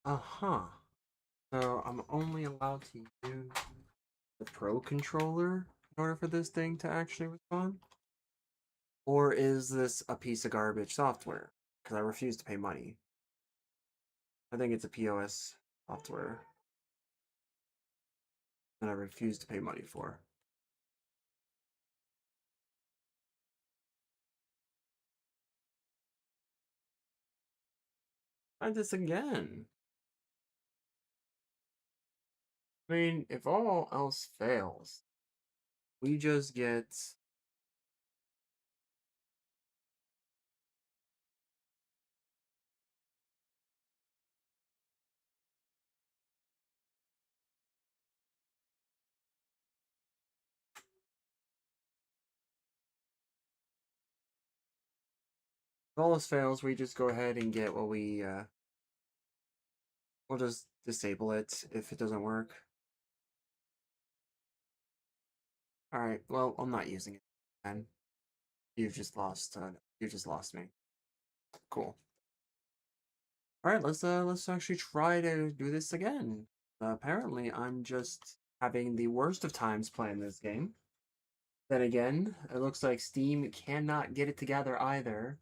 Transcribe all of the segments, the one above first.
Uh-huh. So I'm only allowed to use the Pro controller in order for this thing to actually respond? Or is this a piece of garbage software? Because I refuse to pay money. I think it's a POS software that I refuse to pay money for. Try this again. I mean, if all else fails, we just get. If all else fails, we just go ahead and get what we'll just disable it if it doesn't work. Alright, well, I'm not using it. And you just lost me. Cool. Alright, let's actually try to do this again. Apparently, I'm just having the worst of times playing this game. Then again, it looks like Steam cannot get it together either.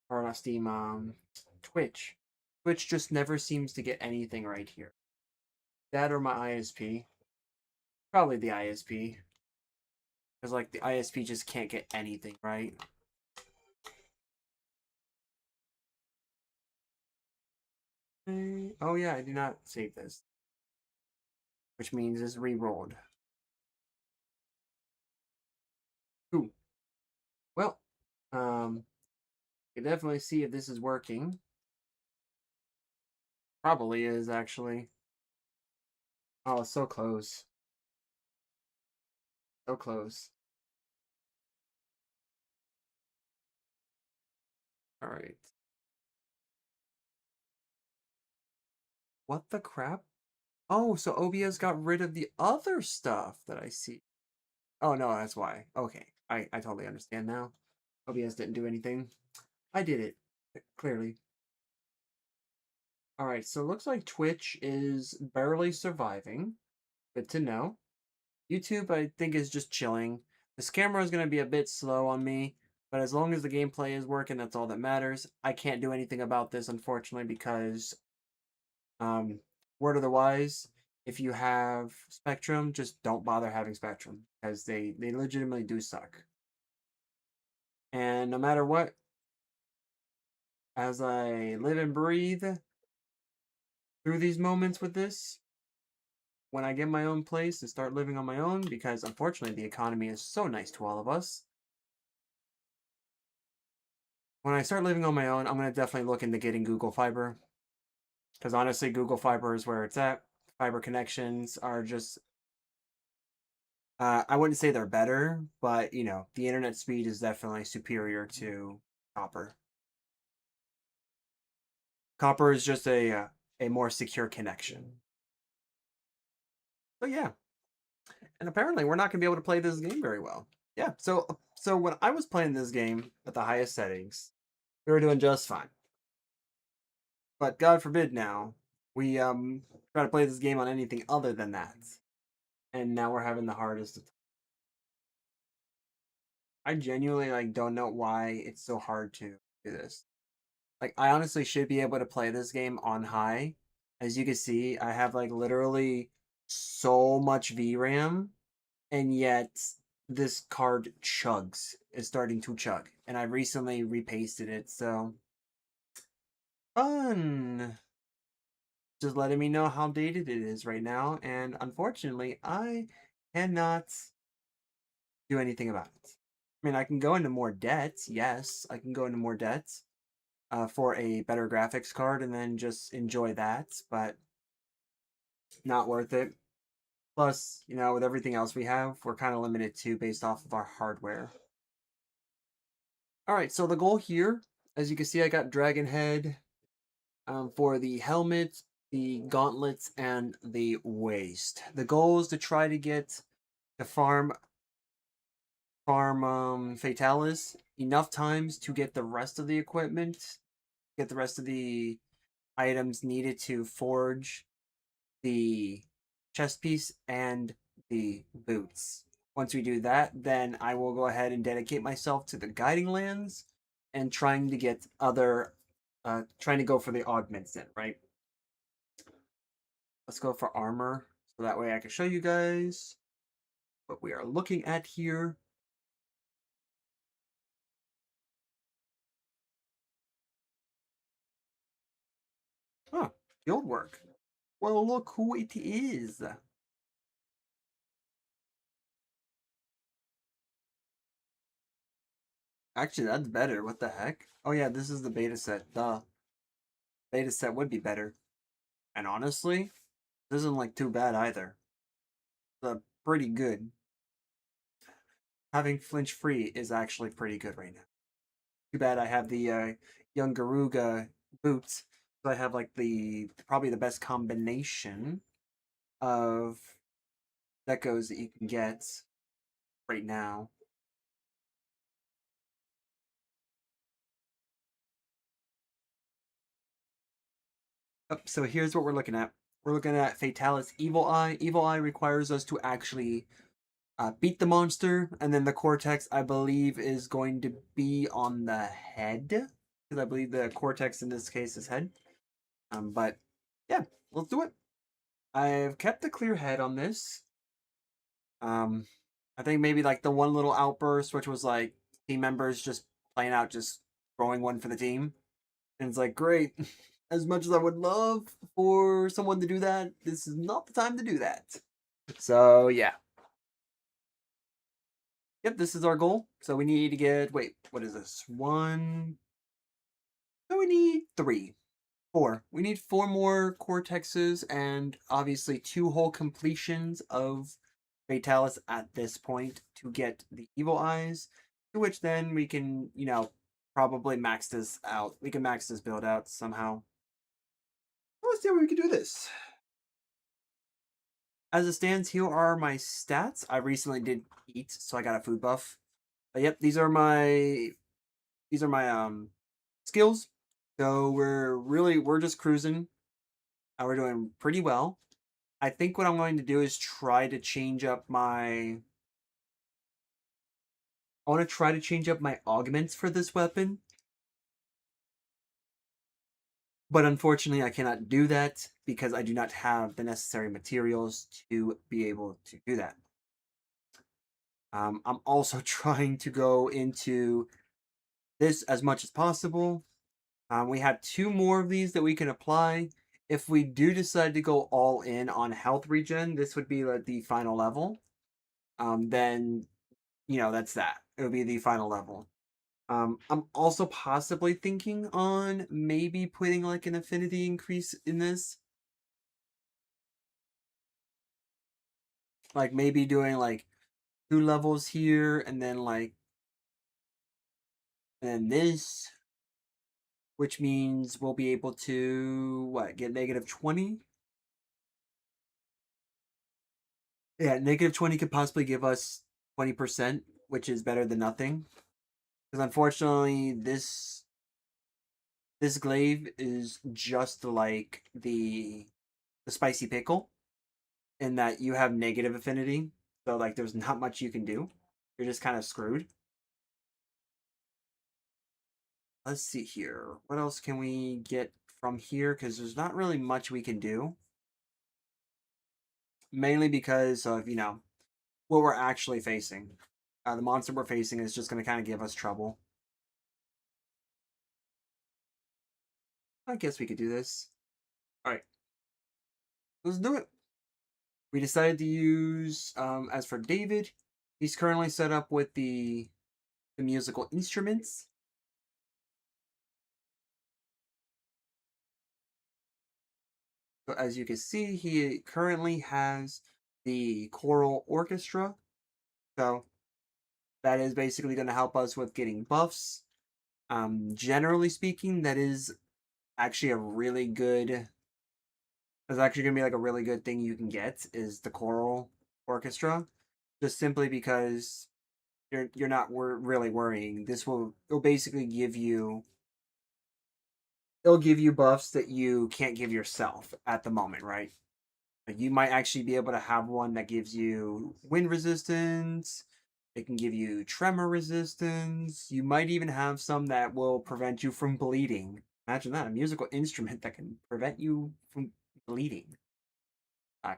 Or not Steam, Twitch. Twitch just never seems to get anything right here. That or my ISP. Probably the ISP. Because, like, the ISP just can't get anything right. Oh, yeah, I do not save this. Which means it's re-rolled. Ooh. Well, you can definitely see if this is working. Probably is, actually. Oh, it's so close. So close. Alright. What the crap? Oh, so OBS got rid of the other stuff that I see. Oh, no, that's why. Okay, I totally understand now. OBS didn't do anything. I did it, clearly. Alright, so it looks like Twitch is barely surviving. Good to know. YouTube, I think, is just chilling. This camera is going to be a bit slow on me, but as long as the gameplay is working, that's all that matters. I can't do anything about this, unfortunately, because, word of the wise, if you have Spectrum, just don't bother having Spectrum, because they legitimately do suck. And no matter what, as I live and breathe through these moments with this, when I get my own place and start living on my own, because unfortunately the economy is so nice to all of us, when I start living on my own, I'm going to definitely look into getting Google Fiber. Because honestly, Google Fiber is where it's at. Fiber connections are just, I wouldn't say they're better, but, you know, the internet speed is definitely superior to copper. Copper is just a more secure connection. But yeah. And apparently we're not going to be able to play this game very well. Yeah, so when I was playing this game at the highest settings, we were doing just fine. But God forbid now, we try to play this game on anything other than that. And now we're having the hardest of time. I genuinely like don't know why it's so hard to do this. Like I honestly should be able to play this game on high. As you can see, I have like literally so much VRAM, and yet this card chugs. Is starting to chug. And I recently repasted it, so fun. Just letting me know how dated it is right now, and unfortunately, I cannot do anything about it. I mean, I can go into more debt. Yes, I can go into more debt for a better graphics card and then just enjoy that, but not worth it. Plus, you know, with everything else we have, we're kind of limited to based off of our hardware. All right, so the goal here, as you can see, I got Dragon Head for the helmet, the gauntlets, and the waist. The goal is to try to get to farm Fatalis enough times to get the rest of the equipment, get the rest of the items needed to forge the chest piece and the boots. Once we do that, then I will go ahead and dedicate myself to the guiding lands and trying to get other, trying to go for the augments then, right? Let's go for armor so that way I can show you guys what we are looking at here. Huh, guild work. Well, look who it is. Actually, that's better. What the heck? Oh yeah, this is the beta set. Duh. Beta set would be better. And honestly, this isn't like too bad either. It's pretty good. Having flinch free is actually pretty good right now. Too bad I have the young Garuga boots. So I have like the probably the best combination of decos that you can get right now. So here's what we're looking at. We're looking at Fatalis Evil Eye. Evil Eye requires us to actually beat the monster, and then the Cortex, I believe, is going to be on the head, because I believe the Cortex in this case is head. But yeah, let's do it. I've kept a clear head on this. Um, I think maybe like the one little outburst, which was like team members just playing out, just throwing one for the team, and it's like great. As much as I would love for someone to do that, this is not the time to do that. So yeah, yep, this is our goal. So we need to get, wait, what is this? One. No, we need three. Four. We need four more cortexes and obviously two whole completions of Fatalis at this point to get the evil eyes. To which then we can, probably max this out. We can max this build out somehow. Let's see how we can do this. As it stands, here are my stats. I recently did eat, so I got a food buff. But yep, these are my skills. So we're just cruising. We're doing pretty well. I think what I'm going to do is try to change up my. I want to try to change up my augments for this weapon, but unfortunately, I cannot do that because I do not have the necessary materials to be able to do that. I'm also trying to go into this as much as possible. We have two more of these that we can apply. If we do decide to go all in on health regen, this would be like the final level. Then that's that. It would be the final level. I'm also possibly thinking on maybe putting like an affinity increase in this. Like maybe doing like two levels here and then this, which means we'll be able to get negative 20? Yeah, negative 20 could possibly give us 20%, which is better than nothing. Because unfortunately, this glaive is just like the spicy pickle, in that you have negative affinity. So like there's not much you can do. You're just kind of screwed. Let's see here. What else can we get from here? Because there's not really much we can do. Mainly because of, what we're actually facing. The monster we're facing is just going to kind of give us trouble. I guess we could do this. Alright. Let's do it. We decided to use, as for David, he's currently set up with the musical instruments. So as you can see, he currently has the choral orchestra. So that is basically going to help us with getting buffs. Generally speaking, that is actually a really good. That's actually going to be like a really good thing you can get is the choral orchestra, just simply because you're not really worrying. This will basically give you it'll give you buffs that you can't give yourself at the moment, right? Like you might actually be able to have one that gives you wind resistance. It can give you tremor resistance. You might even have some that will prevent you from bleeding. Imagine that, a musical instrument that can prevent you from bleeding.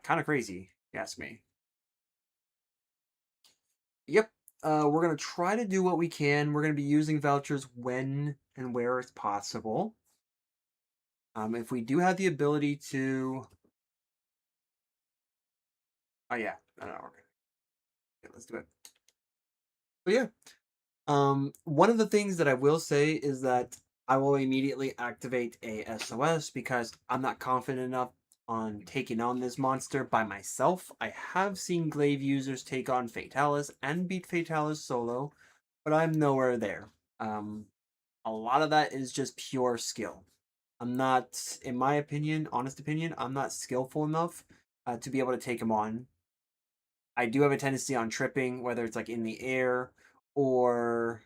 Kind of crazy, if you ask me. Yep. We're gonna try to do what we can. We're gonna be using vouchers when and where it's possible. If we do have the ability to, oh yeah, no, we're good. Okay, let's do it. But yeah, one of the things that I will say is that I will immediately activate a SOS because I'm not confident enough on taking on this monster by myself. I have seen Glaive users take on Fatalis and beat Fatalis solo, but I'm nowhere there. Um, a lot of that is just pure skill. I'm not, in my opinion, honest opinion, I'm not skillful enough to be able to take him on. I do have a tendency on tripping, whether it's like in the air or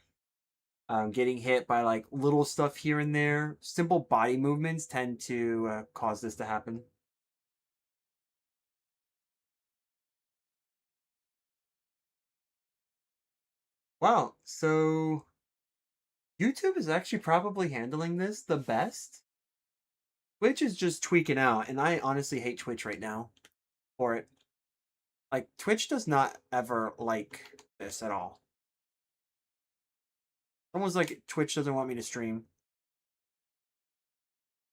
getting hit by like little stuff here and there. Simple body movements tend to cause this to happen. Wow, so YouTube is actually probably handling this the best. Twitch is just tweaking out, and I honestly hate Twitch right now for it. Like, Twitch does not ever like this at all. Almost like Twitch doesn't want me to stream.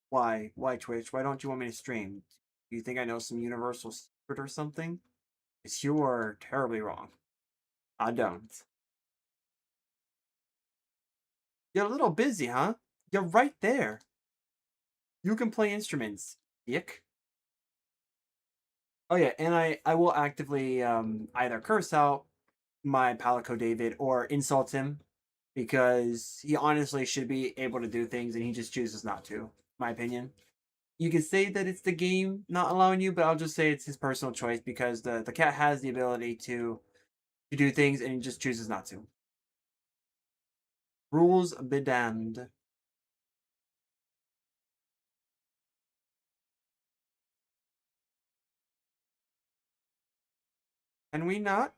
Why? Why Twitch? Why don't you want me to stream? Do you think I know some universal secret or something? Because you are terribly wrong. I don't. You're a little busy, huh? You're right there. You can play instruments. Yick. Oh yeah, and I will actively either curse out my Palico David or insult him because he honestly should be able to do things and he just chooses not to. My opinion. You can say that it's the game not allowing you, but I'll just say it's his personal choice because the cat has the ability to do things and he just chooses not to. Rules be damned. Can we not?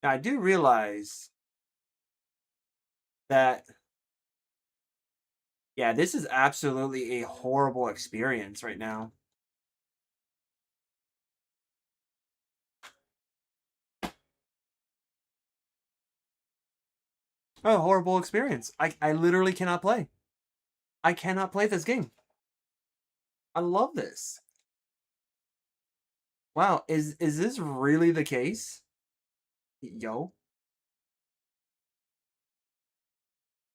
Now, I do realize that, yeah, this is absolutely a horrible experience right now. A horrible experience. I literally cannot play. I cannot play this game. I love this. Wow, is this really the case? Yo,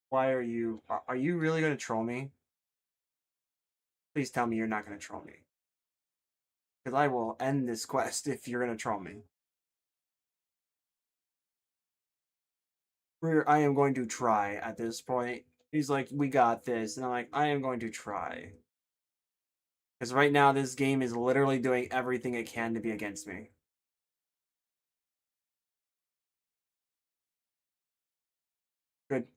why are you really gonna troll me? Please tell me you're not gonna troll me. Because I will end this quest if you're gonna troll me. I am going to try at this point. He's like, we got this. And I'm like, I am going to try. Because right now, this game is literally doing everything it can to be against me. Good.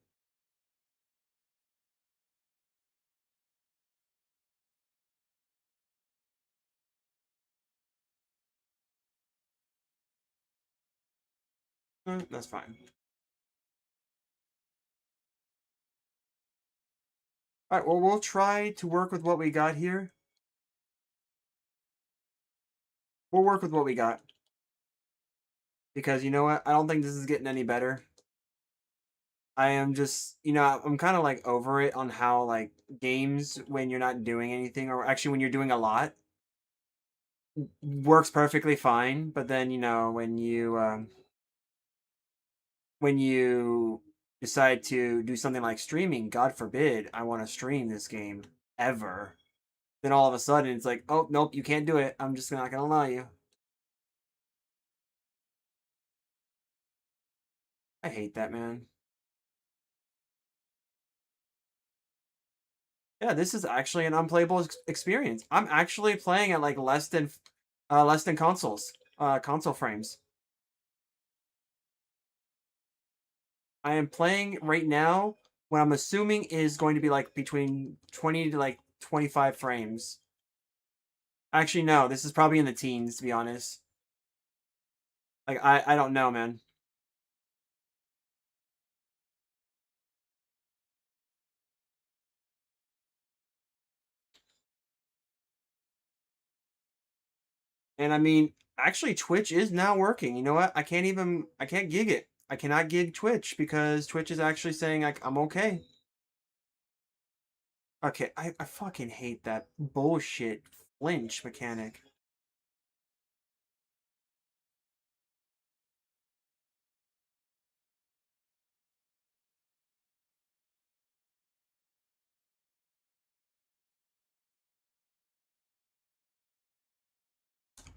That's fine. Alright, well, we'll try to work with what we got here. We'll work with what we got. Because you know what? I don't think this is getting any better. I am just, I'm kind of like over it on how like games when you're not doing anything, or actually when you're doing a lot, works perfectly fine. But then when you decide to do something like streaming, God forbid, I want to stream this game ever. Then all of a sudden it's like, oh nope, you can't do it. I'm just not gonna allow you. I hate that, man. Yeah, this is actually an unplayable experience. I'm actually playing at like less than console frames. I am playing right now what I'm assuming is going to be like between 20 to like 25 frames. Actually, no, this is probably in the teens, to be honest. Like, I don't know, man. And I mean, actually, Twitch is now working. You know what? I can't gig it. I cannot gig Twitch because Twitch is actually saying like I'm okay. Okay, I fucking hate that bullshit flinch mechanic.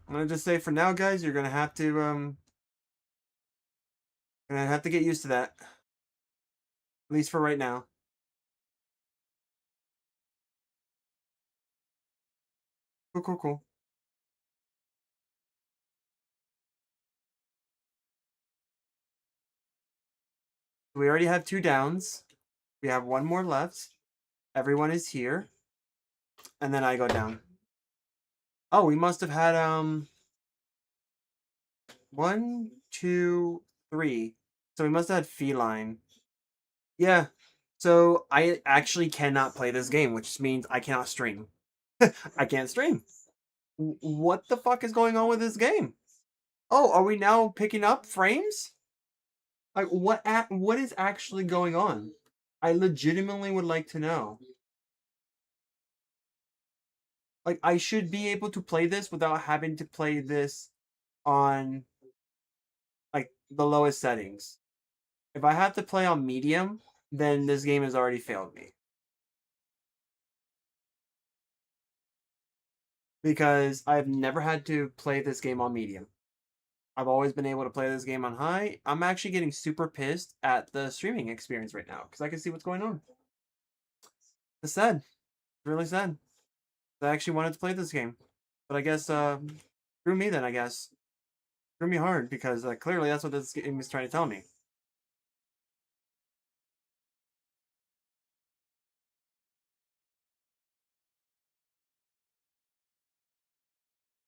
I'm gonna just say for now, guys, gonna have to get used to that. At least for right now. Cool, cool, cool. We already have two downs. We have one more left. Everyone is here, and then I go down. Oh, we must have had one, two, three. So we must have had feline. Yeah. So I actually cannot play this game, which means I cannot stream. I can't stream. What the fuck is going on with this game? Oh, are we now picking up frames? Like what is actually going on? I legitimately would like to know. Like I should be able to play this without having to play this on like the lowest settings. If I have to play on medium, then this game has already failed me. Because I've never had to play this game on medium. I've always been able to play this game on high. I'm actually getting super pissed at the streaming experience right now because I can see what's going on. It's sad. It's really sad. I actually wanted to play this game, but I guess screw me then. I guess screw me hard because clearly that's what this game is trying to tell me.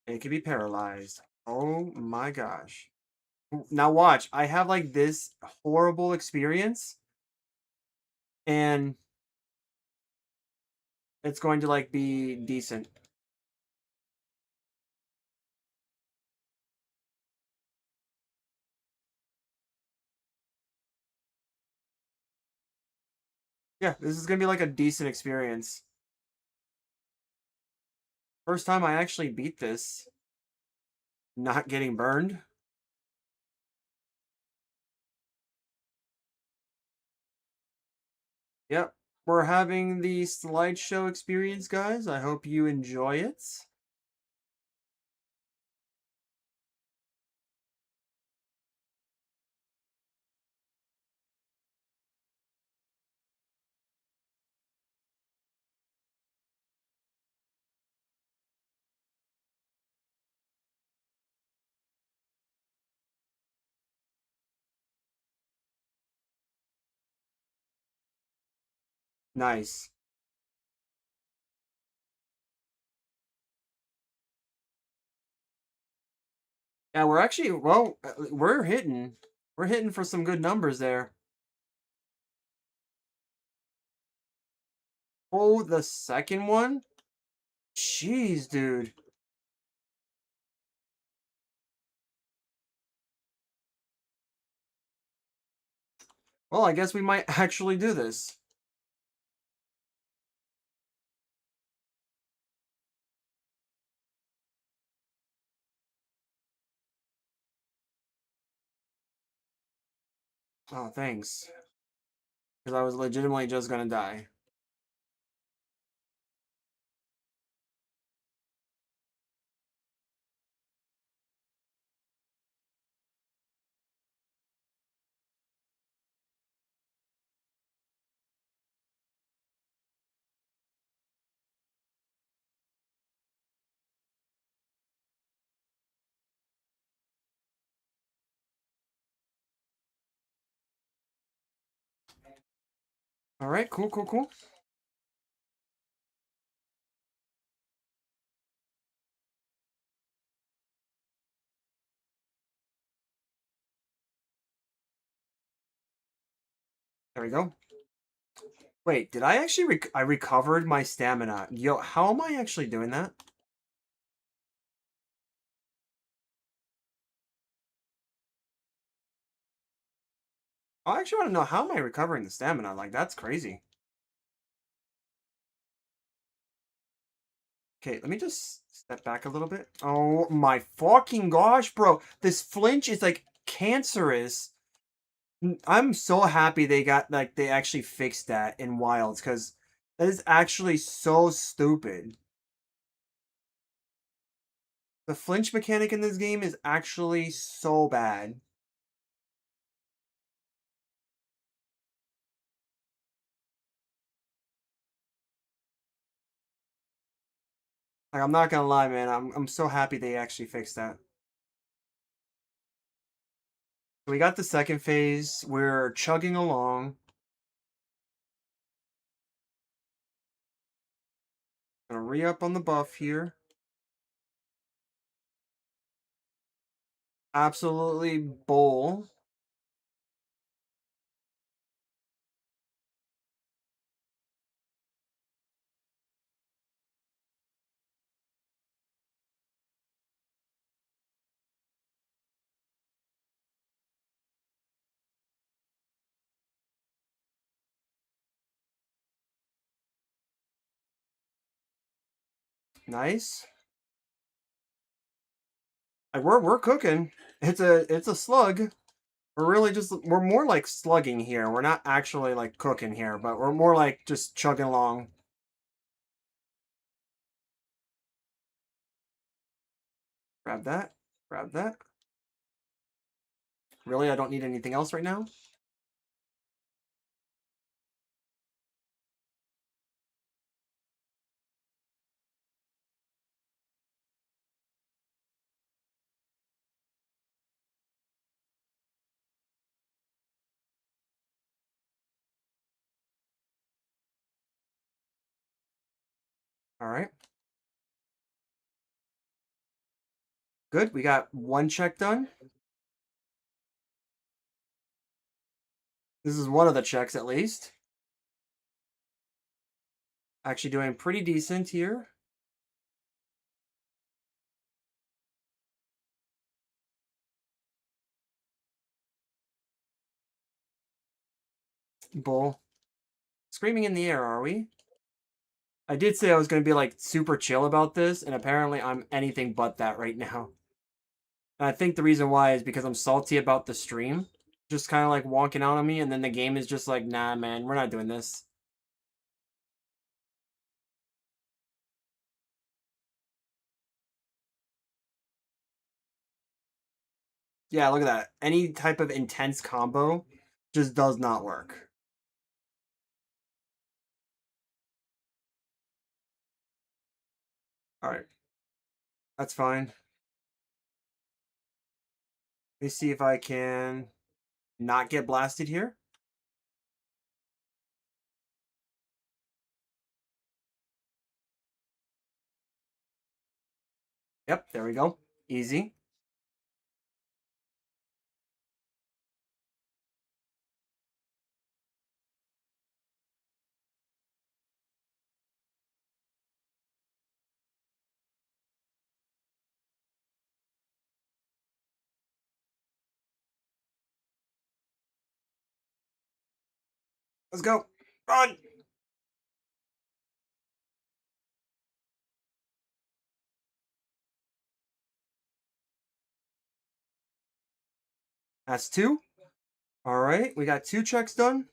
It could be paralyzed. Oh my gosh. Now watch. I have like this horrible experience, and it's going to like be decent. Yeah, this is gonna be like a decent experience. First time I actually beat this, not getting burned. Yep, we're having the slideshow experience, guys. I hope you enjoy it. Nice. Yeah, we're actually we're hitting for some good numbers there. Oh, the second one? Jeez, dude. Well, I guess we might actually do this. Oh, thanks. Because I was legitimately just gonna die. All right, cool, cool, cool. There we go. Wait, did I actually I recovered my stamina? Yo, how am I actually doing that? I actually want to know how am I recovering the stamina? Like that's crazy. Okay, let me just step back a little bit. Oh my fucking gosh, bro. This flinch is like cancerous. I'm so happy they got like they actually fixed that in Wilds because that is actually so stupid. The flinch mechanic in this game is actually so bad. Like I'm not gonna lie, man. I'm so happy they actually fixed that. We got the second phase. We're chugging along. Gonna re-up on the buff here. Absolutely bowl. Nice. Like we're cooking. It's a slug. We're more like slugging here. We're not actually like cooking here, but we're more like just chugging along. Grab that. Grab that. Really, I don't need anything else right now. All right. Good. We got one check done. This is one of the checks at least. Actually doing pretty decent here. Bull. Screaming in the air, are we? I did say I was going to be like super chill about this, and apparently I'm anything but that right now. And I think the reason why is because I'm salty about the stream. Just kind of like wonking out on me, and then the game is just like, nah, man, we're not doing this. Yeah, look at that. Any type of intense combo just does not work. All right, that's fine. Let me see if I can not get blasted here. Yep, there we go. Easy. Let's go. Run. That's two. All right, we got two checks done.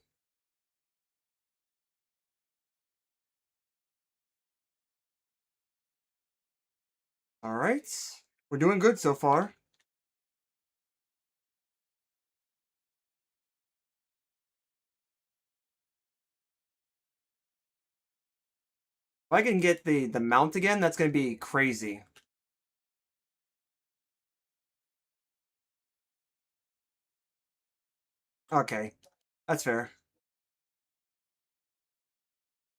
All right, we're doing good so far. If I can get the mount again, that's gonna be crazy. Okay, that's fair.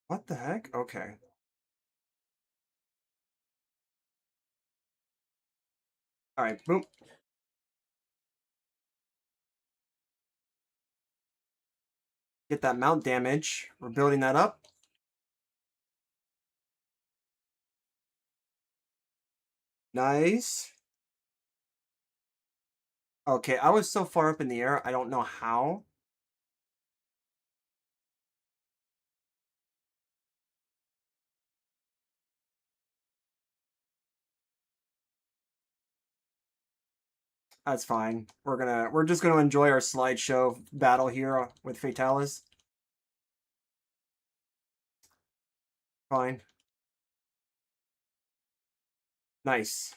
What the heck? Okay. All right, boom. Get that mount damage. We're building that up. Nice. Okay, I was so far up in the air, I don't know how. That's fine. We're just gonna enjoy our slideshow battle here with Fatalis. Fine. Nice.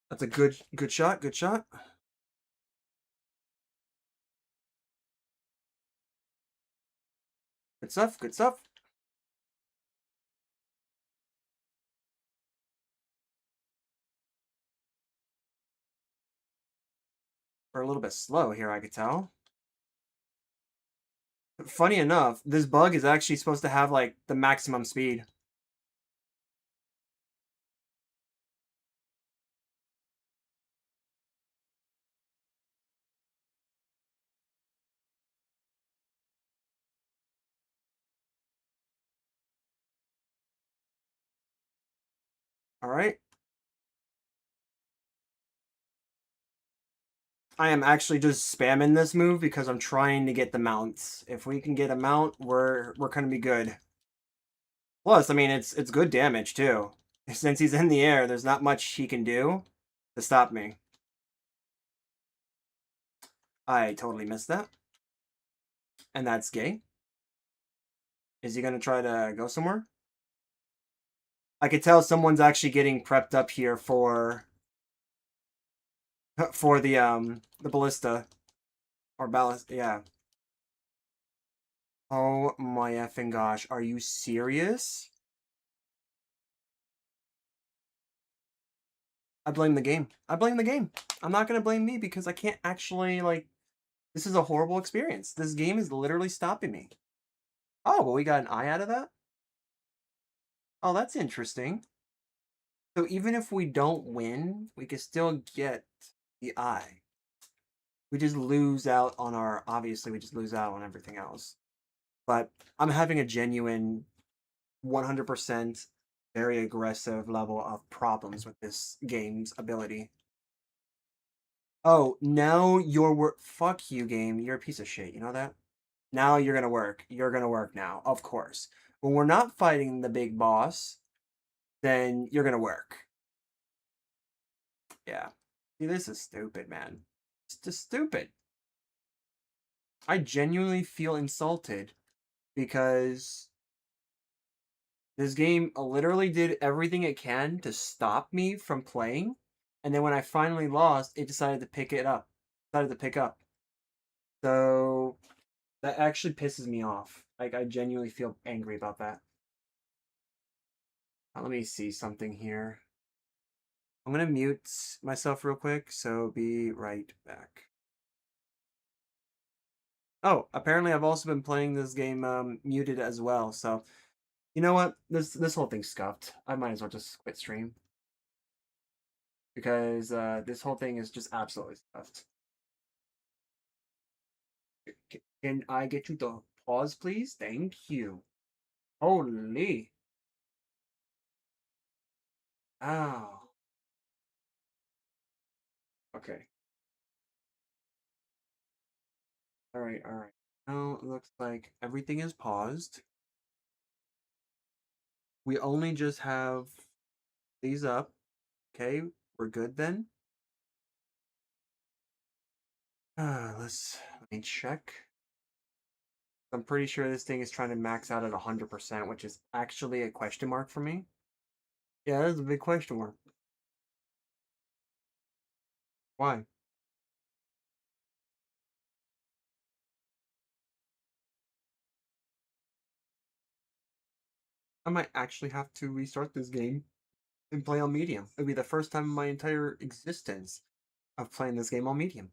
That's a good shot. Good shot. Good stuff. Good stuff. We're a little bit slow here, I could tell. Funny enough, this bug is actually supposed to have like the maximum speed. All right. I am actually just spamming this move because I'm trying to get the mounts. If we can get a mount, we're gonna be good. Plus, I mean, it's good damage too. Since he's in the air, there's not much he can do to stop me. I totally missed that. And that's gay. Is he gonna try to go somewhere? I could tell someone's actually getting prepped up here for the ballista or ballast. Yeah. Oh my effing gosh! Are you serious? I blame the game. I blame the game. I'm not gonna blame me because I can't actually like. This is a horrible experience. This game is literally stopping me. Oh, well, we got an eye out of that. Oh, that's interesting. So even if we don't win, we can still get the eye. We just lose out on our. Obviously, we just lose out on everything else. But I'm having a genuine 100% very aggressive level of problems with this game's ability. Oh, now you're work. Fuck you, game. You're a piece of shit. You know that? Now you're gonna work. You're gonna work now, of course. When we're not fighting the big boss, then you're gonna work. Yeah. See, this is stupid, man. It's just stupid. I genuinely feel insulted because this game literally did everything it can to stop me from playing, and then when I finally lost, it decided to pick it up. Decided to pick up. So that actually pisses me off. Like I genuinely feel angry about that. Let me see something here. I'm gonna mute myself real quick, so be right back. Oh, apparently I've also been playing this game muted as well. So you know what? This whole thing's scuffed. I might as well just quit stream because this whole thing is just absolutely scuffed. Can I get you to pause, please? Thank you. Holy. Oh. Okay. All right. All right. Now it looks like everything is paused. We only just have these up. Okay, we're good then. Let me check. I'm pretty sure this thing is trying to max out at 100%, which is actually a question mark for me. Yeah, that's a big question mark. Why? I might actually have to restart this game and play on medium. It'll be the first time in my entire existence of playing this game on medium.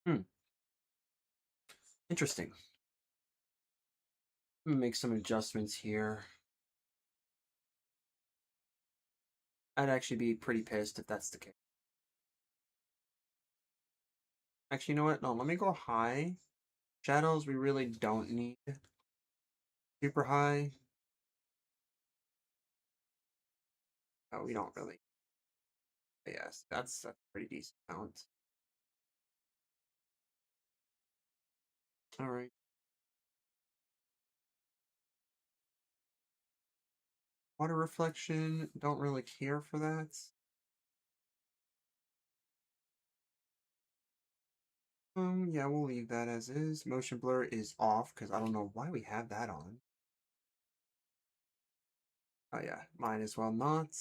Hmm. Interesting. Let me make some adjustments here. I'd actually be pretty pissed if that's the case. Actually, you know what? No, let me go high. Shadows we really don't need. Super high. Oh, we don't really. Yes, that's a pretty decent amount. All right. Water reflection, don't really care for that. Yeah, we'll leave that as is. Motion blur is off because I don't know why we have that on. Oh yeah, might as well not.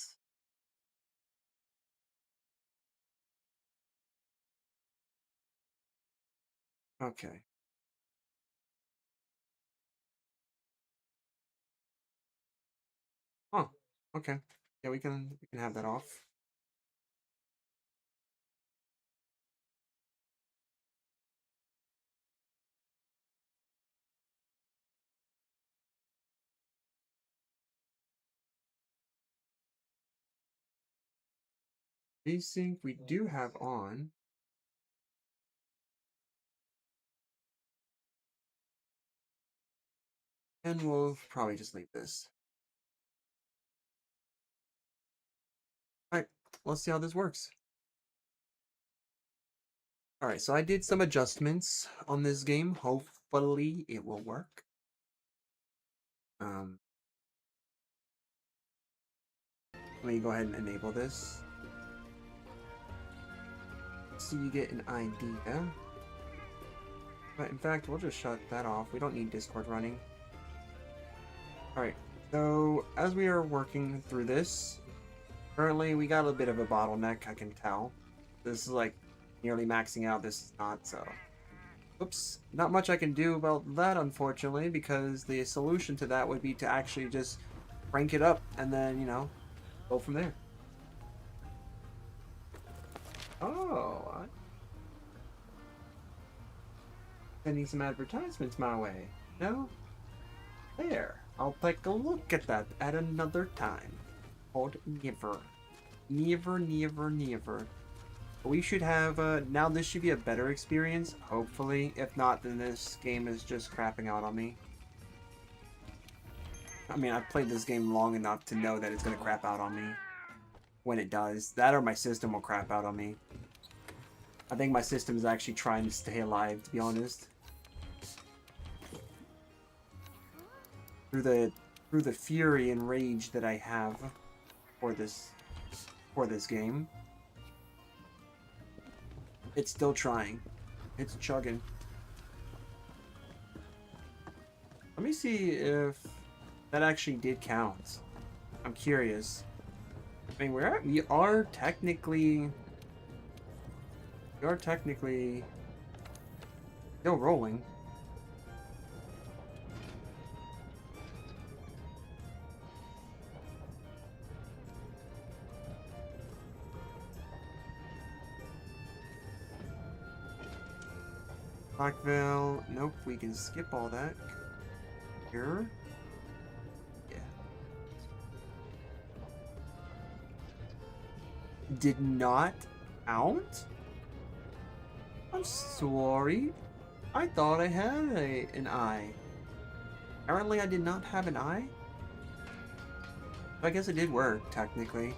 Okay. Oh, okay. Yeah, we can have that off. Desync we do have on. And we'll probably just leave this. Alright, let's see how this works. Alright, so I did some adjustments on this game. Hopefully it will work. Um, Let me go ahead and enable this. So you get an idea. But in fact, we'll just shut that off. We don't need Discord running. Alright, so as we are working through this, currently we got a bit of a bottleneck, I can tell. This is like nearly maxing out, this is not, so. Oops, not much I can do about that, unfortunately, because the solution to that would be to actually just crank it up and then, you know, go from there. Oh, sending some advertisements my way. No? There. I'll take a look at that at another time. Or never. Never, never, never. We should have, now this should be a better experience, hopefully. If not, then this game is just crapping out on me. I mean, I've played this game long enough to know that it's gonna crap out on me. When it does. That or my system will crap out on me. I think my system is actually trying to stay alive, to be honest. Through the fury and rage that I have for this game. It's still trying. It's chugging. Let me see if that actually did count. I'm curious. I mean, we are technically still rolling. Blackville, nope, we can skip all that. Here. Yeah. Did not count? I'm sorry. I thought I had an eye. Apparently I did not have an eye? I guess it did work, technically.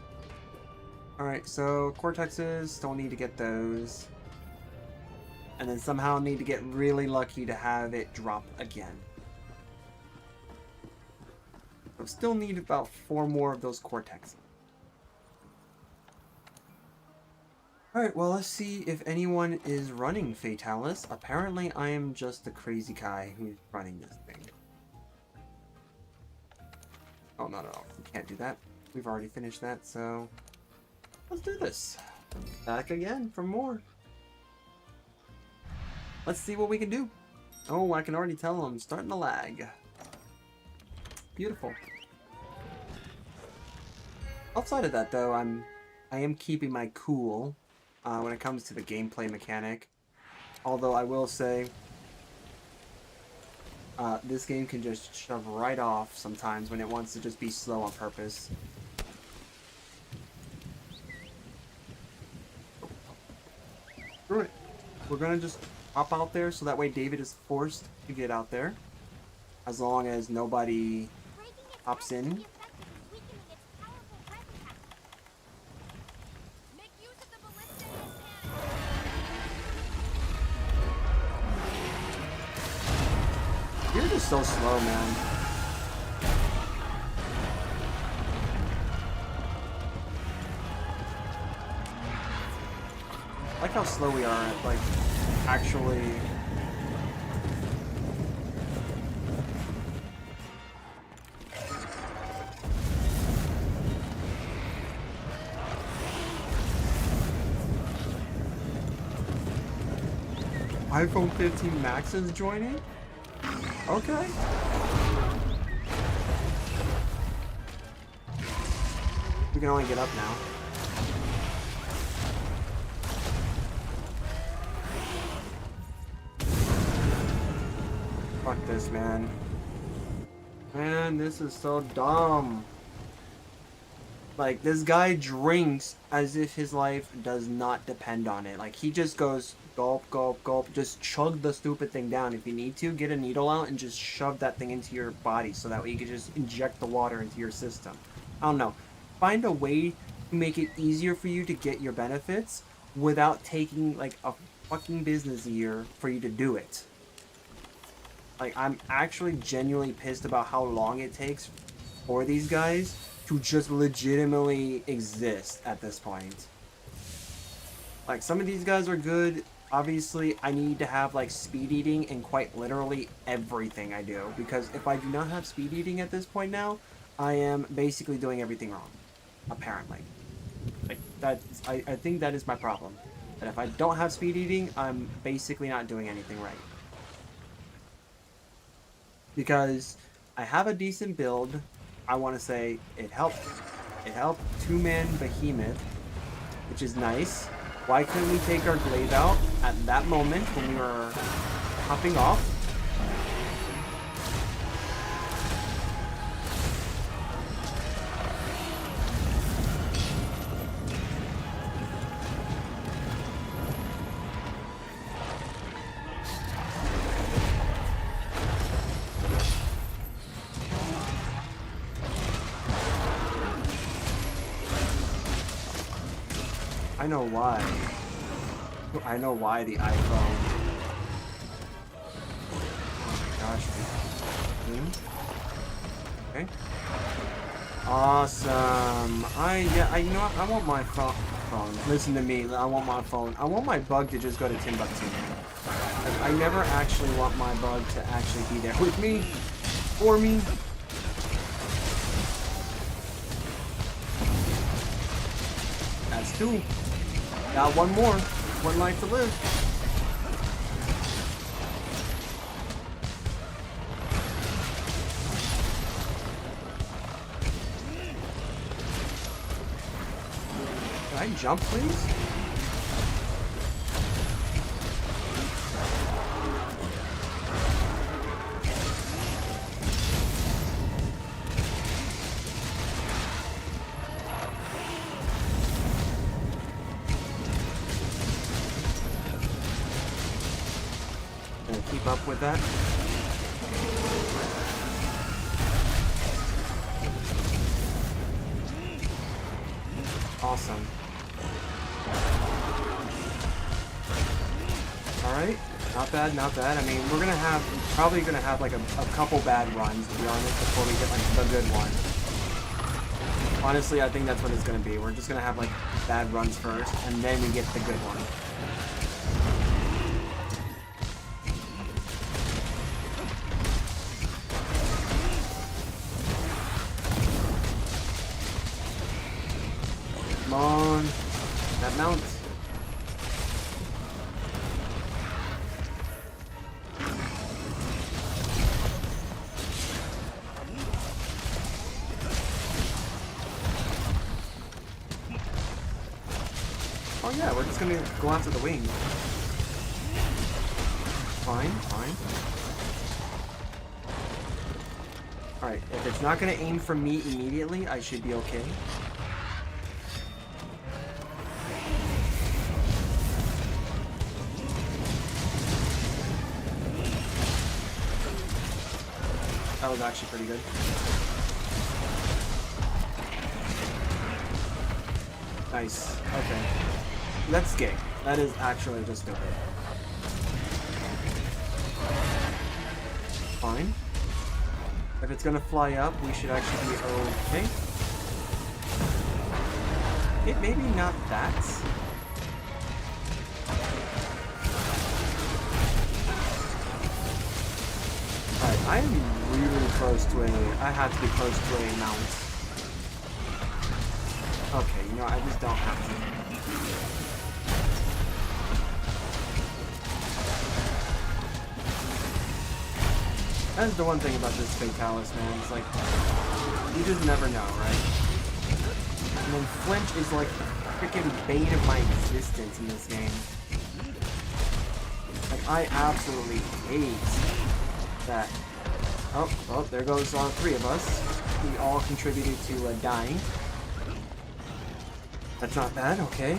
Alright, so Cortexes, still need to get those. And then somehow need to get really lucky to have it drop again. So still need about 4 more of those Cortexes. Alright, well let's see if anyone is running Fatalis. Apparently I am just the crazy guy who's running this thing. Oh, no, we can't do that. We've already finished that, so let's do this. Back again for more. Let's see what we can do. Oh, I can already tell I'm starting to lag. Beautiful. Outside of that, though, I am keeping my cool when it comes to the gameplay mechanic. Although I will say, This game can just shove right off sometimes when it wants to just be slow on purpose. Screw it. We're gonna just hop out there so that way David is forced to get out there. As long as nobody hops in. You're just so slow, man. I like how slow we are at, like, actually... iPhone 15 Max is joining? Okay. We can only get up now. Fuck this, man. Man, this is so dumb. Like, this guy drinks as if his life does not depend on it. Like, he just goes gulp, gulp, gulp. Just chug the stupid thing down. If you need to, get a needle out and just shove that thing into your body so that way you can just inject the water into your system. I don't know. Find a way to make it easier for you to get your benefits without taking, like, a fucking business year for you to do it. Like, I'm actually genuinely pissed about how long it takes for these guys to just legitimately exist at this point. Like, some of these guys are good. Obviously, I need to have, like, speed eating in quite literally everything I do. Because if I do not have speed eating at this point now, I am basically doing everything wrong. Apparently. Like, I think that is my problem. That if I don't have speed eating, I'm basically not doing anything right. Because I have a decent build. I want to say it helped. It helped two-man behemoth, which is nice. Why couldn't we take our glaive out at that moment when we were hopping off? I know why. I know why the iPhone. Oh my gosh. Okay. Awesome. You know what? I want my phone. Listen to me. I want my phone. I want my bug to just go to Timbuktu. I never actually want my bug to actually be there with me, for me. That's two. Got one more. One life to live. Can I jump, please? Keep up with that. Awesome. Alright, not bad, not bad. I mean, we're probably gonna have like a couple bad runs, to be honest, before we get like the good one. Honestly, I think that's what it's gonna be. We're just gonna have like bad runs first, and then we get the good one. Come on. That mounts. Oh yeah, we're just gonna go after the wing. Fine, fine. Alright, if it's not gonna aim for me immediately, I should be okay. That was actually pretty good. Nice. Okay. That's gay. That is actually just good. Fine. If it's gonna fly up, we should actually be okay. It maybe not that. Alright, I am really close to I have to be close to a mount. Okay, you know, I just don't have to. That's the one thing about this Fatalis, man. It's like, you just never know, right? And then flinch is like the freaking bane of my existence in this game. Like, I absolutely hate that. Oh, well, there goes all three of us. We all contributed to dying. That's not bad, okay.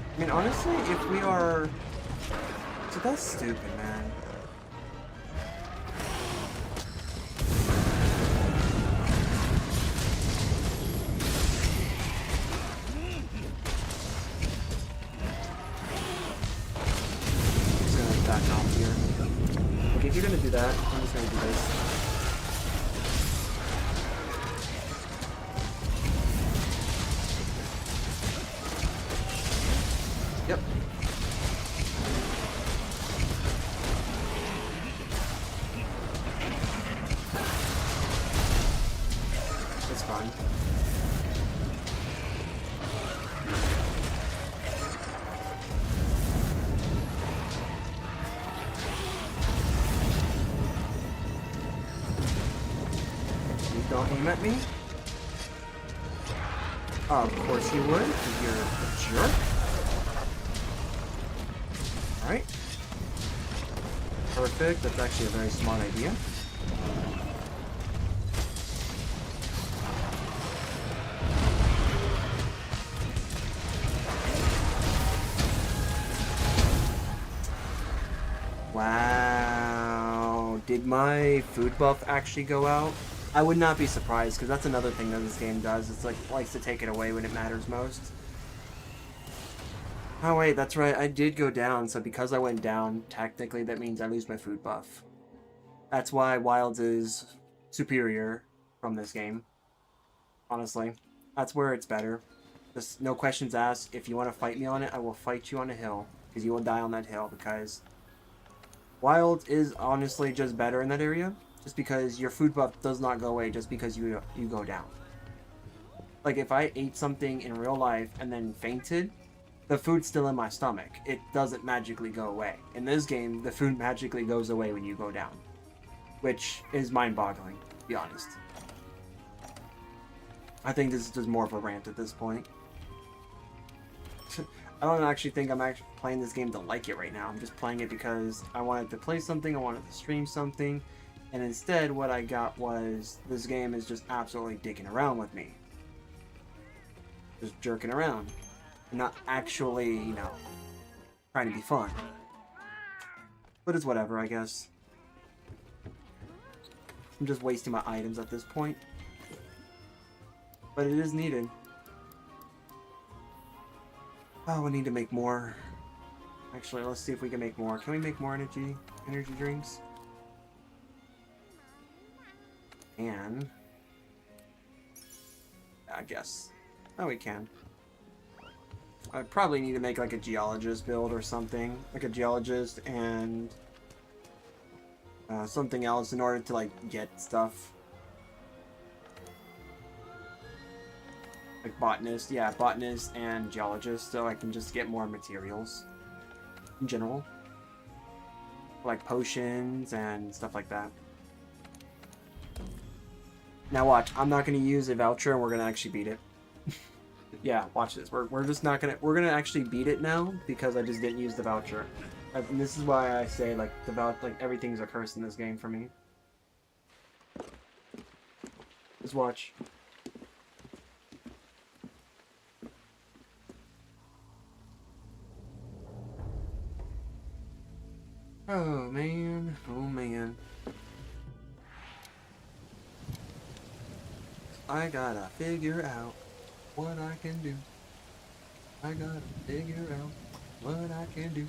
I mean, honestly, if we are... So that's stupid, man. I'm just gonna back off here. Okay, if you're gonna do that, I'm just gonna do this. Yep. It's fine. You don't aim at me? Oh, of course you would, because you're a jerk. Alright. Perfect. That's actually a very smart idea. Wow. Did my food buff actually go out? I would not be surprised, because that's another thing that this game does. It's like, likes to take it away when it matters most. Oh wait, that's right, I did go down, so because I went down, technically that means I lose my food buff. That's why Wilds is superior from this game. Honestly. That's where it's better. Just no questions asked. If you want to fight me on it, I will fight you on a hill. Because you will die on that hill, because Wilds is honestly just better in that area. Just because your food buff does not go away just because you go down. Like if I ate something in real life and then fainted, the food's still in my stomach. It doesn't magically go away. In this game, the food magically goes away when you go down. Which is mind-boggling, to be honest. I think this is just more of a rant at this point. I don't actually think I'm actually playing this game to like it right now. I'm just playing it because I wanted to play something, I wanted to stream something, and instead what I got was, this game is just absolutely dicking around with me. Just jerking around. Not actually, you know, trying to be fun. But it's whatever, I guess. I'm just wasting my items at this point. But it is needed. Oh, we need to make more. Actually, let's see if we can make more. Can we make more energy drinks? And I guess. Oh, we can. I probably need to make like a geologist build or something. Like a geologist and something else in order to like get stuff. Like botanist, yeah, botanist and geologist, so I can just get more materials in general. Like potions and stuff like that. Now watch, I'm not going to use a voucher and we're going to actually beat it. Yeah, watch this. We're just not gonna we're gonna actually beat it now because I just didn't use the voucher. And this is why I say like like everything's a curse in this game for me. Just watch. Oh man, oh man. I gotta figure out what I can do. I gotta figure out what I can do.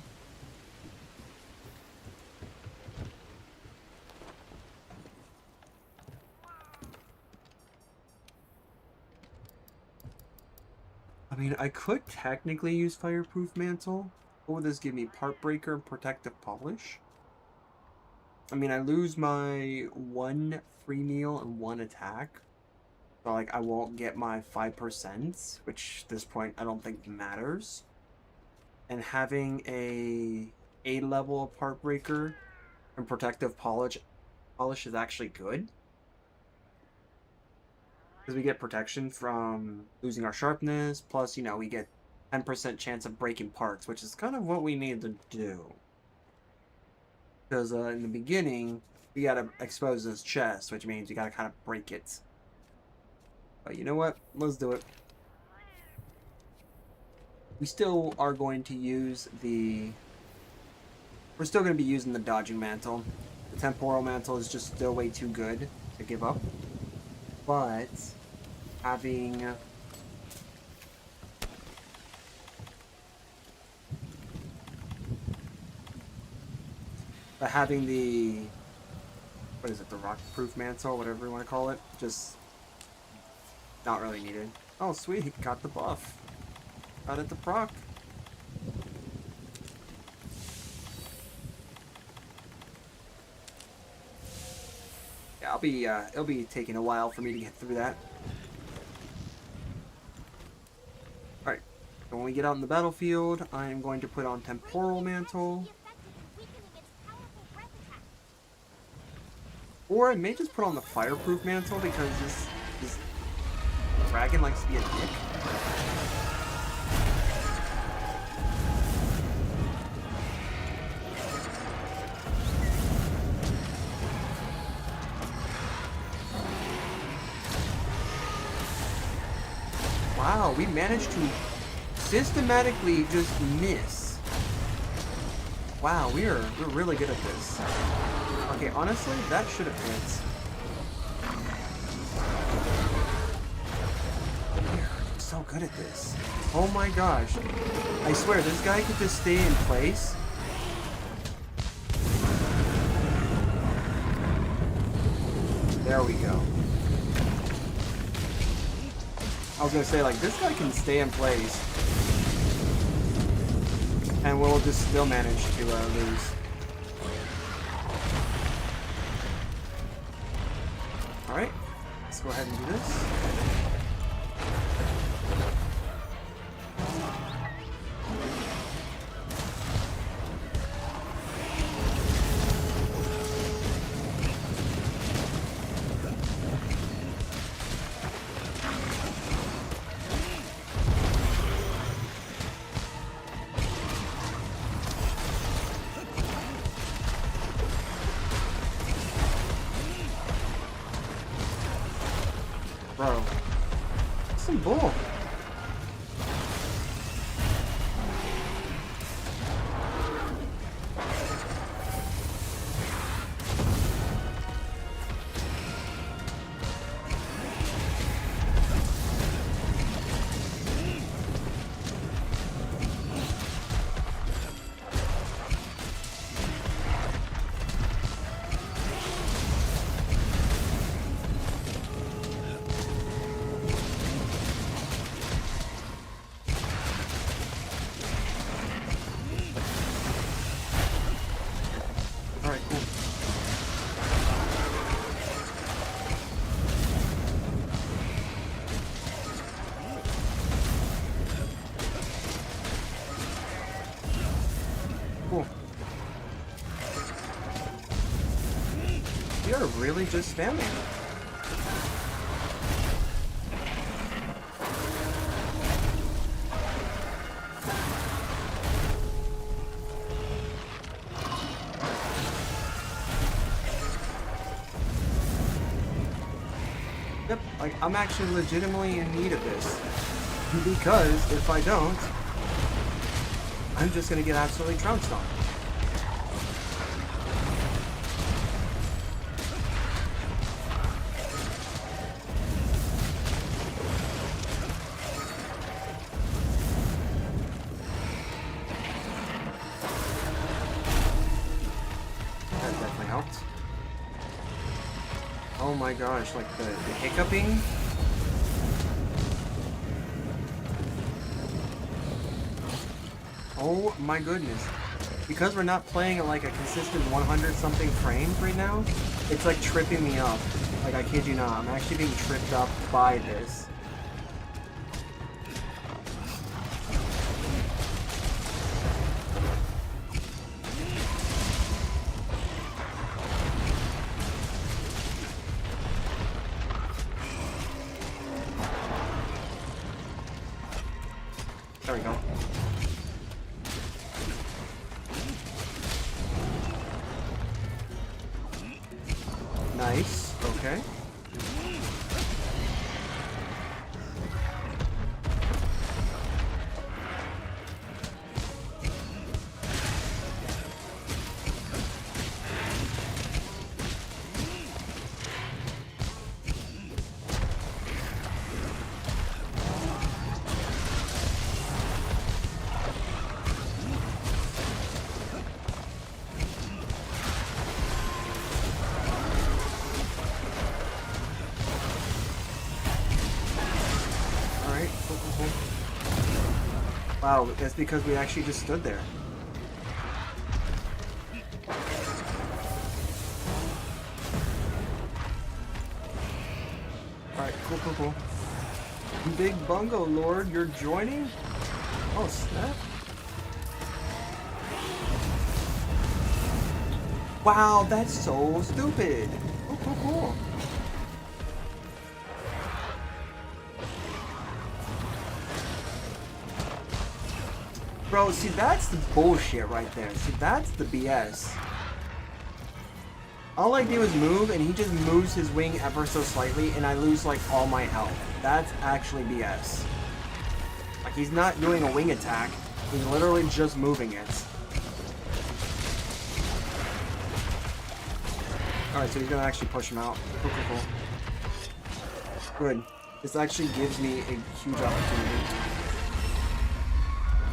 I mean, I could technically use Fireproof Mantle. What would this give me? Part Breaker and Protective Polish? I mean, I lose my 1 free meal and 1 attack. So, like, I won't get my 5%, which at this point I don't think matters. And having a level Part Breaker and Protective Polish is actually good. Because we get protection from losing our sharpness, plus, you know, we get 10% chance of breaking parts, which is kind of what we need to do. Because in the beginning, we gotta expose this chest, which means you gotta kind of break it. But you know what? Let's do it. We still are going to use the... We're still going to be using the Dodging Mantle. The Temporal Mantle is just still way too good to give up. But having... But having the... What is it? The Rock-Proof Mantle? Whatever you want to call it. Just... Not really needed. Oh, sweet. Got the buff. Got it to proc. Yeah, it'll be taking a while for me to get through that. Alright, so when we get out in the battlefield, I am going to put on Temporal Mantle. Or I may just put on the Fireproof Mantle because this dragon likes to be a dick. Wow, we managed to systematically just miss. Wow, we're really good at this. Okay, honestly, that should have hit. We're so good at this. Oh my gosh. I swear, this guy could just stay in place. There we go. I was gonna say, like, this guy can stay in place. And we'll just still manage to lose. Alright, let's go ahead and do this. Bro, that's some bull. Alright, cool. Cool. We are really just spamming. Like, I'm actually legitimately in need of this. Because if I don't, I'm just gonna get absolutely trounced on. That definitely helped. Oh my gosh, like the hiccuping. Oh my goodness. Because we're not playing at like a consistent 100 something frames right now, it's like tripping me up. Like, I kid you not, I'm actually being tripped up by this. There we go. Nice. Okay. Wow, that's because we actually just stood there. Alright, cool. Big Bungo Lord, you're joining? Oh, snap. Wow, that's so stupid. Cool. Bro, see, that's the bullshit right there. See, that's the BS. All I do is move, and he just moves his wing ever so slightly, and I lose, like, all my health. That's actually BS. Like, he's not doing a wing attack. He's literally just moving it. Alright, so he's gonna actually push him out. Cool. Good. This actually gives me a huge opportunity.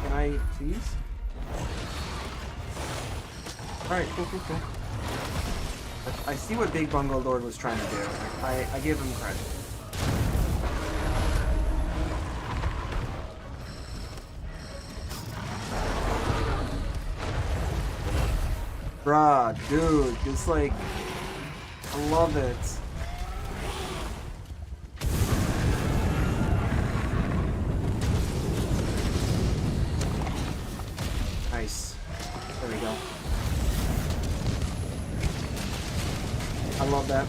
Can I, please? Alright, cool. I see what Big Bungo Lord was trying to do. I give him credit. Bruh, dude, it's like, I love it. Nice. There we go. I love that.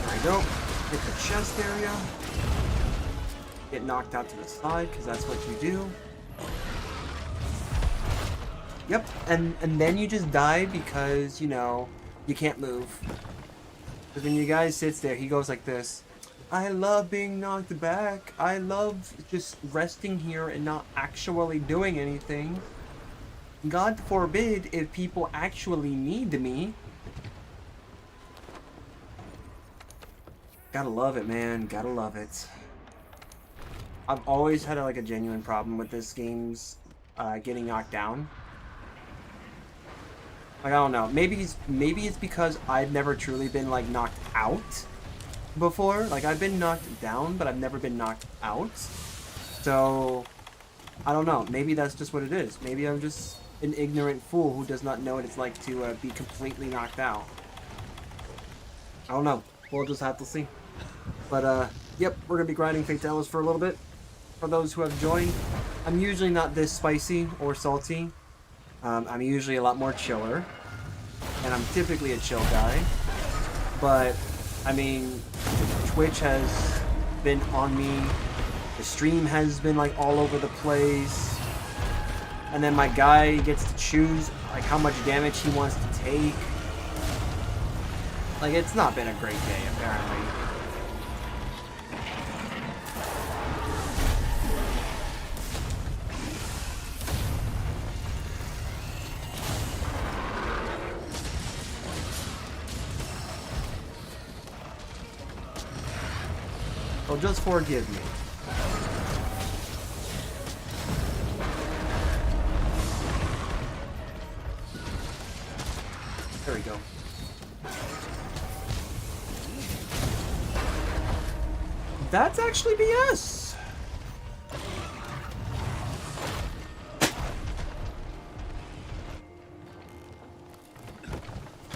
There we go. Hit the chest area. Get knocked out to the side, because that's what you do. Yep, and then you just die because, you know, you can't move. Because when you guy sits there, he goes like this. I love being knocked back. I love just resting here and not actually doing anything. God forbid if people actually need me. Gotta love it, man. Gotta love it. I've always had like a genuine problem with this game's getting knocked down. Like, I don't know. Maybe it's because I've never truly been like knocked out before. Like, I've been knocked down, but I've never been knocked out. So I don't know. Maybe that's just what it is. Maybe I'm just an ignorant fool who does not know what it's like to be completely knocked out. I don't know. We'll just have to see. But yep, we're gonna be grinding Fatalis for a little bit. For those who have joined, I'm usually not this spicy or salty. I'm usually a lot more chiller, and I'm typically a chill guy. But I mean, Twitch has been on me. The stream has been like all over the place. And then my guy gets to choose like how much damage he wants to take. Like, it's not been a great day, apparently. Well, just forgive me. There we go. That's actually BS.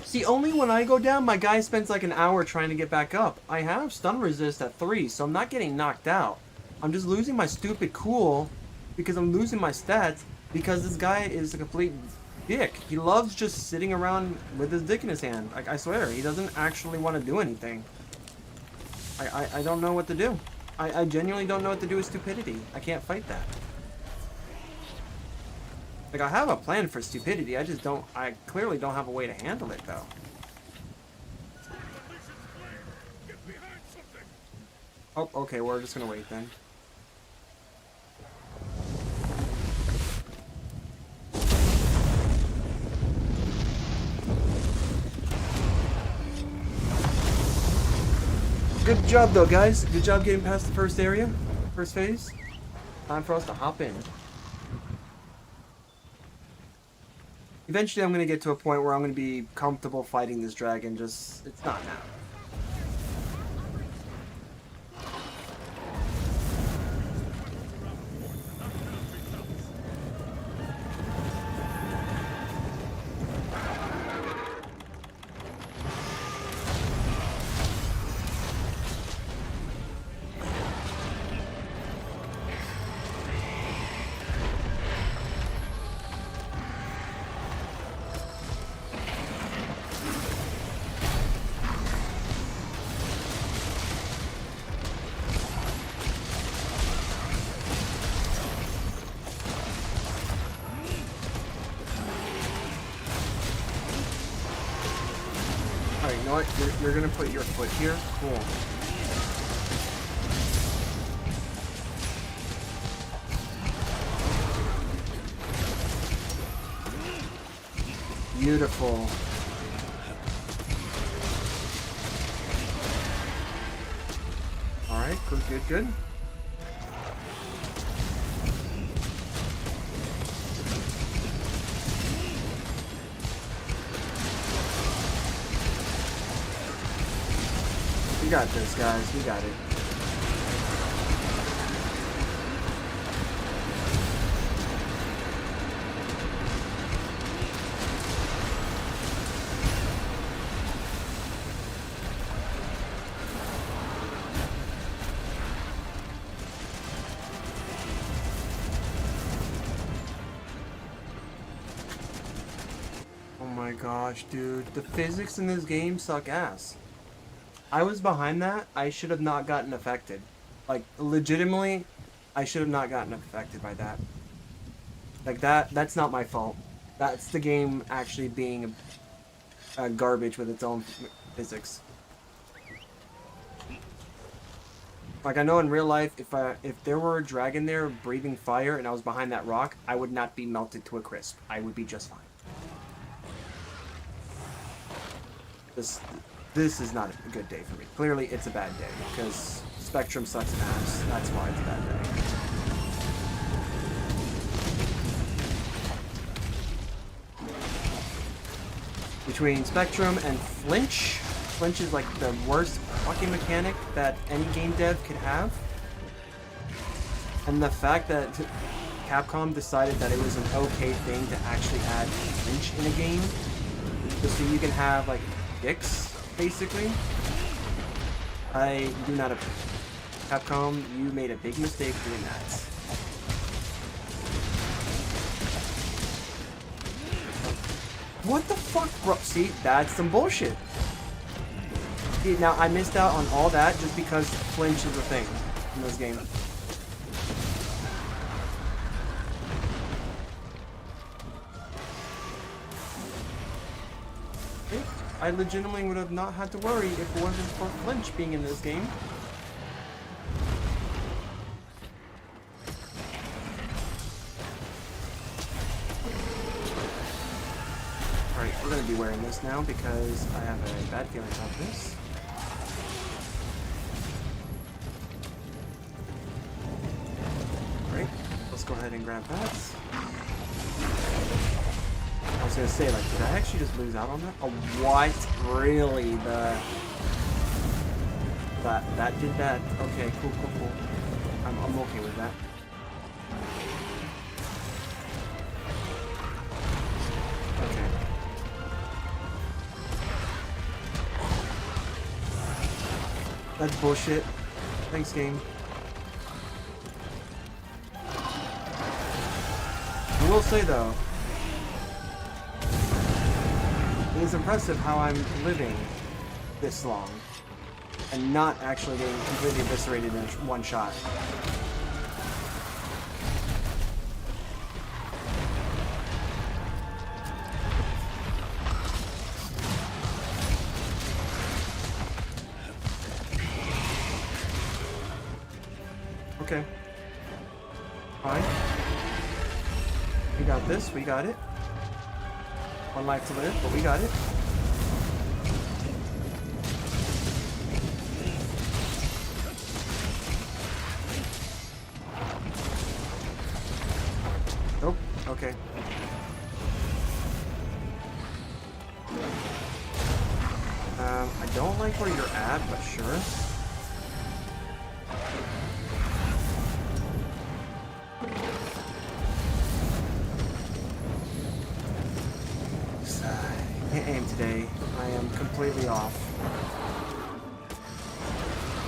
See, only when I go down, my guy spends like an hour trying to get back up. I have stun resist at 3, so I'm not getting knocked out. I'm just losing my stupid cool because I'm losing my stats because this guy is a complete dick. He loves just sitting around with his dick in his hand. I swear, he doesn't actually want to do anything. I don't know what to do. I genuinely don't know what to do with stupidity. I can't fight that. Like, I have a plan for stupidity, I clearly don't have a way to handle it, though. Oh, okay, we're just gonna wait then. Good job, though, guys. Good job getting past the first area, first phase. Time for us to hop in. Eventually, I'm going to get to a point where I'm going to be comfortable fighting this dragon, it's not now. Alright, you know what? You're gonna put your foot here? Cool. Beautiful. Alright, good. We got this, guys. We got it. Oh my gosh, dude. The physics in this game suck ass. I was behind that. I should have not gotten affected. Like, legitimately, I should have not gotten affected by that. Like, that's not my fault. That's the game actually being garbage with its own physics. Like, I know in real life, if there were a dragon there breathing fire and I was behind that rock, I would not be melted to a crisp. I would be just fine. This is not a good day for me. Clearly, it's a bad day, because Spectrum sucks ass. That's why it's a bad day. Between Spectrum and Flinch, Flinch is like the worst fucking mechanic that any game dev could have. And the fact that Capcom decided that it was an okay thing to actually add Flinch in a game, just so you can have, like, dicks, basically. I do not approve. Capcom, you made a big mistake doing that. What the fuck, bro? See, that's some bullshit. See, now I missed out on all that just because flinch is a thing in this game. I legitimately would have not had to worry if it wasn't for flinch being in this game. Alright, we're gonna be wearing this now because I have a bad feeling about this. Alright, let's go ahead and grab that. I was gonna say, like, did I actually just lose out on that? Oh, what? Really? That did that. Okay, cool. I'm okay with that. Okay. That's bullshit. Thanks, game. I will say, though, it is impressive how I'm living this long and not actually getting completely eviscerated in one shot. Okay. Fine. We got this. We got it. One life to live, but we got it. Nope. Okay. I don't like where you're at, but sure. Can't aim today. I am completely off.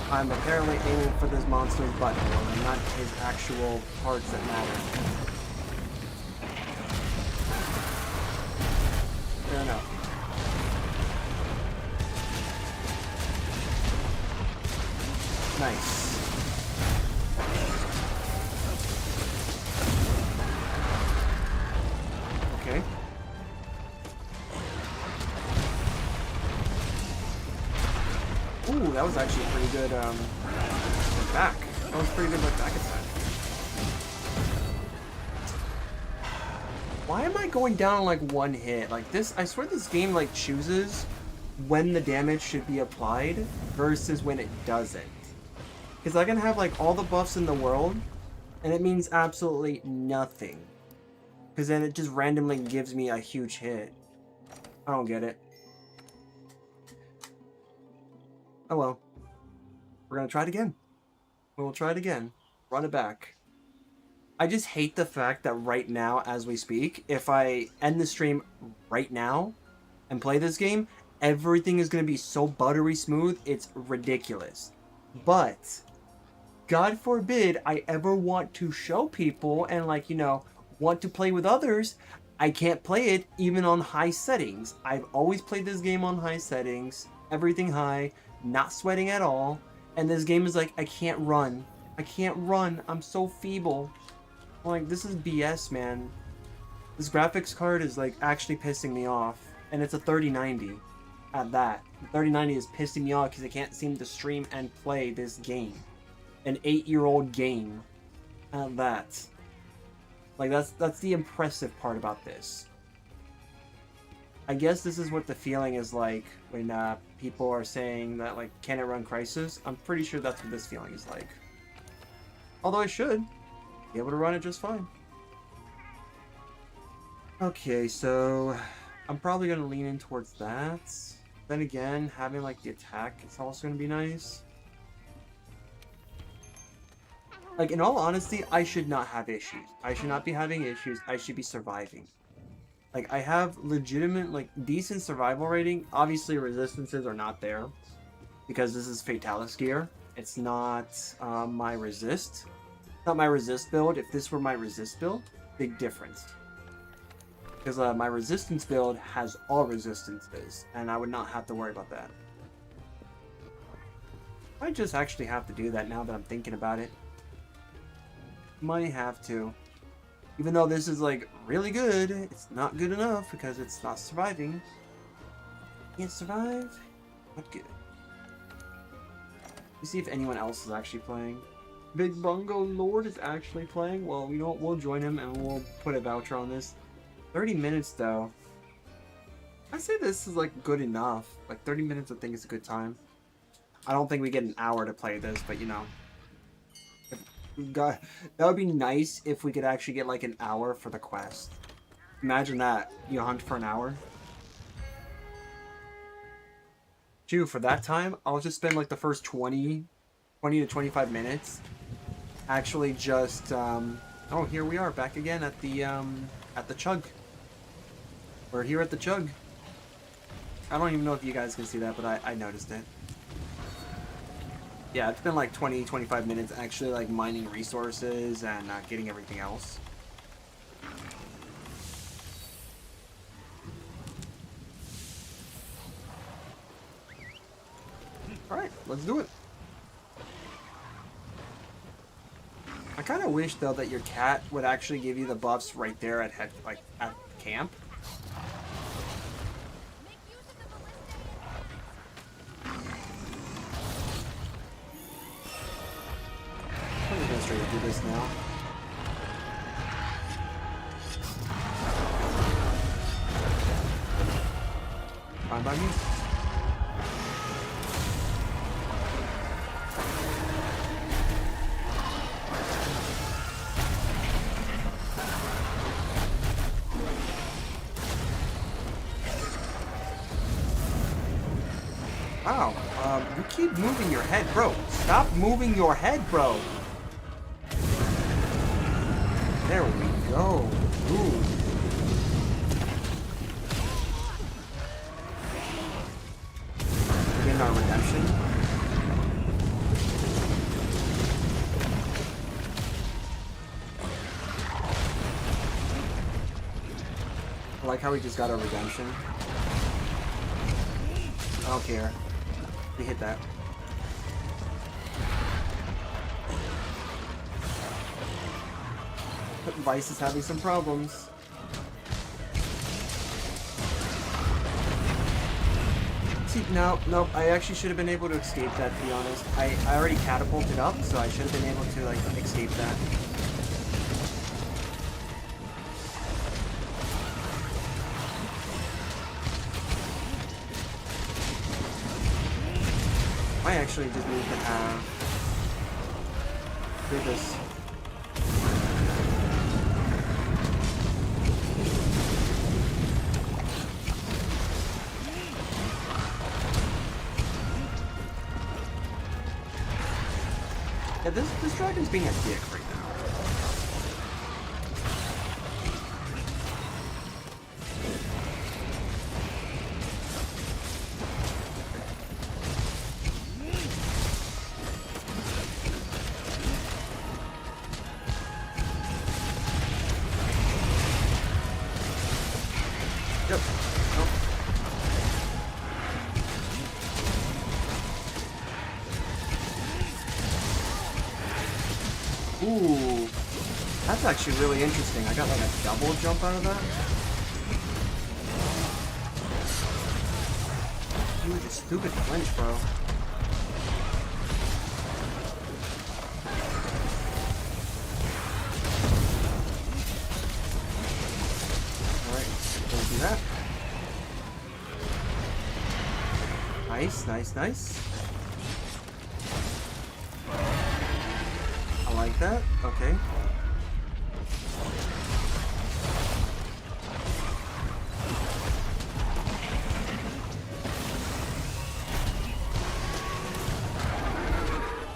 I'm apparently aiming for this monster's butthole and not his actual parts that matter. Fair enough. Nice. Okay. Ooh, that was actually a pretty good, back. That was pretty good, like, back attack. Why am I going down on, like, one hit? Like, this, I swear this game, like, chooses when the damage should be applied versus when it doesn't. Because I can have, like, all the buffs in the world, and it means absolutely nothing. Because then it just randomly gives me a huge hit. I don't get it. Oh well. We're gonna try it again. We'll try it again. Run it back. I just hate the fact that right now, as we speak, if I end the stream right now and play this game, everything is gonna be so buttery smooth, it's ridiculous. But God forbid I ever want to show people and, like, you know, want to play with others, I can't play it even on high settings. I've always played this game on high settings, everything high, not sweating at all, and this game is like, I can't run. I can't run. I'm so feeble. I'm like, this is BS, man. This graphics card is, like, actually pissing me off, and it's a 3090 at that. The 3090 is pissing me off because I can't seem to stream and play this game. An 8-year-old game at that. Like, that's the impressive part about this. I guess this is what the feeling is like when people are saying that, like, can it run Crisis? I'm pretty sure that's what this feeling is like. Although I should be able to run it just fine. Okay, so I'm probably going to lean in towards that. Then again, having, like, the attack is also going to be nice. Like, in all honesty, I should not have issues. I should not be having issues. I should be surviving. Like, I have legitimate, like, decent survival rating. Obviously, resistances are not there because this is Fatalis gear. It's not my resist. Not my resist build. If this were my resist build, big difference. Because my resistance build has all resistances, and I would not have to worry about that. I just actually have to do that now that I'm thinking about it. Might have to. Even though this is, like, really good, it's not good enough because it's not surviving. Can't survive? Not good. Let's see if anyone else is actually playing. Big Bungo Lord is actually playing? Well, you know what? We'll join him and we'll put a voucher on this. 30 minutes, though. I say this is, like, good enough. Like, 30 minutes I think is a good time. I don't think we get an hour to play this, but, you know. That would be nice if we could actually get, like, an hour for the quest. Imagine that. You hunt for an hour. Dude, for that time, I'll just spend, like, the first 20 to 25 minutes actually just, oh, here we are, back again at the chug. We're here at the chug. I don't even know if you guys can see that, but I noticed it. Yeah, it's been like 20, 25 minutes actually like mining resources and getting everything else. Alright, let's do it. I kind of wish though that your cat would actually give you the buffs right there at at camp. I'm just gonna straight up do this now. Fine by me. Wow, you keep moving your head, bro. Stop moving your head, bro. There we go. Ooh. Getting our redemption. I like how we just got our redemption. I don't care. We hit that. But Vice is having some problems. See, no, I actually should have been able to escape that, to be honest. I already catapulted up, so I should have been able to, like, escape that. I actually just need to do this. Yeah, this dragon's being a dick right now. Yep. Nope. Ooh, that's actually really interesting. I got like a double jump out of that. Dude, this stupid flinch, bro. Alright, don't do that. Nice, nice, nice. I like that. Okay.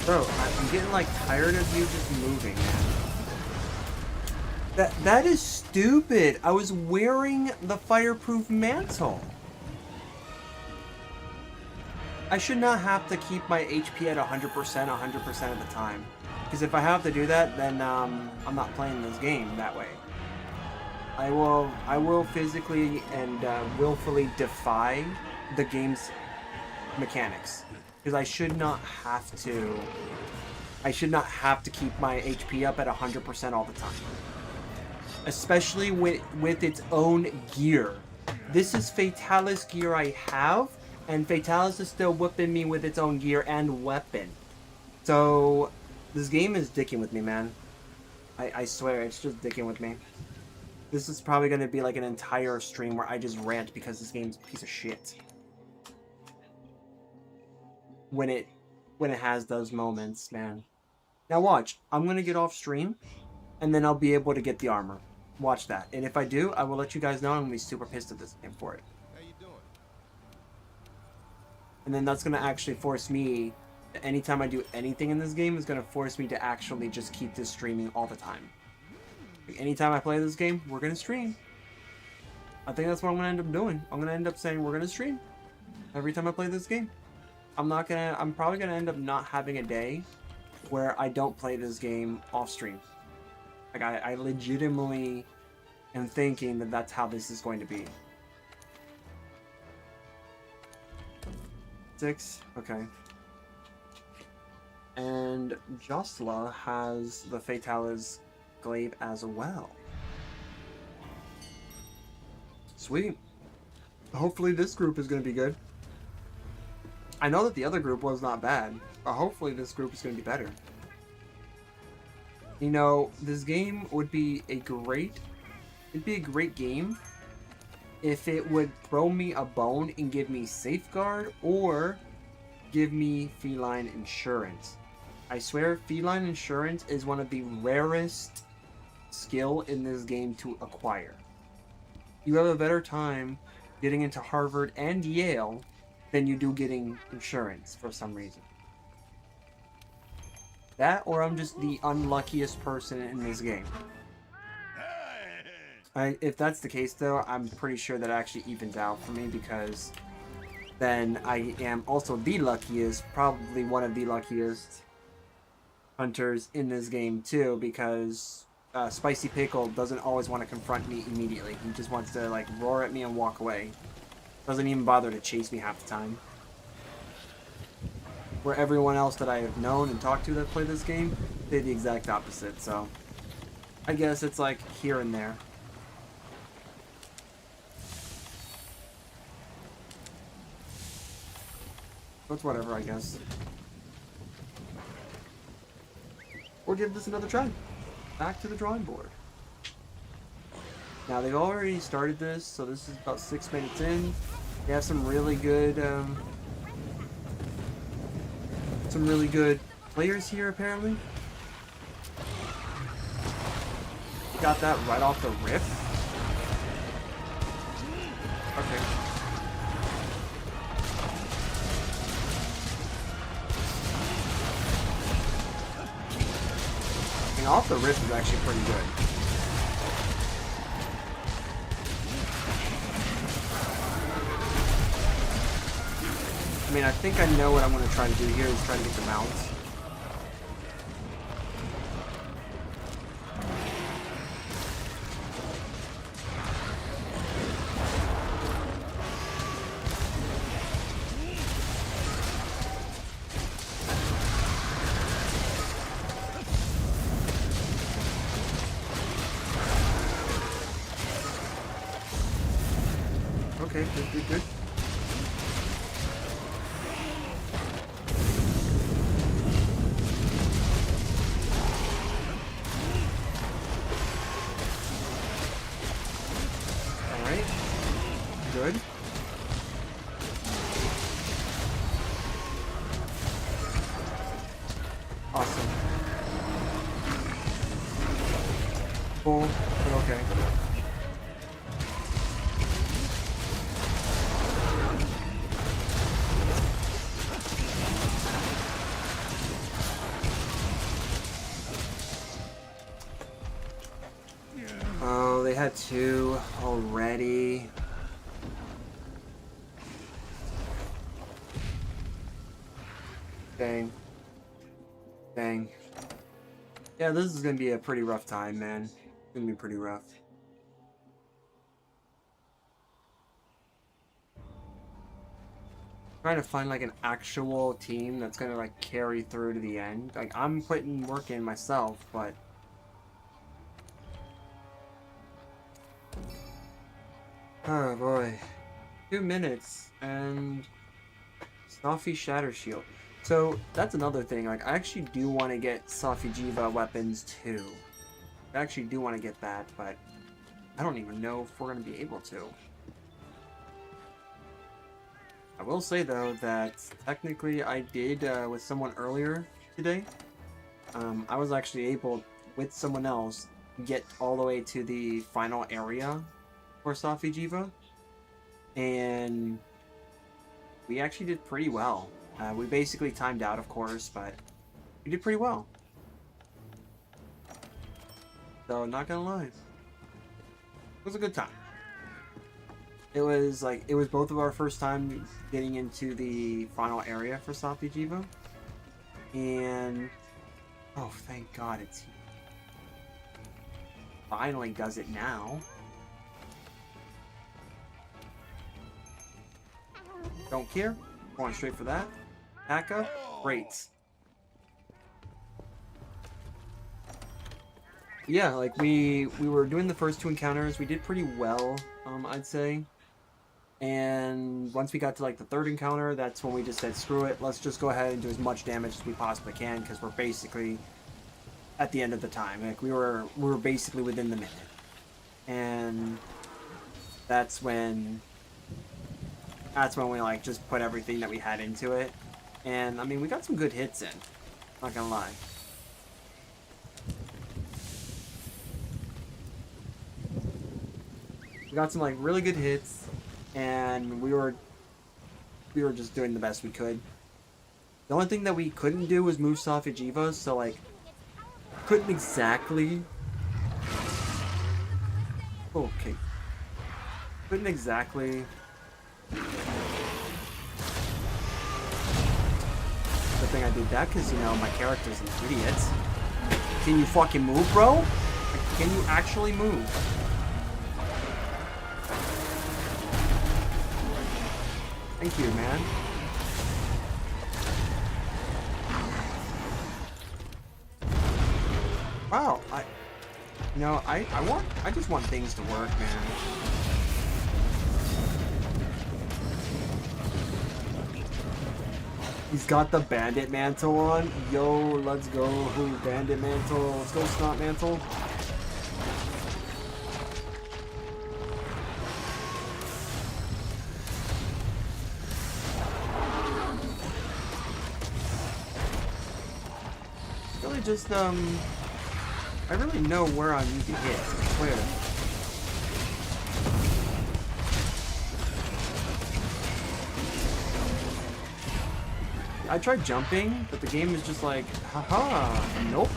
Bro, I'm getting like tired of you just moving. That is stupid. I was wearing the fireproof mantle. I should not have to keep my HP at 100% 100% of the time. Because if I have to do that, then I'm not playing this game that way. I will physically and willfully defy the game's mechanics. Because I should not have to keep my HP up at 100% all the time. Especially with its own gear. This is Fatalis gear I have, And Fatalis is still whipping me with its own gear and weapon. So, this game is dicking with me, man. I swear, it's just dicking with me. This is probably going to be like an entire stream where I just rant because this game's a piece of shit. When it has those moments, man. Now watch, I'm going to get off stream, and then I'll be able to get the armor. Watch that. And if I do, I will let you guys know I'm going to be super pissed at this game for it. How you doing? And then that's going to actually force me, anytime I do anything in this game, is going to force me to actually just keep this streaming all the time. Like, anytime I play this game, we're going to stream. I think that's what I'm going to end up doing. I'm going to end up saying we're going to stream every time I play this game. I'm probably going to end up not having a day where I don't play this game off stream. Like, I legitimately am thinking that that's how this is going to be. 6, okay. And Jostla has the Fatalis glaive as well. Sweet. Hopefully this group is going to be good. I know that the other group was not bad, but hopefully this group is going to be better. You know, this game would be a great... It'd be a great game if it would throw me a bone and give me Safeguard or give me Feline Insurance. I swear, Feline Insurance is one of the rarest skill in this game to acquire. You have a better time getting into Harvard and Yale than you do getting insurance for some reason. That, or I'm just the unluckiest person in this game. If that's the case, though, I'm pretty sure that actually evens out for me, because then I am also the luckiest, probably one of the luckiest hunters in this game, too, because Spicy Pickle doesn't always want to confront me immediately. He just wants to, like, roar at me and walk away. Doesn't even bother to chase me half the time. Where everyone else that I have known and talked to that play this game, did the exact opposite, so I guess it's like here and there. That's whatever, I guess. Or give this another try. Back to the drawing board. Now, they've already started this, so this is about 6 minutes in. They have some really good players here, apparently. Got that right off the rip. Okay. And off the rip is actually pretty good. I mean, I think I know what I'm going to try to do here is try to get the mounts. Okay, good. Alright. Good. Awesome. Full, but okay. Oh, they had 2 already. Dang. Dang. Yeah, this is gonna be a pretty rough time, man. It's gonna be pretty rough. Trying to find like an actual team that's gonna like carry through to the end. Like, I'm putting work in myself, but oh boy. 2 minutes, and Safi Shatter Shield. So that's another thing. Like, I actually do want to get Safi Jiva weapons too. I actually do want to get that, but I don't even know if we're going to be able to. I will say though that technically I did with someone earlier today. I was actually able with someone else get all the way to the final area for Safi Jiva, and we actually did pretty well. We basically timed out, of course, but we did pretty well. So, not gonna lie, it was a good time. It was both of our first time getting into the final area for Safi Jiva, and oh, thank God it's finally does it now. Don't care. Going straight for that. Haka, great. Yeah, like we were doing the first two encounters. We did pretty well, I'd say. And once we got to like the third encounter, that's when we just said, screw it, let's just go ahead and do as much damage as we possibly can, because we're basically at the end of the time. Like we were basically within the minute. And that's when we like just put everything that we had into it. And I mean, we got some good hits in, not gonna lie. We got some like really good hits, and we were just doing the best we could. The only thing that we couldn't do was move Safi Jiva, so like couldn't exactly. Okay. Couldn't exactly. Good thing I did that, because you know my character's an idiot. Can you fucking move, bro? Like, can you actually move? Thank you, man. Wow, I just want things to work, man. He's got the bandit mantle on. Yo, let's go. Who? Bandit mantle. Let's go, snot mantle. Really just, I really know where I need to hit. I swear. I tried jumping, but the game is just like, haha, nope.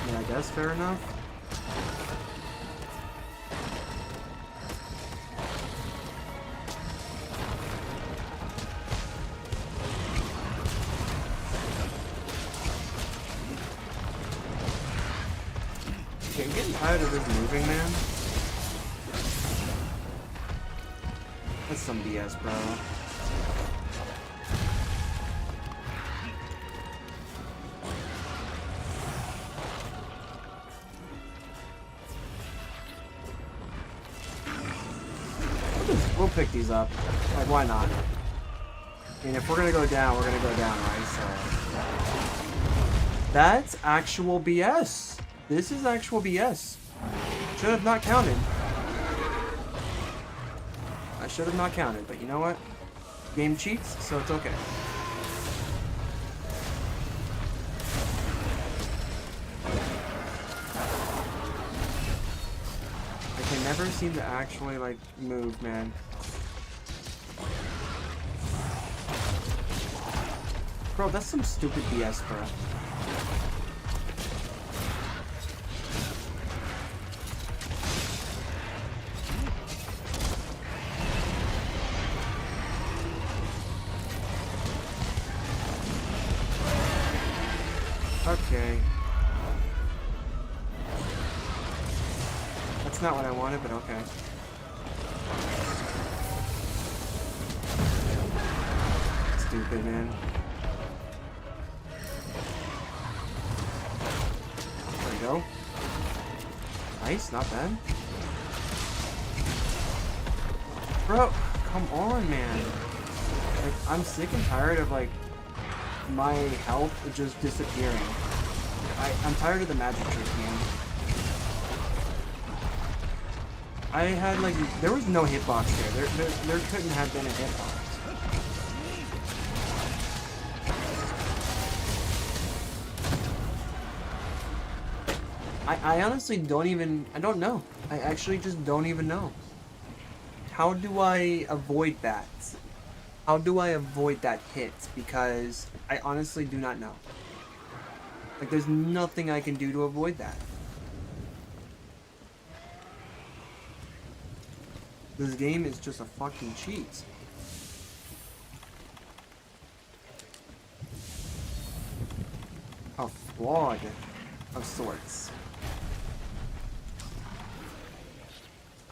Yeah, I guess fair enough. Okay, I'm getting tired of this moving, man. That's some BS, bro. We'll pick these up. Like, why not? I mean, if we're gonna go down, we're gonna go down, right? So... That's actual BS. This is actual BS. Should have not counted. I should have not counted, but you know what? Game cheats, so it's okay. I can never seem to actually, like, move, man. Bro, that's some stupid BS, bro. Okay. That's not what I wanted, but okay. stupid, man. There we go. Nice, not bad. Bro, come on, man. Like, I'm sick and tired of, like, my health just disappearing. I'm tired of the magic trick, man. I had, like, there was no hitbox here. There couldn't have been a hitbox. I honestly I don't know. I actually just don't even know. How do I avoid that? How do I avoid that hit? Because I honestly do not know. Like, there's nothing I can do to avoid that. This game is just a fucking cheat. A fraud of sorts.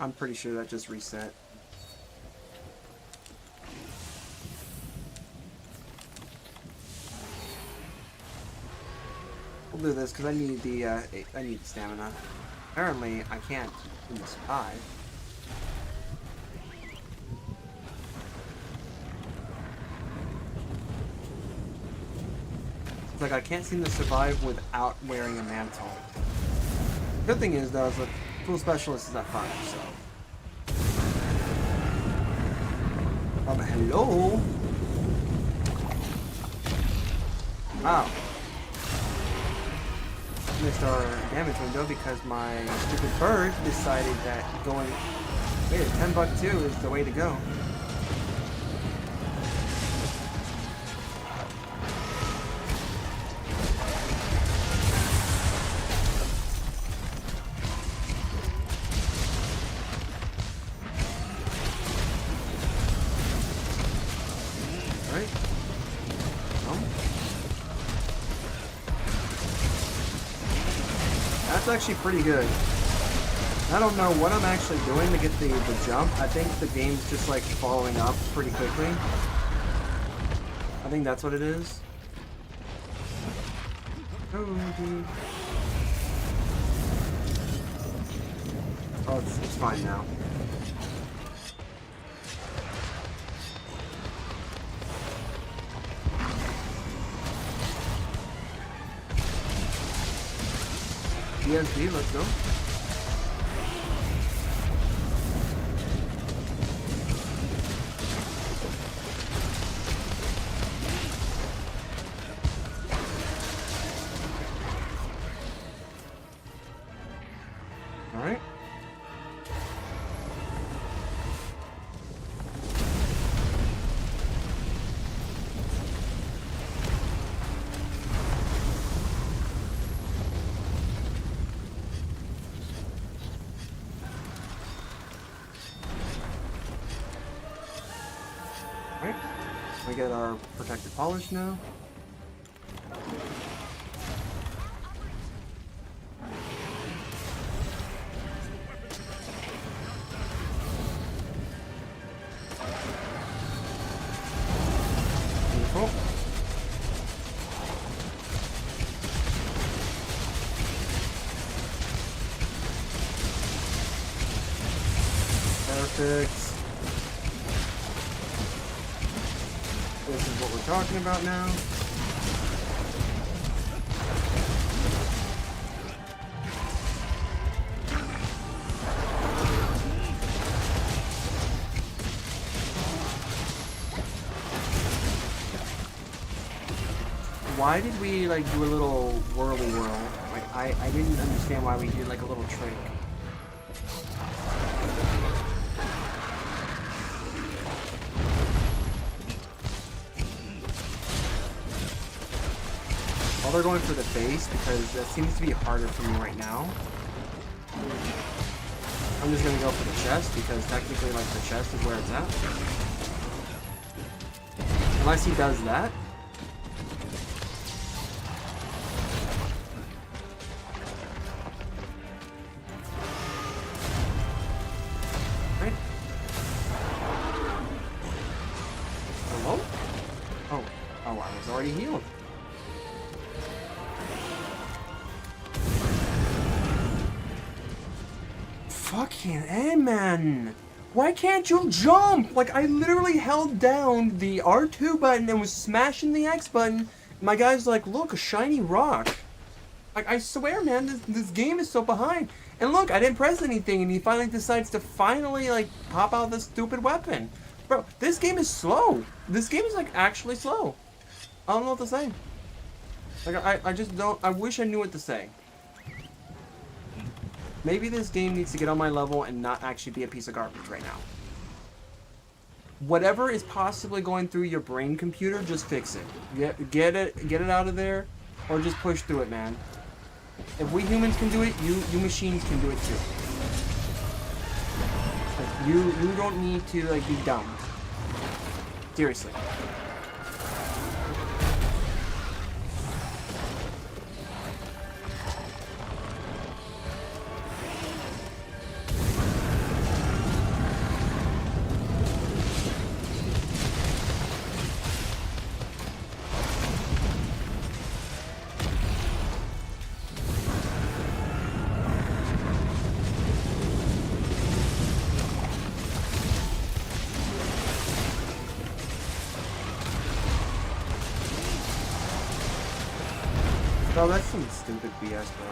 I'm pretty sure that just reset. We'll do this because I need the stamina. Apparently, I can't in this 5. It's like I can't seem to survive without wearing a mantle. Good thing is though, is the full specialist is at 5, so. Hello? Wow. Missed our damage window because my stupid bird decided that going... Wait, 10 buck 2 is the way to go. That's actually pretty good. I don't know what I'm actually doing to get the jump. I think the game's just like following up pretty quickly. I think that's what it is. Oh, it's fine now. ESD, let's go. All right. Alright, we get our protected polish now. Beautiful. Perfect. This is what we're talking about now. Why did we like do a little whirly whirl? Like I didn't understand why we did like a little trick. They're going for the base because that seems to be harder for me right now. I'm just gonna go for the chest because technically like the chest is where it's at. Unless he does that. Right. Hello? Oh. be healed. Fucking A, man. Why can't you jump? Like, I literally held down the R2 button and was smashing the X button. My guy's like, look, a shiny rock. Like, I swear, man, this game is so behind. And look, I didn't press anything, and he finally decides to like, pop out this stupid weapon. Bro, this game is slow. This game is, like, actually slow. I don't know what to say. Like, I just don't... I wish I knew what to say. Maybe this game needs to get on my level and not actually be a piece of garbage right now. Whatever is possibly going through your brain computer, just fix it. Get it out of there, or just push through it, man. If we humans can do it, you machines can do it too. Like, you don't need to, like, be dumb. Seriously. Bro, that's some stupid BS, bro.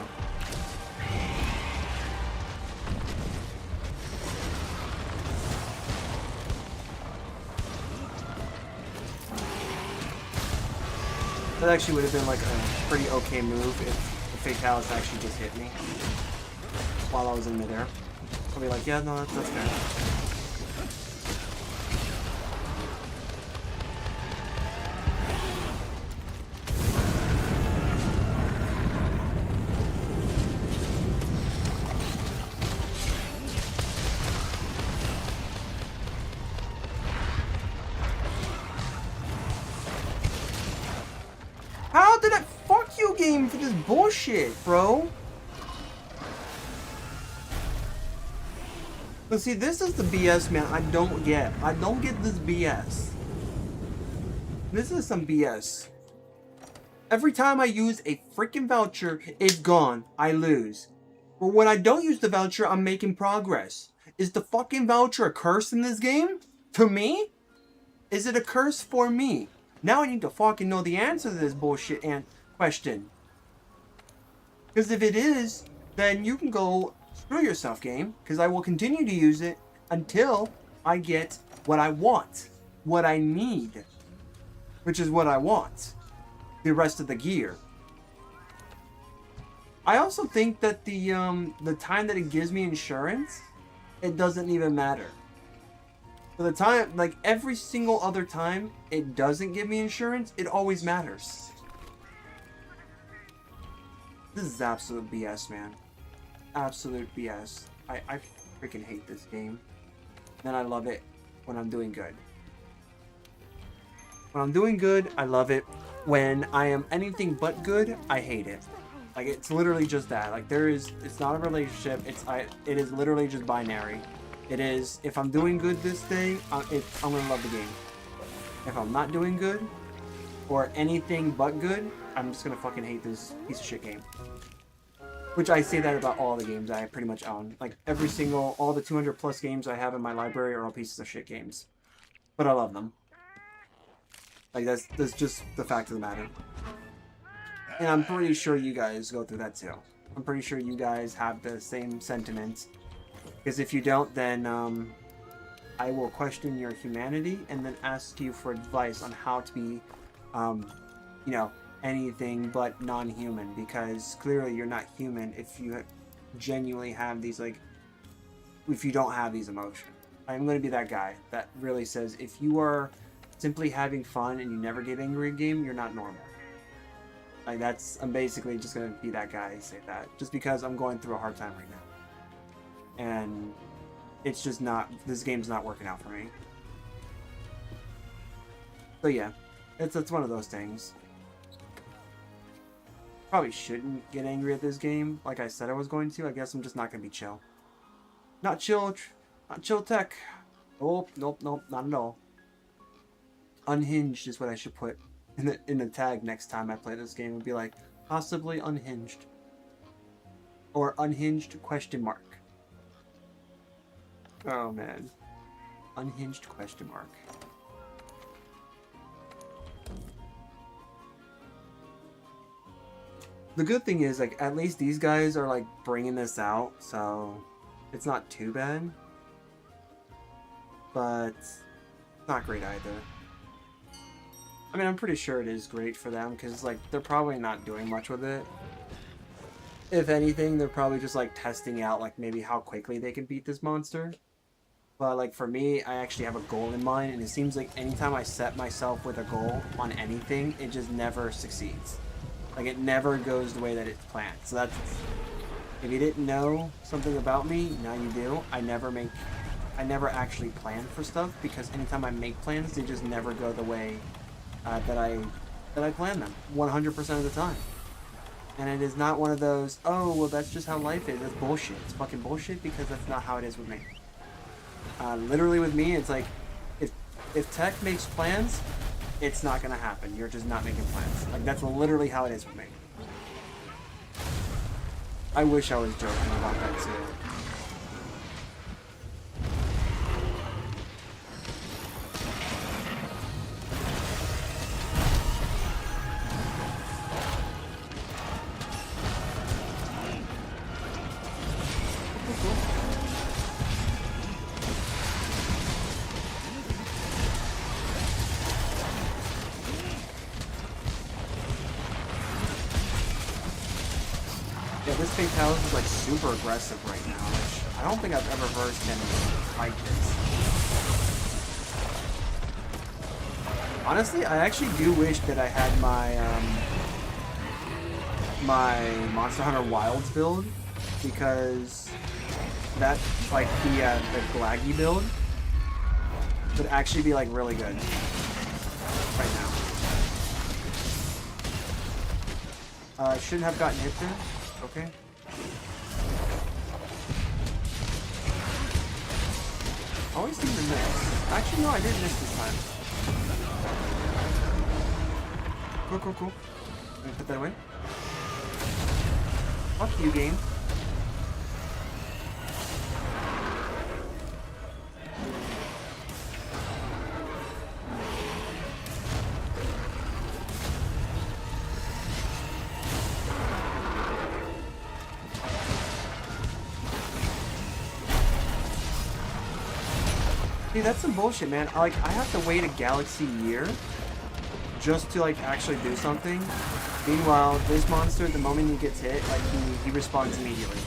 That actually would have been like a pretty okay move if the Fatalis actually just hit me while I was in midair. I'll be like, yeah, no, that's fair. How did it fuck you game for this bullshit, bro? But see, this is the BS, man. I don't get this BS. This is some BS. Every time I use a freaking voucher, it's gone. I lose. But when I don't use the voucher, I'm making progress. Is the fucking voucher a curse in this game? To me? Is it a curse for me? Now I need to fucking know the answer to this bullshit and question. Because if it is, then you can go screw yourself, game. Because I will continue to use it until I get what I want. What I need. Which is what I want. The rest of the gear. I also think that the time that it gives me insurance, it doesn't even matter. For the time, like every single other time it doesn't give me insurance, it always matters. This is absolute BS, man. Absolute BS. I freaking hate this game. And I love it when I'm doing good. When I'm doing good, I love it. When I am anything but good, I hate it. Like, it's literally just that. Like, it's not a relationship. It is literally just binary. It is, if I'm doing good this day, I'm gonna love the game. If I'm not doing good, or anything but good, I'm just gonna fucking hate this piece of shit game. Which I say that about all the games I pretty much own. Like, all the 200 plus games I have in my library are all pieces of shit games. But I love them. Like, that's just the fact of the matter. And I'm pretty sure you guys go through that too. I'm pretty sure you guys have the same sentiments. Because if you don't, then I will question your humanity and then ask you for advice on how to be, you know, anything but non-human. Because clearly you're not human if you genuinely have these, like, if you don't have these emotions. I'm going to be that guy that really says if you are simply having fun and you never get angry in game, you're not normal. Like, I'm basically just going to be that guy and say that. Just because I'm going through a hard time right now. And it's just not, this game's not working out for me. So yeah, it's one of those things. Probably shouldn't get angry at this game like I said I was going to. I guess I'm just not going to be chill. Not chill tech. Nope, not at all. Unhinged is what I should put. in the tag next time I play this game would be like possibly unhinged or unhinged question mark. Oh man, unhinged question mark. The good thing is, like, at least these guys are like bringing this out, so it's not too bad. But it's not great either. I mean, I'm pretty sure it is great for them because, like, they're probably not doing much with it. If anything, they're probably just like testing out, like, maybe how quickly they can beat this monster. But like for me, I actually have a goal in mind, and it seems like anytime I set myself with a goal on anything, it just never succeeds. Like, it never goes the way that it's planned. So that's, if you didn't know something about me, now you do. I never actually plan for stuff, because anytime I make plans, they just never go the way that I plan them 100% of the time. And it is not one of those, oh, well, that's just how life is. That's bullshit. It's fucking bullshit, because that's not how it is with me. Literally with me, it's like, if tech makes plans, it's not gonna happen. You're just not making plans. Like, that's literally how it is with me. I wish I was joking about that too. Yeah, this Fatalis is like super aggressive right now, which I don't think I've ever versed him like this. Honestly, I actually do wish that I had my my Monster Hunter Wilds build, because that, like, the Glaggy build would actually be like really good right now. Shouldn't have gotten hit there. Okay. Always seem to miss. Actually, no, I didn't miss this time. Cool. Let me put that away. Fuck you, game. See, that's some bullshit, man. Like, I have to wait a galaxy year just to, like, actually do something. Meanwhile, this monster, the moment he gets hit, like, he responds immediately.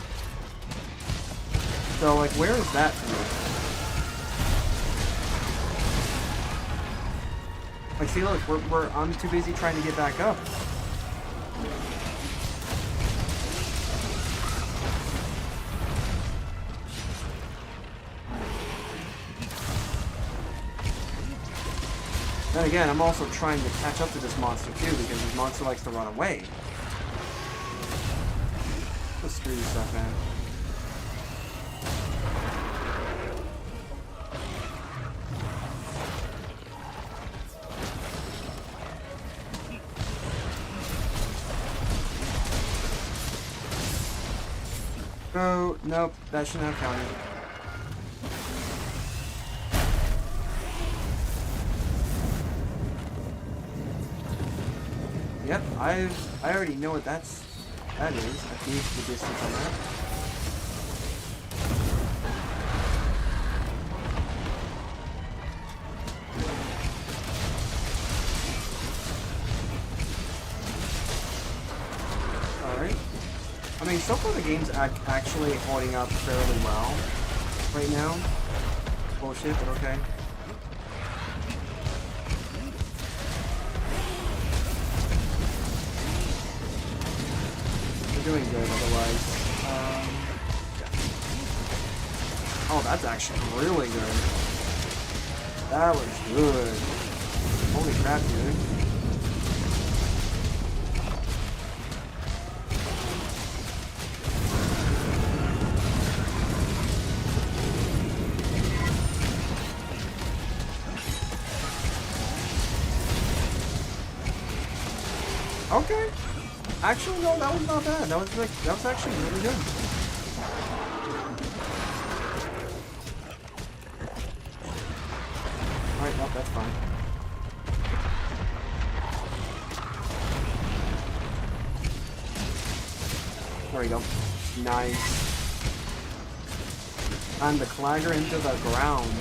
So, like, where is that for me? Like, see, look, I'm too busy trying to get back up. Then again, I'm also trying to catch up to this monster too, because this monster likes to run away. Let's screw this up, man. Oh, nope, that shouldn't have counted. Yep, I already know what that is. I gauged the distance on that. Alright. I mean, so far the game's actually holding up fairly well right now. Bullshit, but okay. Doing good otherwise. Yeah. Oh, that's actually really good. That was good. Holy crap, dude. Okay. Actually, no, that was not bad. That was actually really good. Alright, no, that's fine. There we go. Nice. And the clagger into the ground.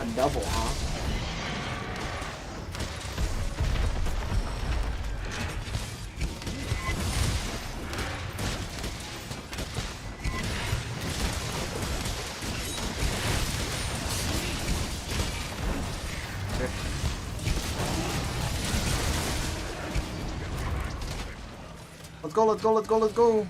A double, huh? Let's go, let's go, let's go, let's go!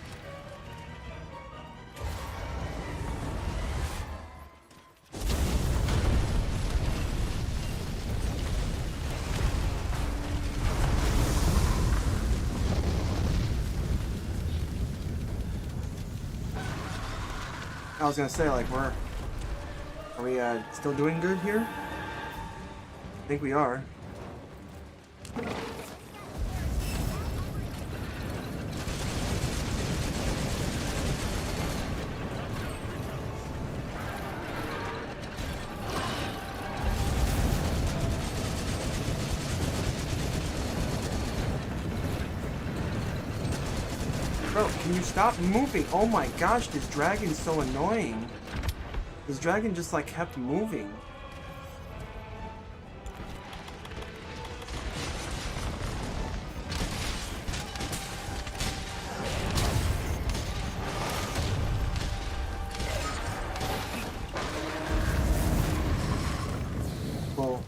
I was gonna say, like, are we still doing good here? I think we are. Bro, can you stop moving? Oh my gosh, this dragon's so annoying. This dragon just like kept moving. Cool.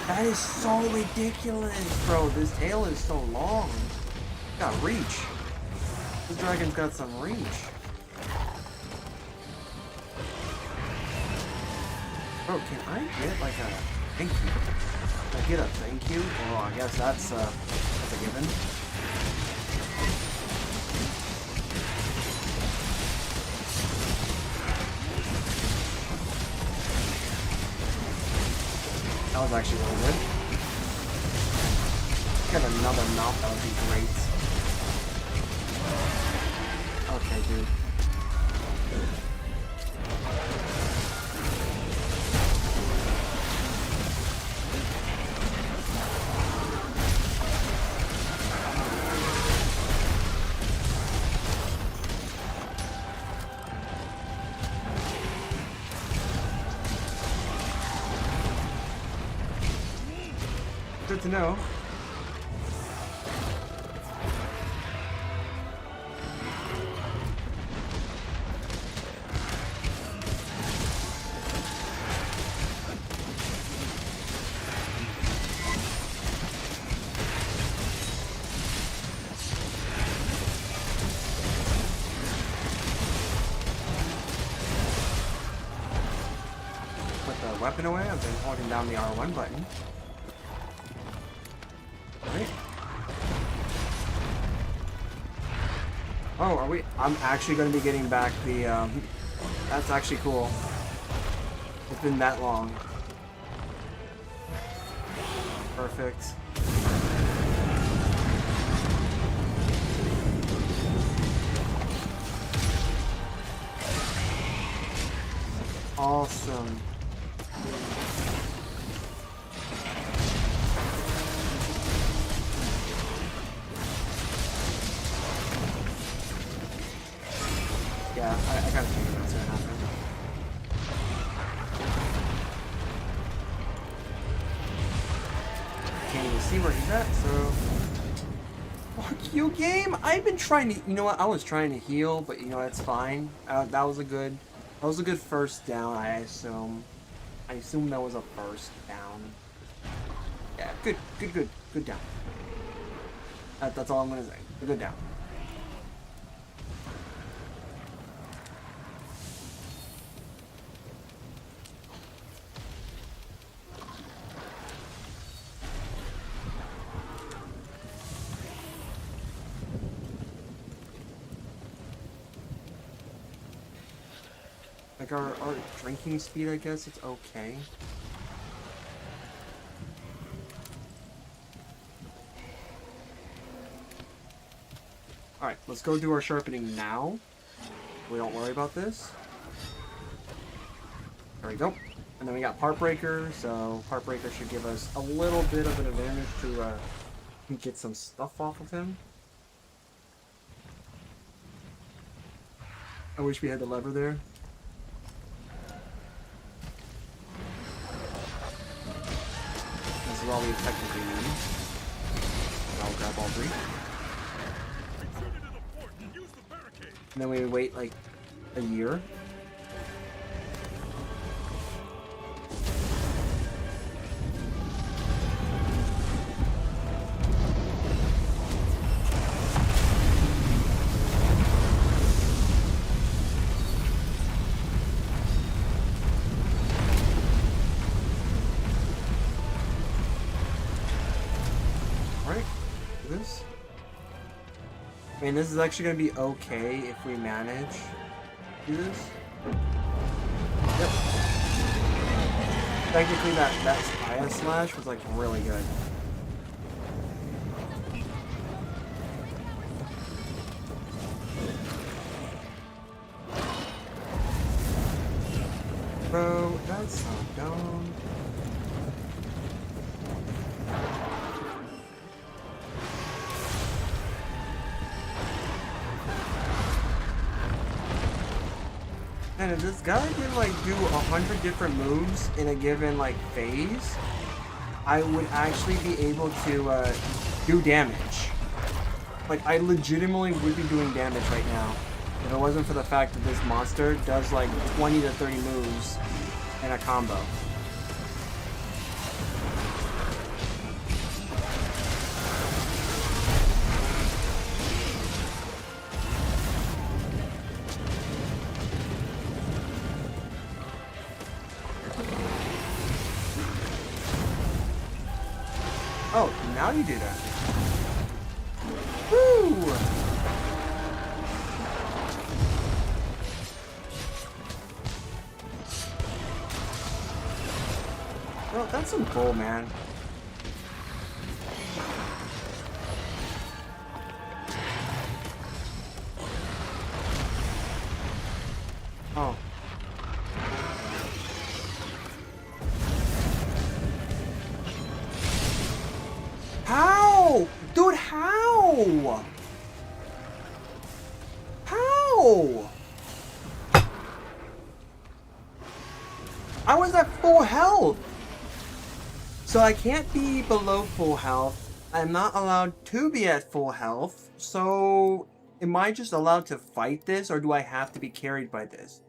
That is so ridiculous, bro. This tail is so long. Got reach. This dragon's got some reach. Bro, can I get like a thank you? Can I get a thank you? Oh, I guess that's a given. That was actually really good. Get another mount, that would be great. Okay, dude. Good to know. Put the weapon away. I've been holding down the R1 button. Right. Oh, are we? I'm actually going to be getting back the, that's actually cool. It's been that long. Perfect. Awesome. Yeah, I kind of figured that's gonna happen. Can't even see where he's at, so... Fuck you, game! I've been trying to... You know what? I was trying to heal, but you know, that's fine. That was a good first down, I assume. I assume that was a first down. Yeah, good down. That's all I'm gonna say. Good down. Like our drinking speed, I guess it's okay. Alright, let's go do our sharpening now. We don't worry about this. There we go. And then we got Part Breaker, so Part Breaker should give us a little bit of an advantage to get some stuff off of him. I wish we had the lever there. This is all we technically need. I'll grab all three. And then we wait like a year. I mean, this is actually going to be okay if we manage to do this. Yep. Technically, that Spia Slash was, like, really good. Bro, that's so dumb. And if this guy can like do 100 different moves in a given like phase, I would actually be able to do damage. Like I legitimately would be doing damage right now if it wasn't for the fact that this monster does like 20 to 30 moves in a combo. Oh, now you do that. Woo! Well, that's some bull, man. Oh. How? Dude, how? How? I was at full health. So I can't be below full health. I'm not allowed to be at full health. So am I just allowed to fight this, or do I have to be carried by this?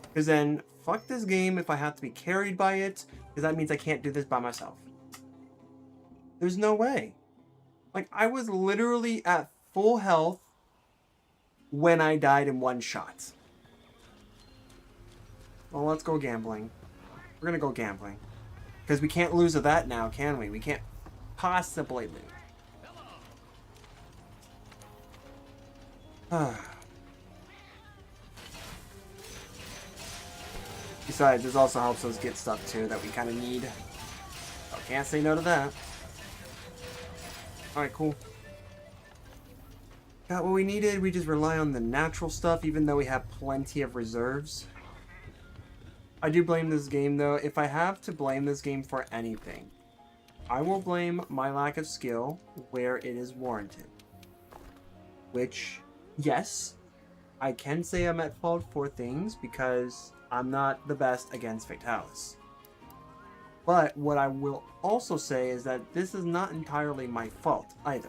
Because then, fuck this game if I have to be carried by it, because that means I can't do this by myself. There's no way. Like, I was literally at full health when I died in one shot. Well, let's go gambling. We're gonna go gambling. Because we can't lose to that now, can we? We can't possibly lose. Besides, this also helps us get stuff too that we kind of need. So can't say no to that. Alright, cool. Got what we needed. We just rely on the natural stuff, even though we have plenty of reserves. I do blame this game, though. If I have to blame this game for anything, I will blame my lack of skill where it is warranted. Which, yes, I can say I'm at fault for things because I'm not the best against Fatalis. But what I will also say is that this is not entirely my fault either.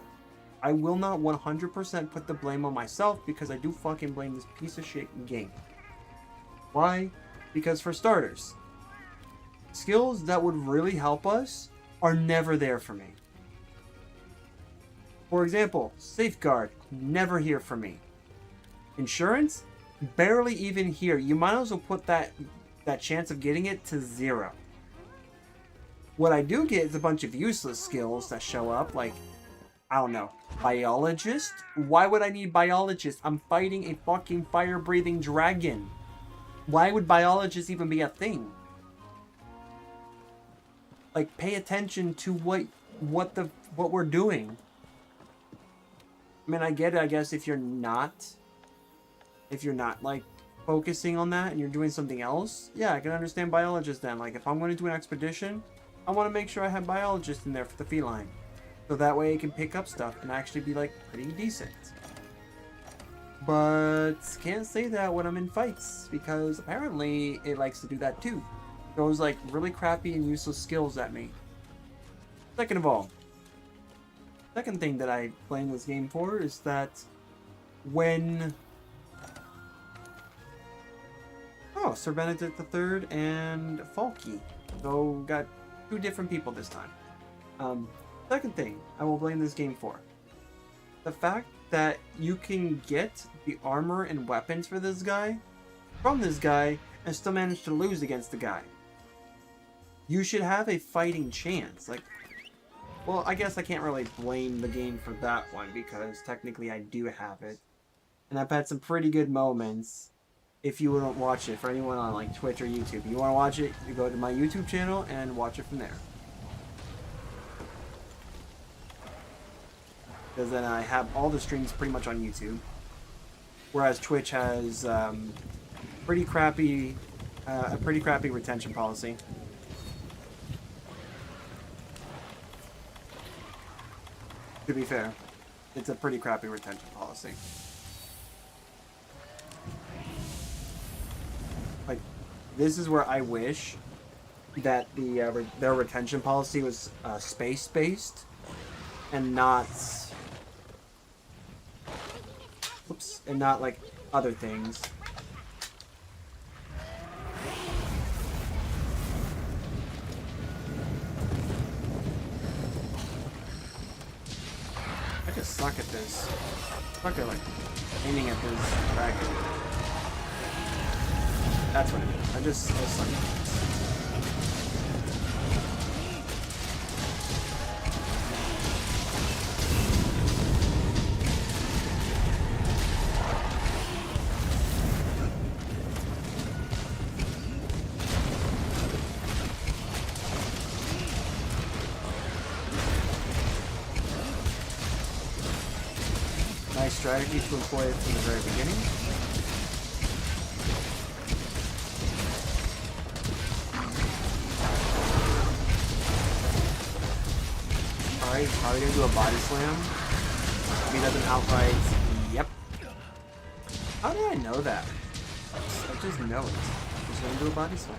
I will not 100% put the blame on myself because I do fucking blame this piece of shit game. Why? Because for starters, skills that would really help us are never there for me. For example, Safeguard, never here for me. Insurance, barely even here. You might as well put that chance of getting it to 0. What I do get is a bunch of useless skills that show up, like, I don't know, Biologist? Why would I need Biologist? I'm fighting a fucking fire-breathing dragon. Why would biologists even be a thing? Like, pay attention to what we're doing. I mean, I get it, I guess, if you're not like focusing on that and you're doing something else, yeah, I can understand biologists then. Like, if I'm going to do an expedition, I want to make sure I have biologists in there for the feline, so that way I can pick up stuff and actually be like pretty decent. But can't say that when I'm in fights, because apparently it likes to do that too. Throws like really crappy and useless skills at me. Second of all, second thing that I blame this game for is that when... Oh, Sir Benedict III and Falky. So, got two different people this time. Second thing I will blame this game for. The fact that you can get the armor and weapons for this guy from this guy and still manage to lose against the guy. You should have a fighting chance. Like, well, I guess I can't really blame the game for that one because technically I do have it. And I've had some pretty good moments. If you wouldn't watch it, for anyone on like Twitch or YouTube, you want to watch it, you go to my YouTube channel and watch it from there. Because then I have all the streams pretty much on YouTube, whereas Twitch has a pretty crappy retention policy. To be fair, it's a pretty crappy retention policy. Like, this is where I wish that their retention policy was space-based and not, and not like other things. I just suck at this. I suck at like aiming at this dragon. That's what it is. I just suck at this. Nice strategy to employ it from the very beginning. Alright, probably gonna do a body slam. If he doesn't outright, yep. How do I know that? I just know it. He's gonna do a body slam.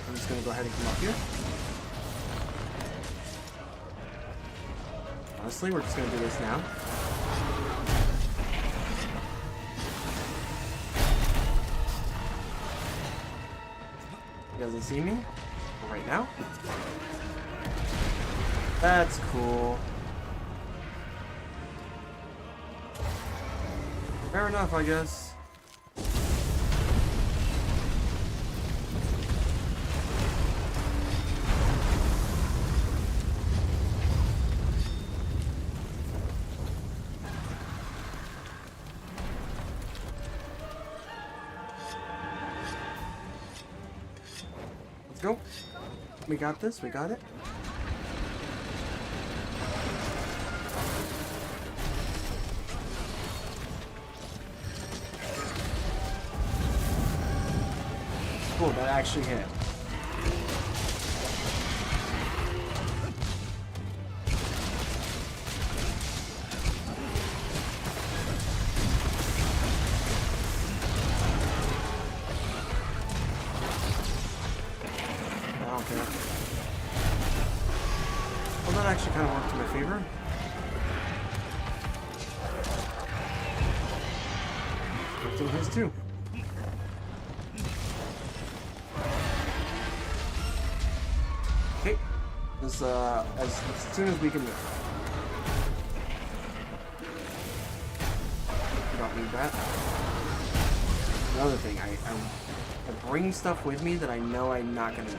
I'm just going to go ahead and come up here. Honestly, we're just going to do this now. He doesn't see me right now. That's cool. Fair enough, I guess. Go. We got this. We got it. Cool, that actually hit. Well, that actually kind of worked in my favor. Worked in his too. Okay. This, as soon as we can move. Don't need that. Another thing, I bring stuff with me that I know I'm not gonna need.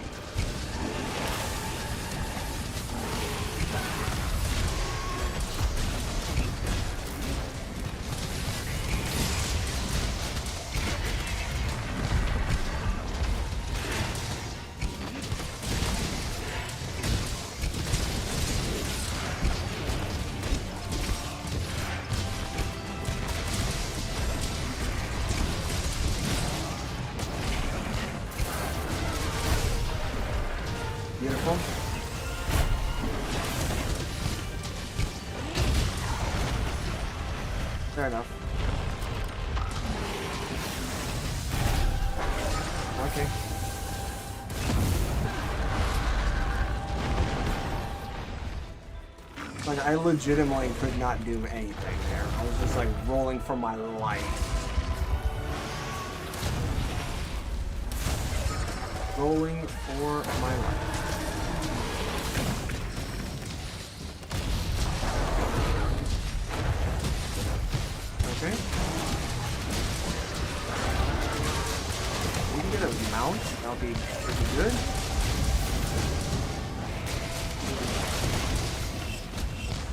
Beautiful. Fair enough. Okay. Like, I legitimately could not do anything there. I was just like rolling for my life. Rolling for my life. Okay. We can get a mount. That'll be pretty good.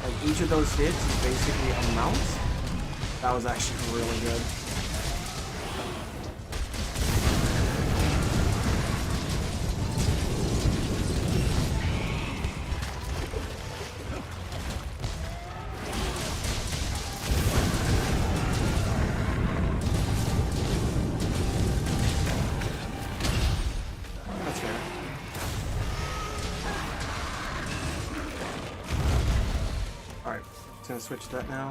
Like, each of those hits is basically a mount. That was actually really good. Gonna switch that now.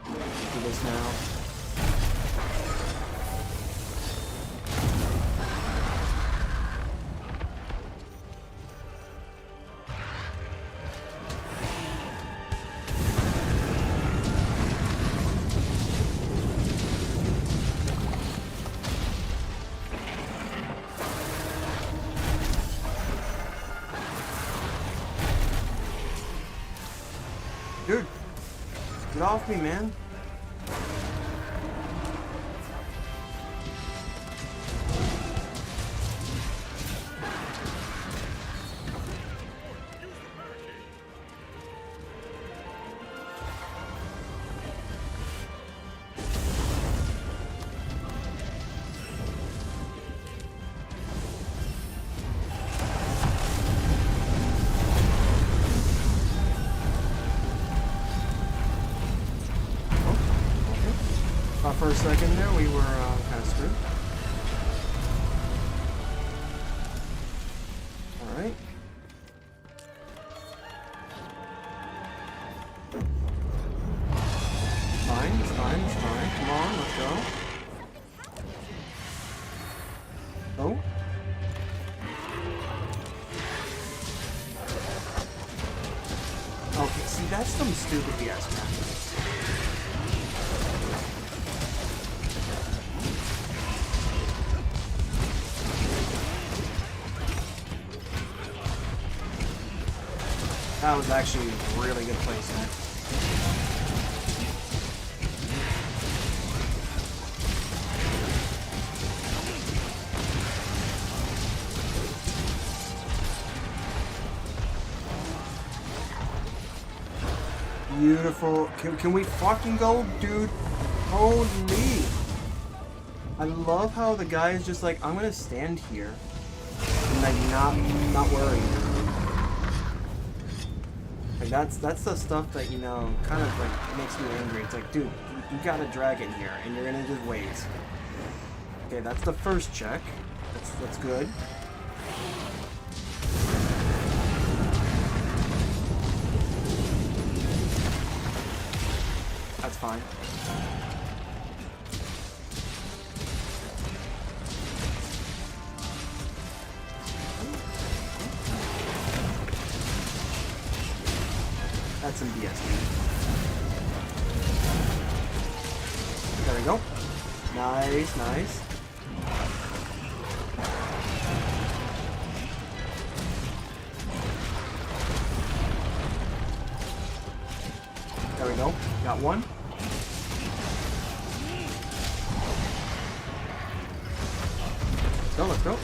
Do this now. Dude, get off me, man. For a second there, we were kind of screwed. Alright. Fine, it's fine, it's fine. Come on, let's go. Oh. Okay, see, that's some stupid BS, man. That was actually really good placement. Beautiful. Can we fucking go, dude? Holy. I love how the guy is just like, I'm gonna stand here and like not worry. Like that's the stuff that, you know, kind of like makes me angry. It's like, dude, you got a dragon here and you're gonna just wait. Okay, that's the first check. That's good. That's fine. That's some BS. There we go. Nice, nice. There we go. Got one. go, let's go.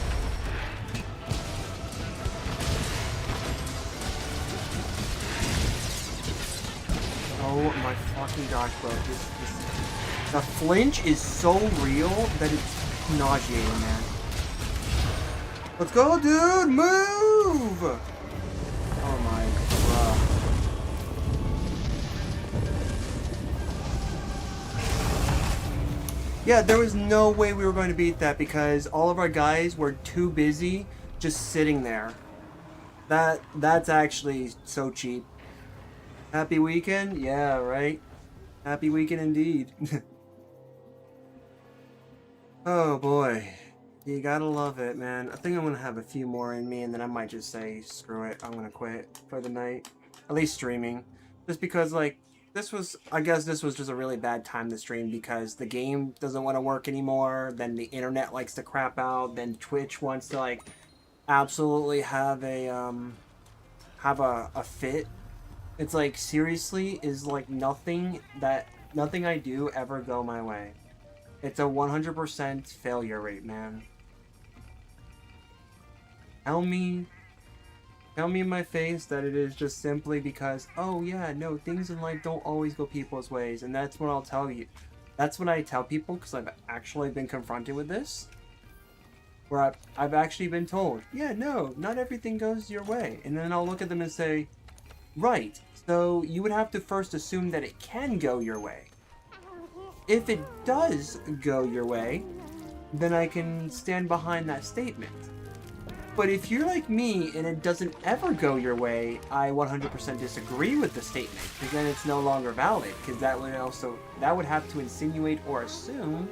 Oh my fucking gosh, bro. The flinch is so real that it's nauseating, man. Let's go, dude! Move! Oh my god. Yeah, there was no way we were going to beat that because all of our guys were too busy just sitting there. That's actually so cheap. Happy weekend? Yeah, right? Happy weekend indeed. Oh boy. You gotta love it, man. I think I'm gonna have a few more in me and then I might just say, screw it, I'm gonna quit for the night. At least streaming. Just because, like, I guess this was just a really bad time to stream because the game doesn't want to work anymore, then the internet likes to crap out, then Twitch wants to, like, absolutely have a fit. It's like, seriously, is like nothing I do ever go my way. It's a 100% failure rate, man. Tell me in my face that it is just simply because, oh yeah, no, things in life don't always go people's ways, and that's what I'll tell you. That's what I tell people because I've actually been confronted with this. Where I've actually been told, yeah, no, not everything goes your way. And then I'll look at them and say, right, so you would have to first assume that it can go your way. If it does go your way, then I can stand behind that statement. But if you're like me and it doesn't ever go your way, I 100% disagree with the statement, because then it's no longer valid, because that would have to insinuate or assume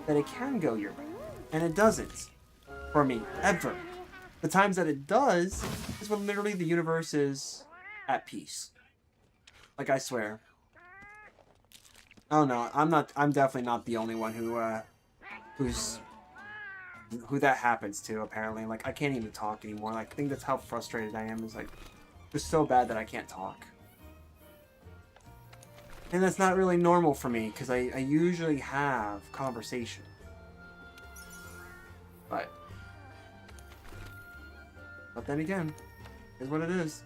that it can go your way. And it doesn't. For me, ever. The times that it does is when literally the universe is at peace. Like, I swear. Oh no, I'm definitely not the only one who that happens to, apparently. Like, I can't even talk anymore. Like, I think that's how frustrated I am. Is like, it's so bad that I can't talk. And that's not really normal for me, because I usually have conversation. But then again, here's what it is.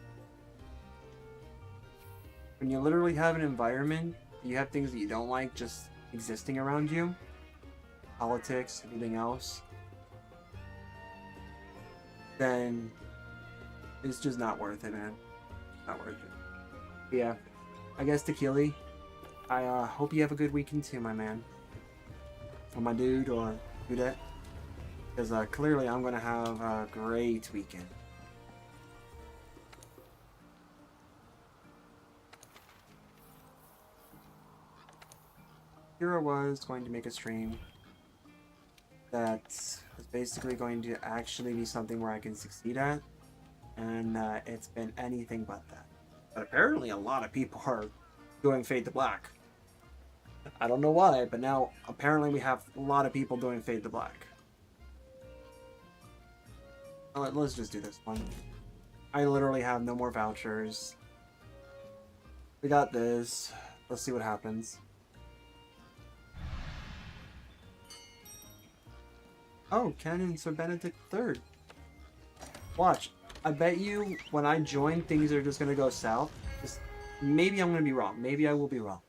When you literally have an environment, you have things that you don't like just existing around you. Politics, everything else. Then it's just not worth it, man. Not worth it. But yeah, I guess Tequila, I hope you have a good weekend too, my man. Or my dude, or dudette. Because clearly I'm going to have a great weekend. Here I was going to make a stream that was basically going to actually be something where I can succeed at, and it's been anything but that. But apparently a lot of people are doing Fade to Black. I don't know why, but now apparently we have a lot of people doing Fade to Black. Let's just do this one. I literally have no more vouchers. We got this. Let's see what happens. Oh, Canon Sir Benedict III. Watch. I bet you when I join, things are just going to go south. Maybe I'm going to be wrong. Maybe I will be wrong.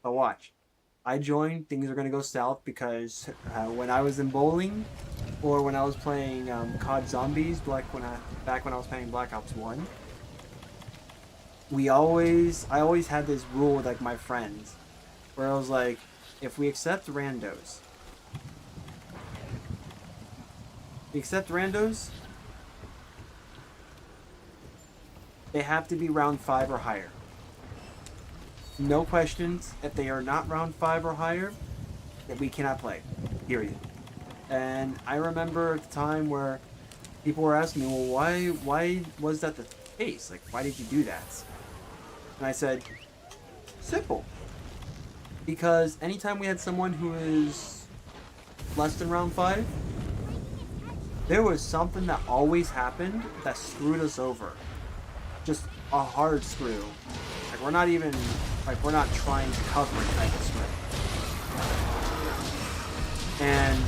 But watch. I join, things are going to go south because when I was in bowling, or when I was playing COD Zombies, back when I was playing Black Ops 1, I always had this rule with like my friends, where I was like, if we accept randos, they have to be round 5 or higher. No questions. If they are not round 5 or higher, that we cannot play. Period. And I remember at the time where people were asking me, well, why was that the case? Like, why did you do that? And I said, simple. Because anytime we had someone who is less than round 5, there was something that always happened that screwed us over. Just a hard screw. Like, we're not trying to cover it type of screw. And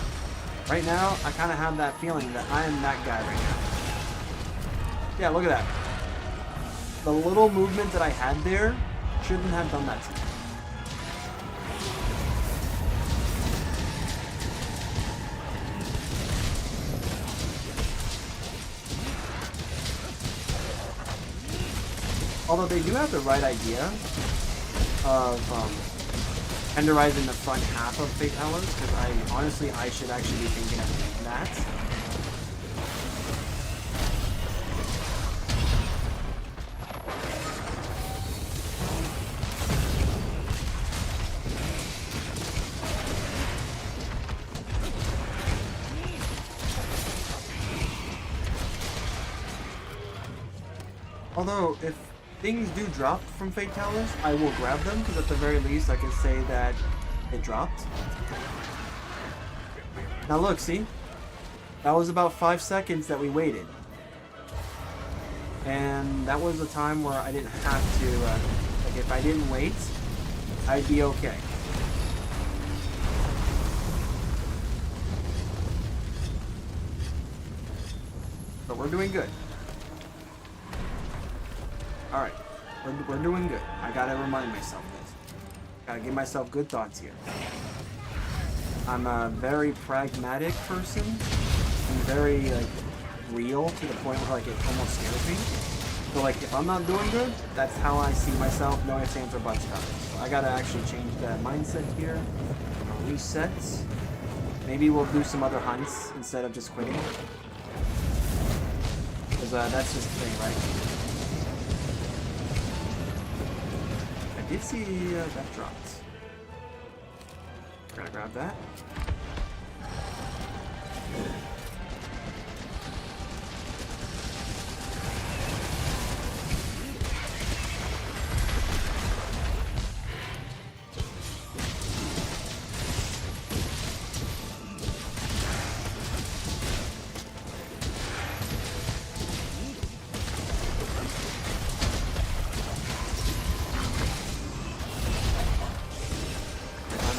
Right now, I kind of have that feeling that I am that guy right now. Yeah, look at that. The little movement that I had there shouldn't have done that to me. Although they do have the right idea of tenderizing the front half of Fatalis, because honestly I should actually be thinking of that. Although, if things do drop from Fatalis, I will grab them, because at the very least I can say that it dropped. Now look, see? That was about 5 seconds that we waited. And that was a time where I didn't have to, like if I didn't wait, I'd be okay. But we're doing good. Alright, we're doing good. I gotta remind myself this. Gotta give myself good thoughts here. I'm a very pragmatic person. I'm very, like, real to the point where, like, it almost scares me. So, like, if I'm not doing good, that's how I see myself. No ifs, ands, or buts about it. So I gotta actually change that mindset here. Reset. Maybe we'll do some other hunts instead of just quitting. Because that's just the thing, right? I did see that dropped. We're gonna grab that.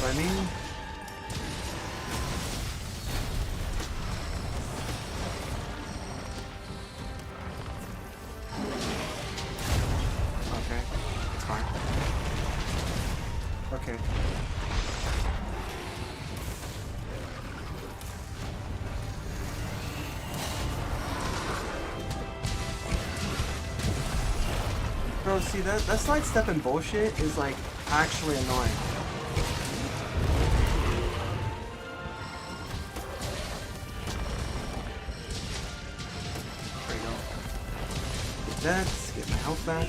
I mean, okay, it's fine. Okay. Bro, see that side step and bullshit is like actually annoying. That, get my health back.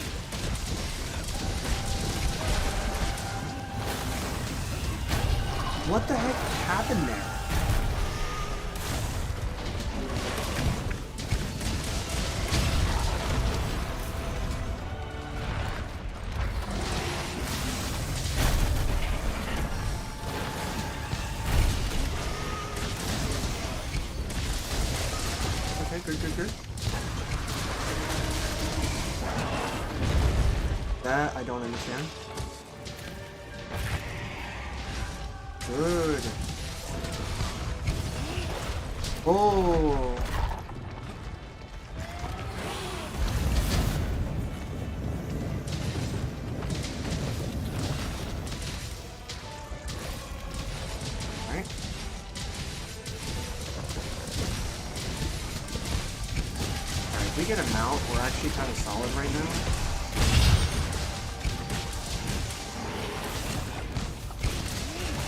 What the heck happened there? Okay, good. That I don't understand. Good. Oh. Alright. If we get a mount, we're actually kind of solid right now.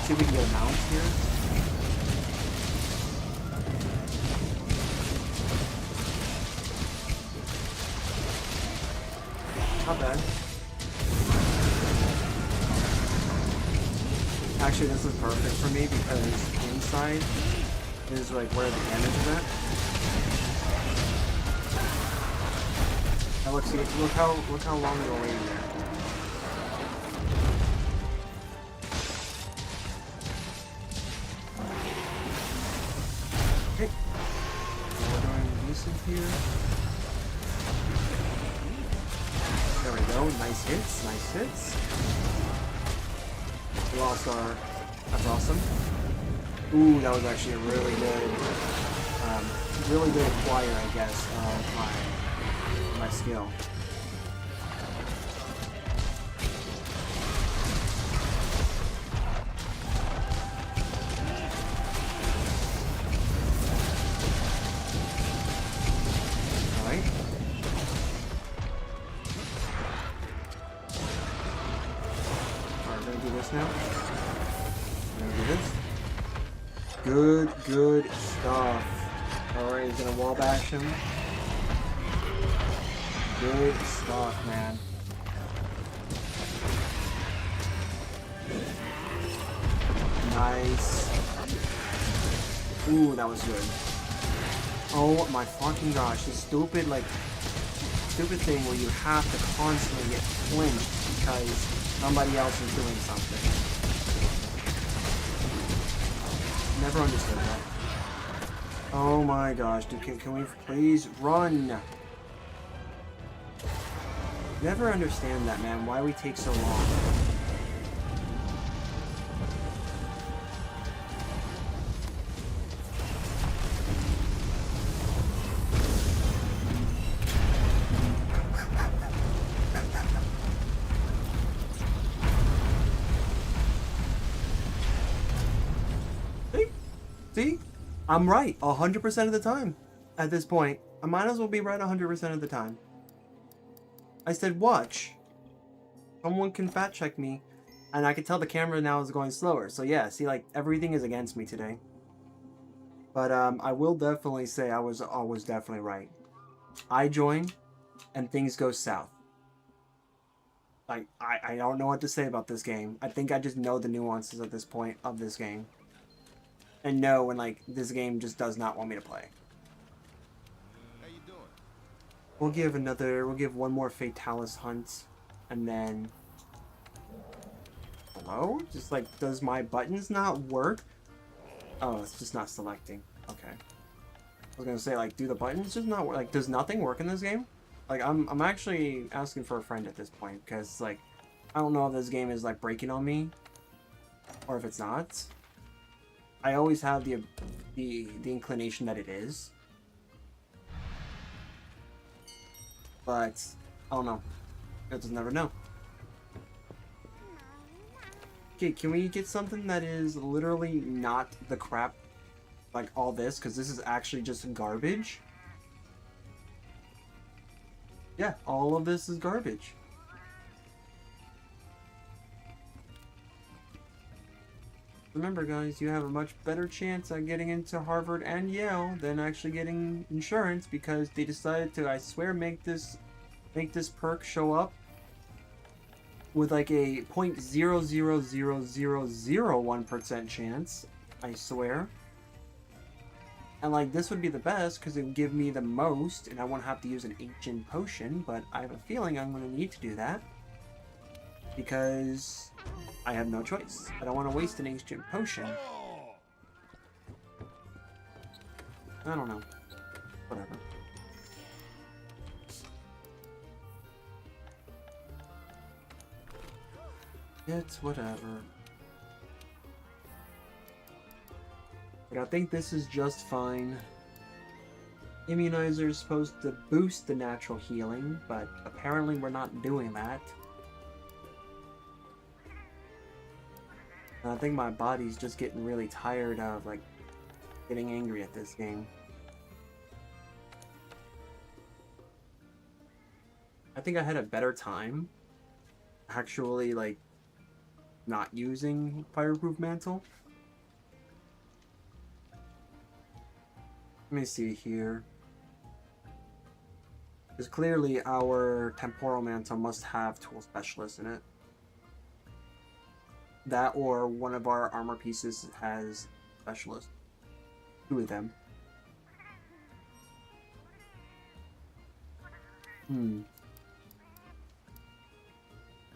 See if we can get a mount here. Not bad. Actually, this is perfect for me because inside is like where the damage is at. Now look how long we're waiting there. Okay. We're doing decent here. There we go. Nice hits. We lost our... That's awesome. Ooh, that was actually a really good acquire, I guess, of my skill. Alright. Alright, we're gonna do this now. We're gonna do this. Good stuff. Alright, he's gonna wall bash him. Good stuff, man. Nice. Ooh, that was good. Oh my fucking gosh, this stupid thing where you have to constantly get flinched because somebody else is doing something. Never understood that. Oh my gosh, dude, can we please run? Never understand that, man. Why we take so long? See? I'm right 100% of the time at this point. I might as well be right 100% of the time. I said watch. Someone can fact check me. And I can tell the camera now is going slower. So yeah, see, like, everything is against me today. But I will definitely say I was definitely right. I join and things go south. Like, I don't know what to say about this game. I think I just know the nuances at this point of this game. And know when, like, this game just does not want me to play. How you doing? We'll give one more Fatalis hunt, and then... Hello? Just, like, does my buttons not work? Oh, it's just not selecting. Okay. I was gonna say, like, do the buttons just not work? Like, does nothing work in this game? Like, I'm actually asking for a friend at this point, because, like, I don't know if this game is, like, breaking on me, or if it's not. I always have the inclination that it is. But, I don't know. I just never know. Okay, can we get something that is literally not the crap, like all this? Because this is actually just garbage. Yeah, all of this is garbage. Remember, guys, you have a much better chance at getting into Harvard and Yale than actually getting insurance because they decided to, I swear, make this perk show up with like a 0.00001% chance, I swear. And like this would be the best because it would give me the most and I won't have to use an ancient potion, but I have a feeling I'm going to need to do that because I have no choice. I don't want to waste an ancient potion. I don't know. Whatever. It's whatever. But I think this is just fine. Immunizer is supposed to boost the natural healing, but apparently we're not doing that. And I think my body's just getting really tired of, like, getting angry at this game. I think I had a better time actually, like, not using Fireproof Mantle. Let me see here. Because clearly our Temporal Mantle must have Tool Specialist in it. That or one of our armor pieces has Specialist. Two of them. And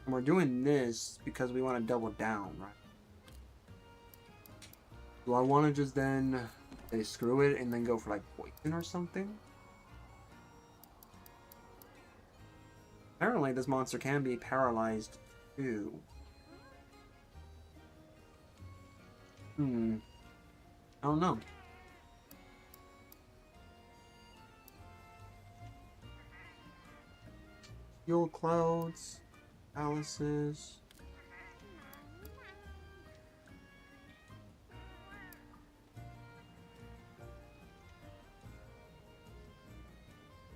we're doing this because we want to double down, right? Do I want to just then say screw it and then go for like poison or something? Apparently this monster can be paralyzed too. I don't know. Fuel clouds, palaces.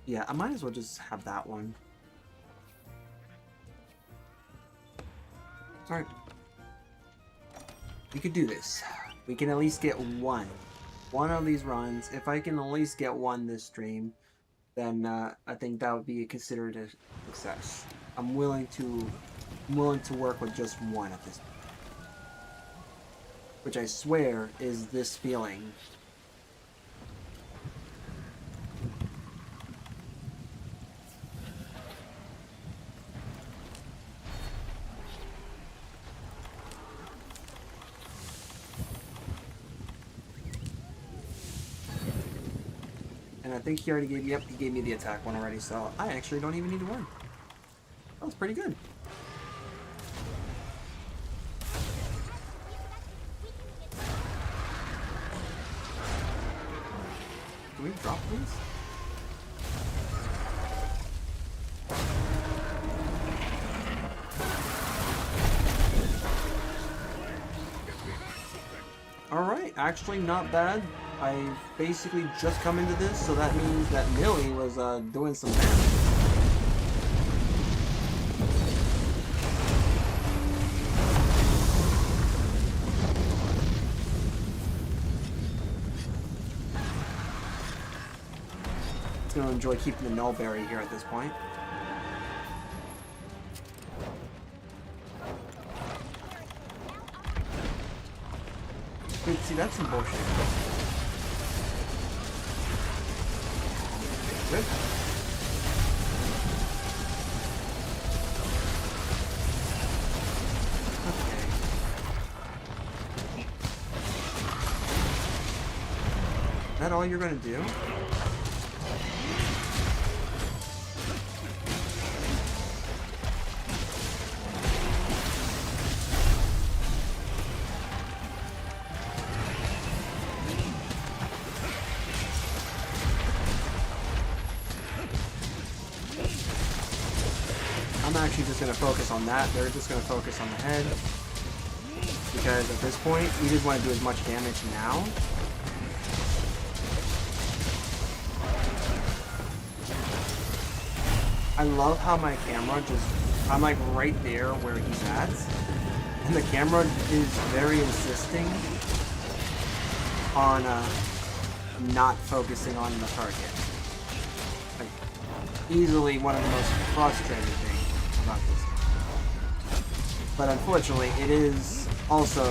Yeah, I might as well just have that one. Alright. We could do this. We can at least get one. One of these runs. If I can at least get one this stream, then I think that would be considered a success. I'm willing to work with just one at this point. Which I swear is this feeling. And I think he already gave me, yep, he gave me the attack one already, so I actually don't even need to worry. That was pretty good. Can we drop these? Alright, actually not bad. I basically just come into this, so that means that Millie was doing some damage. It's gonna enjoy keeping the Nullberry here at this point. Dude, see, that's some bullshit. Good. Okay. Is that all you're gonna do? I'm actually just going to focus on that. They're just going to focus on the head. Because at this point, we just want to do as much damage now. I love how my camera just... I'm like right there where he's at. And the camera is very insisting on not focusing on the target. Like, easily one of the most frustrating things about this. But unfortunately, it is also...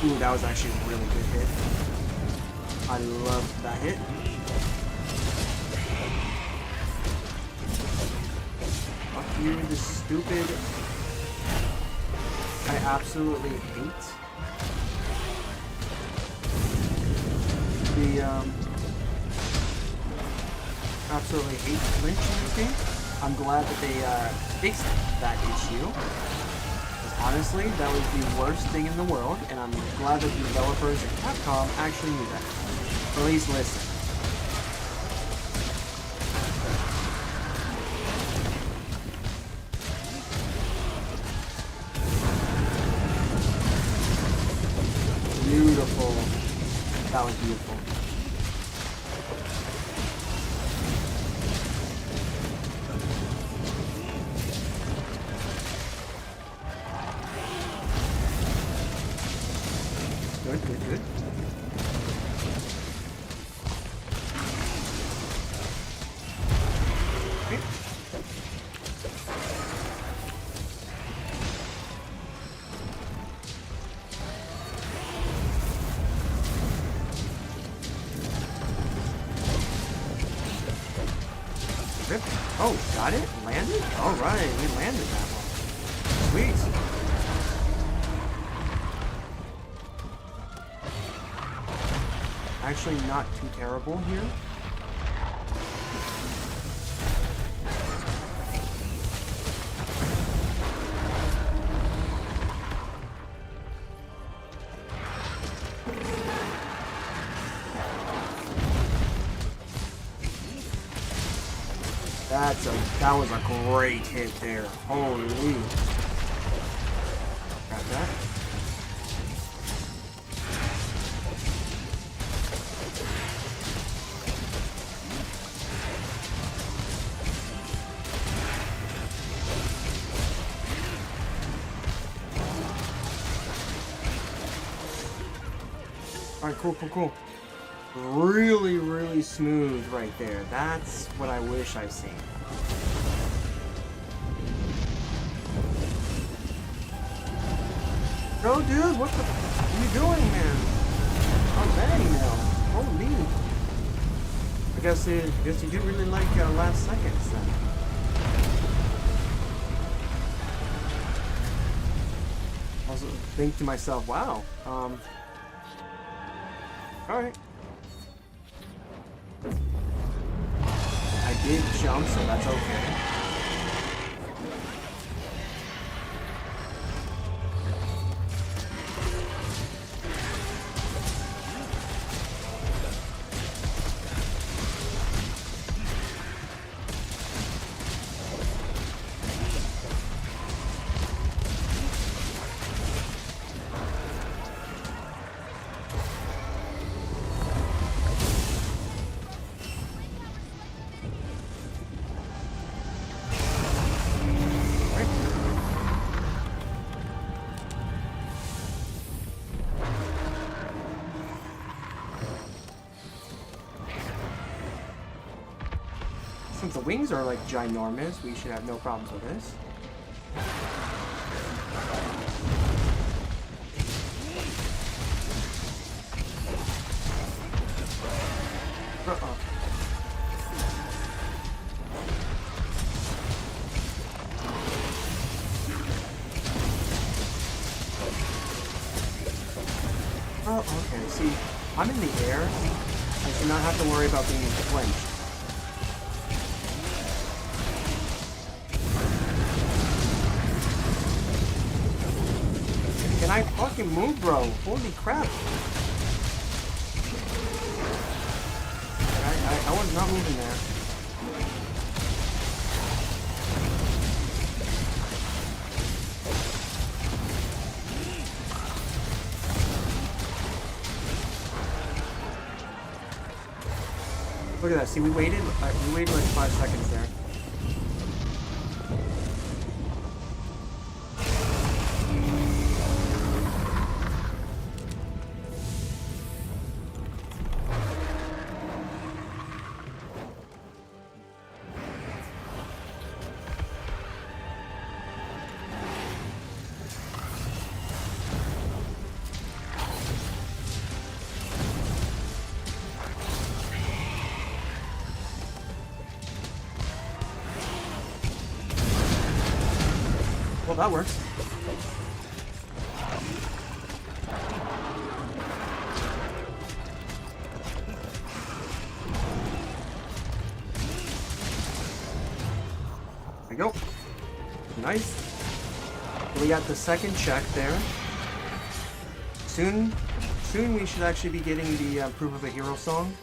Ooh, that was actually a really good hit. I love that hit. Fuck you, this stupid... I absolutely hate the, absolutely hate flinch in this game. I'm glad that they, fixed that issue. Because honestly, that was the worst thing in the world, and I'm glad that the developers at Capcom actually knew that. Or at least listen. Beautiful. That was beautiful. Good, good, good. Okay. Rip. Oh, got it? Landed? Alright, we landed that one. Sweet. Actually not too terrible here. That was a great hit there. Holy. Got that. Alright, cool. Really, really smooth right there. That's what I wish I've seen. Bro, dude, what are you doing, man? Oh, dang, now. Holy. I guess you do really like last seconds, then. I was thinking to myself, wow, alright. I did jump, so that's okay. Since the wings are like ginormous, we should have no problems with this. Uh-oh. Oh, okay. See, I'm in the air. I should not have to worry about being flinched. Can I fucking move, bro? Holy crap. I was not moving there. Look at that. See, we waited like 5 seconds there. Well, that works. There we go. Nice. We got the second check there. Soon we should actually be getting the Proof of a Hero song.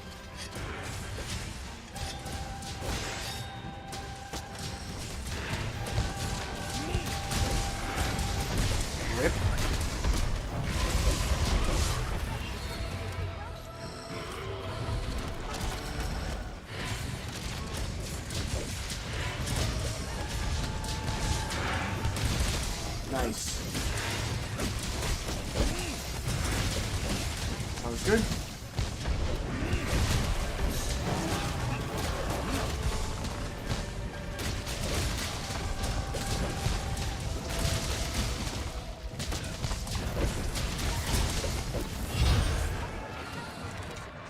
Rip. Nice. That was good.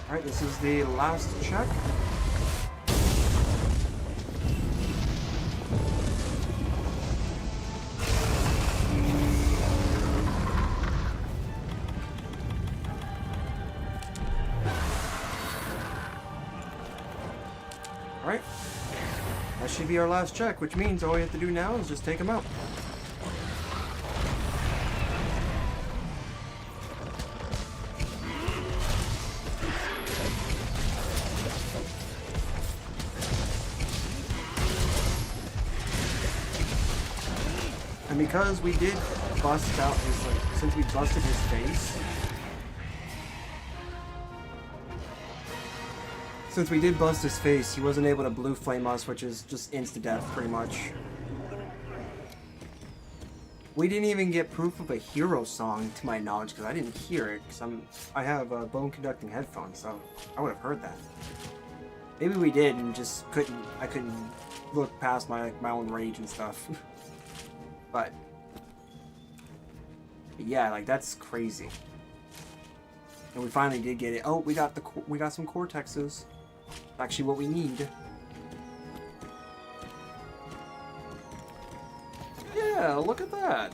Alright, this is the last check. Alright. That should be our last check, which means all we have to do now is just take him out. because we did bust out his, like, since we busted his face. Since we did bust his face, he wasn't able to blue flame us, which is just insta-death, pretty much. We didn't even get proof of a hero song, to my knowledge, because I didn't hear it, because I have bone-conducting headphones, so I would have heard that. Maybe we did, and just I couldn't look past my own rage and stuff. But yeah, like, that's crazy. And we finally did get it. Oh, we got some cortexes. Actually what we need. Yeah, look at that.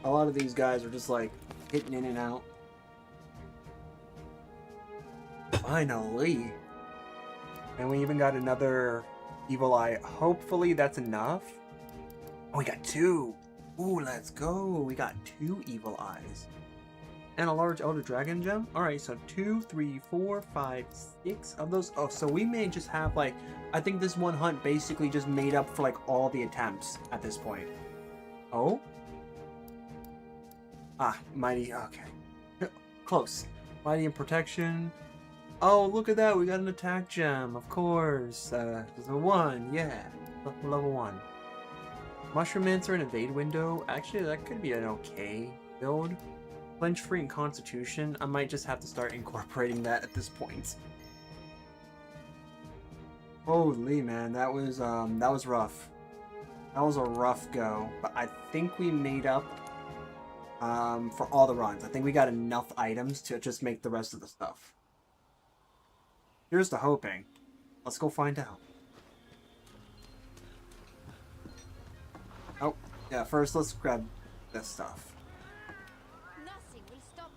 A lot of these guys are just like hitting in and out. Finally. And we even got another evil eye. Hopefully that's enough. Oh, we got 2. Ooh, let's go. We got 2 evil eyes. And a large elder dragon gem. Alright, so 2, 3, 4, 5, 6 of those. Oh, so we may just have like, I think this one hunt basically just made up for like all the attempts at this point. Oh? Ah, mighty, okay. Close. Mighty and protection. Oh, look at that, we got an attack gem, of course. There's a 1, yeah. Level 1. Mushroom Mancer and Evade Window. Actually, that could be an okay build. Flinch Free and Constitution. I might just have to start incorporating that at this point. Holy man, that was rough. That was a rough go, but I think we made up for all the runs. I think we got enough items to just make the rest of the stuff. Here's to hoping. Let's go find out. Oh, yeah, first let's grab this stuff. Nothing will stop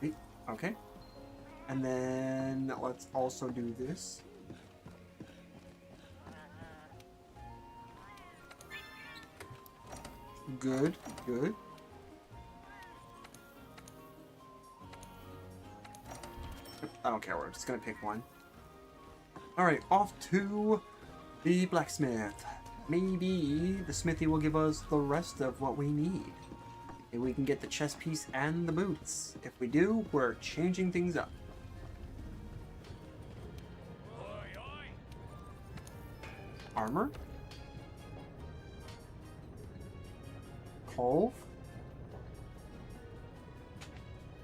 us. Okay. And then let's also do this. Good, good. I don't care, we're just gonna pick one. Alright, off to the blacksmith. Maybe the smithy will give us the rest of what we need. Maybe we can get the chest piece and the boots. If we do, we're changing things up. Armor? Cove?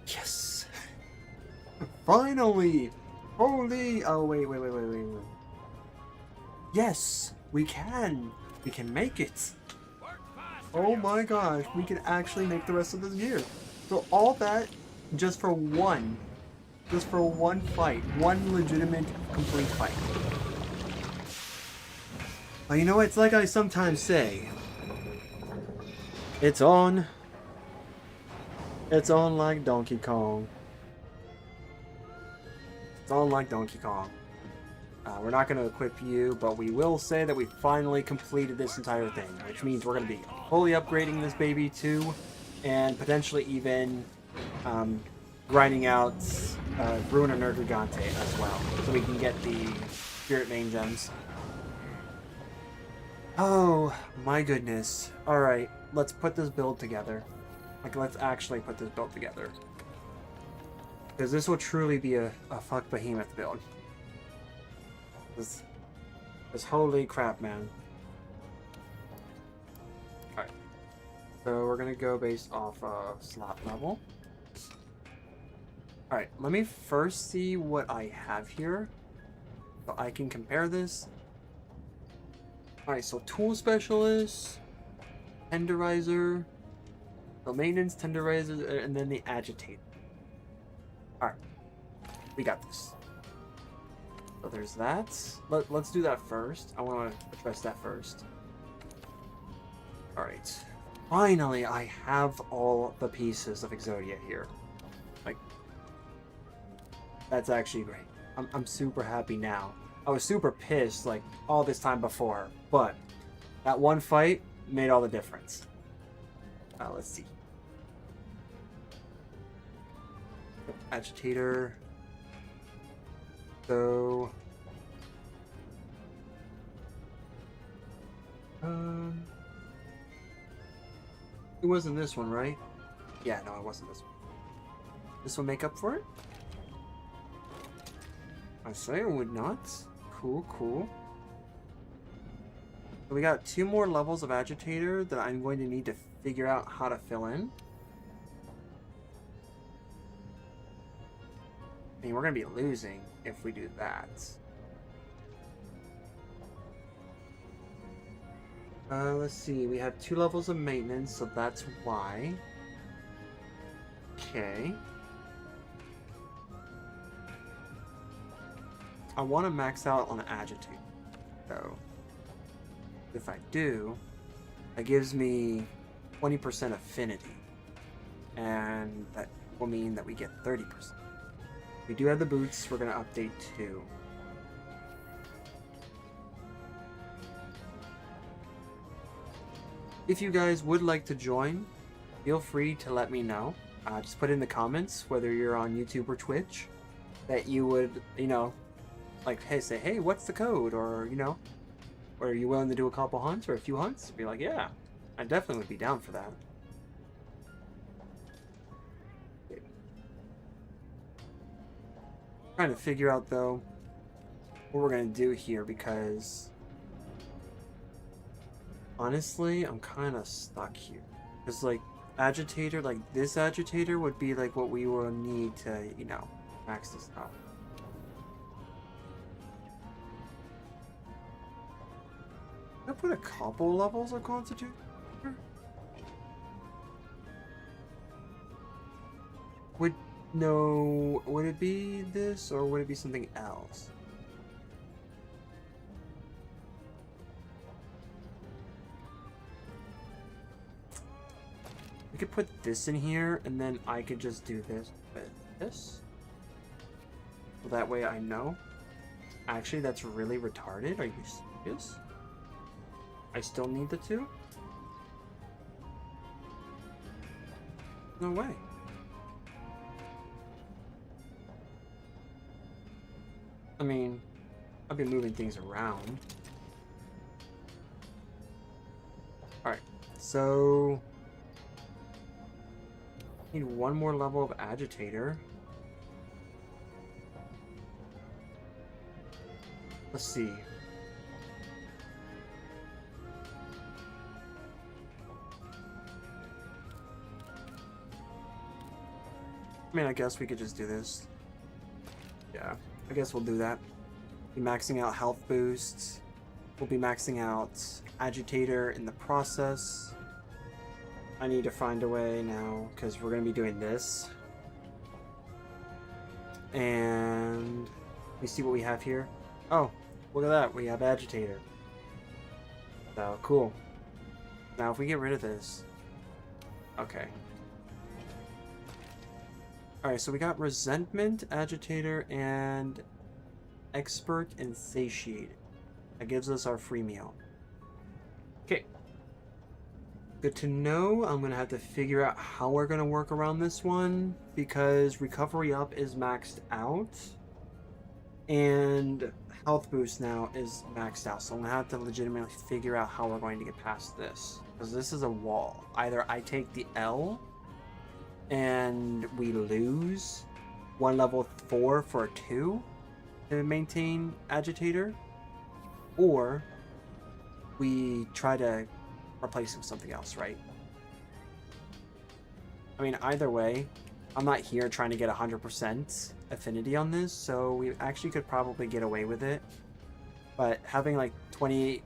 Yes! Finally! Holy! Oh, wait. Yes! We can! We can make it! Oh my gosh, we can actually make the rest of this gear. So all that just for one fight. One legitimate, complete fight. You know, it's like I sometimes say. It's on. It's on like Donkey Kong. It's on like Donkey Kong. We're not going to equip you, but we will say that we finally completed this entire thing, which means we're going to be fully upgrading this baby too, and potentially even grinding out Ruin and Nergigante as well, so we can get the Spirit Main Gems. Oh my goodness. Alright, let's put this build together. Like, let's actually put this build together. Because this will truly be a fuck behemoth build. This holy crap, man. Alright. So we're gonna go based off slot level. Alright, let me first see what I have here, so I can compare this. Alright, so tool specialist, tenderizer, the maintenance tenderizer, and then the agitator. Alright, we got this. So there's that. Let's do that first. I want to address that first. Alright. Finally, I have all the pieces of Exodia here. Like, That's actually great. I'm super happy now. I was super pissed like all this time before, but that one fight made all the difference. Let's see. Agitator. So it wasn't this one, right? Yeah, no, it wasn't this one. This will make up for it? I say it would not. Cool, cool. So we got 2 more levels of agitator that I'm going to need to figure out how to fill in. I mean, we're going to be losing if we do that. Let's see. We have 2 levels of maintenance, so that's why. Okay. I want to max out on agitate. So, if I do, that gives me 20% affinity. And that will mean that we get 30%. We do have the boots, we're going to update too. If you guys would like to join, feel free to let me know. Just put in the comments, whether you're on YouTube or Twitch, that you would, you know, like, hey, say, hey, what's the code? Or, you know, or are you willing to do a couple hunts or a few hunts? Be like, yeah, I definitely would be down for that. Trying to figure out, though, what we're going to do here, because honestly, I'm kind of stuck here. Because, like, agitator, like this agitator would be like what we will need to, you know, max this out. I put a couple levels of constitution. Would it be this or would it be something else? We could put this in here and then I could just do this with this. So that way I know. Actually, that's really retarded. Are you serious? I still need the 2? No way. I mean, I've been moving things around. Alright, so need 1 more level of agitator. Let's see. I mean, I guess we could just do this. Yeah, I guess we'll do that. Be maxing out health boosts. We'll be maxing out agitator in the process. I need to find a way now, because we're going to be doing this. And let me see what we have here. Oh, look at that. We have agitator. So, cool. Now, if we get rid of this... Okay. Alright, so we got resentment, agitator, and expert and satiated. That gives us our free meal. Okay. Good to know. I'm going to have to figure out how we're going to work around this one, because recovery up is maxed out. And health boost now is maxed out. So I'm going to have to legitimately figure out how we're going to get past this. Because this is a wall. Either I take the L and we lose 1 level 4 for a 2 to maintain agitator, or we try to replace it with something else, right? I mean, either way, I'm not here trying to get 100% affinity on this, so we actually could probably get away with it. But having like 28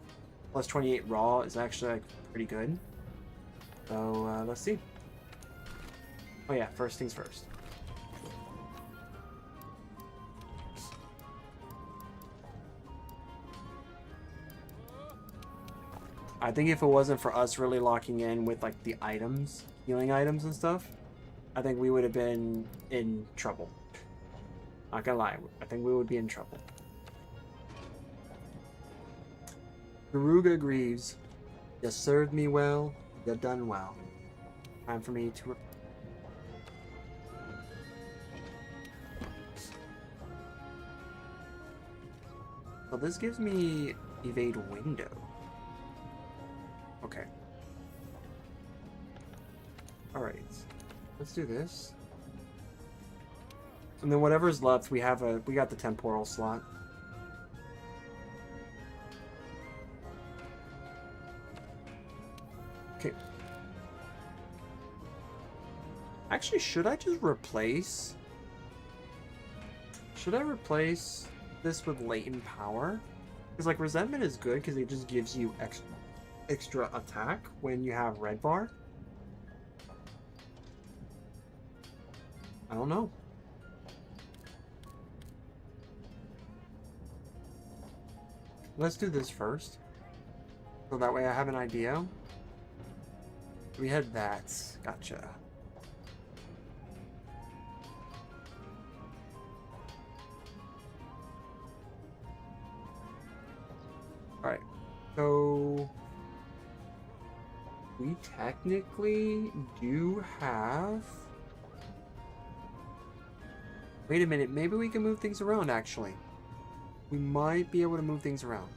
plus 28 raw is actually like pretty good. So let's see. Oh yeah, first things first. I think if it wasn't for us really locking in with like the items, healing items and stuff, I think we would have been in trouble. Not gonna lie, I think we would be in trouble. Garuga Greaves, you served me well, you done well. Time for me to... So this gives me evade window. Okay. Alright. Let's do this. And then whatever's left, we got the temporal slot. Okay. Actually, should I just replace... Should I replace this with latent power? Because, like, resentment is good because it just gives you extra attack when you have red bar. I don't know. Let's do this first. So that way I have an idea. We had that. Gotcha. Alright. So... we technically do have... Wait a minute, maybe we can move things around, actually. We might be able to move things around.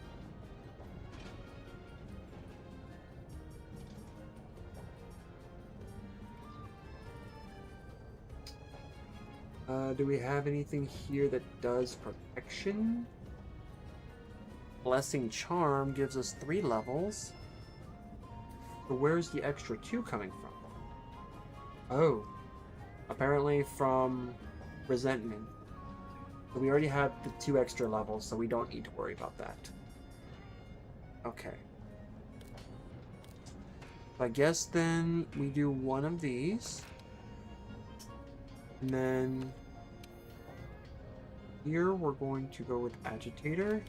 Do we have anything here that does protection? Blessing Charm gives us 3 levels. So where's the extra 2 coming from? Oh. Apparently from Resentment. So we already have the 2 extra levels, so we don't need to worry about that. Okay. I guess then we do one of these. And then here we're going to go with Agitator.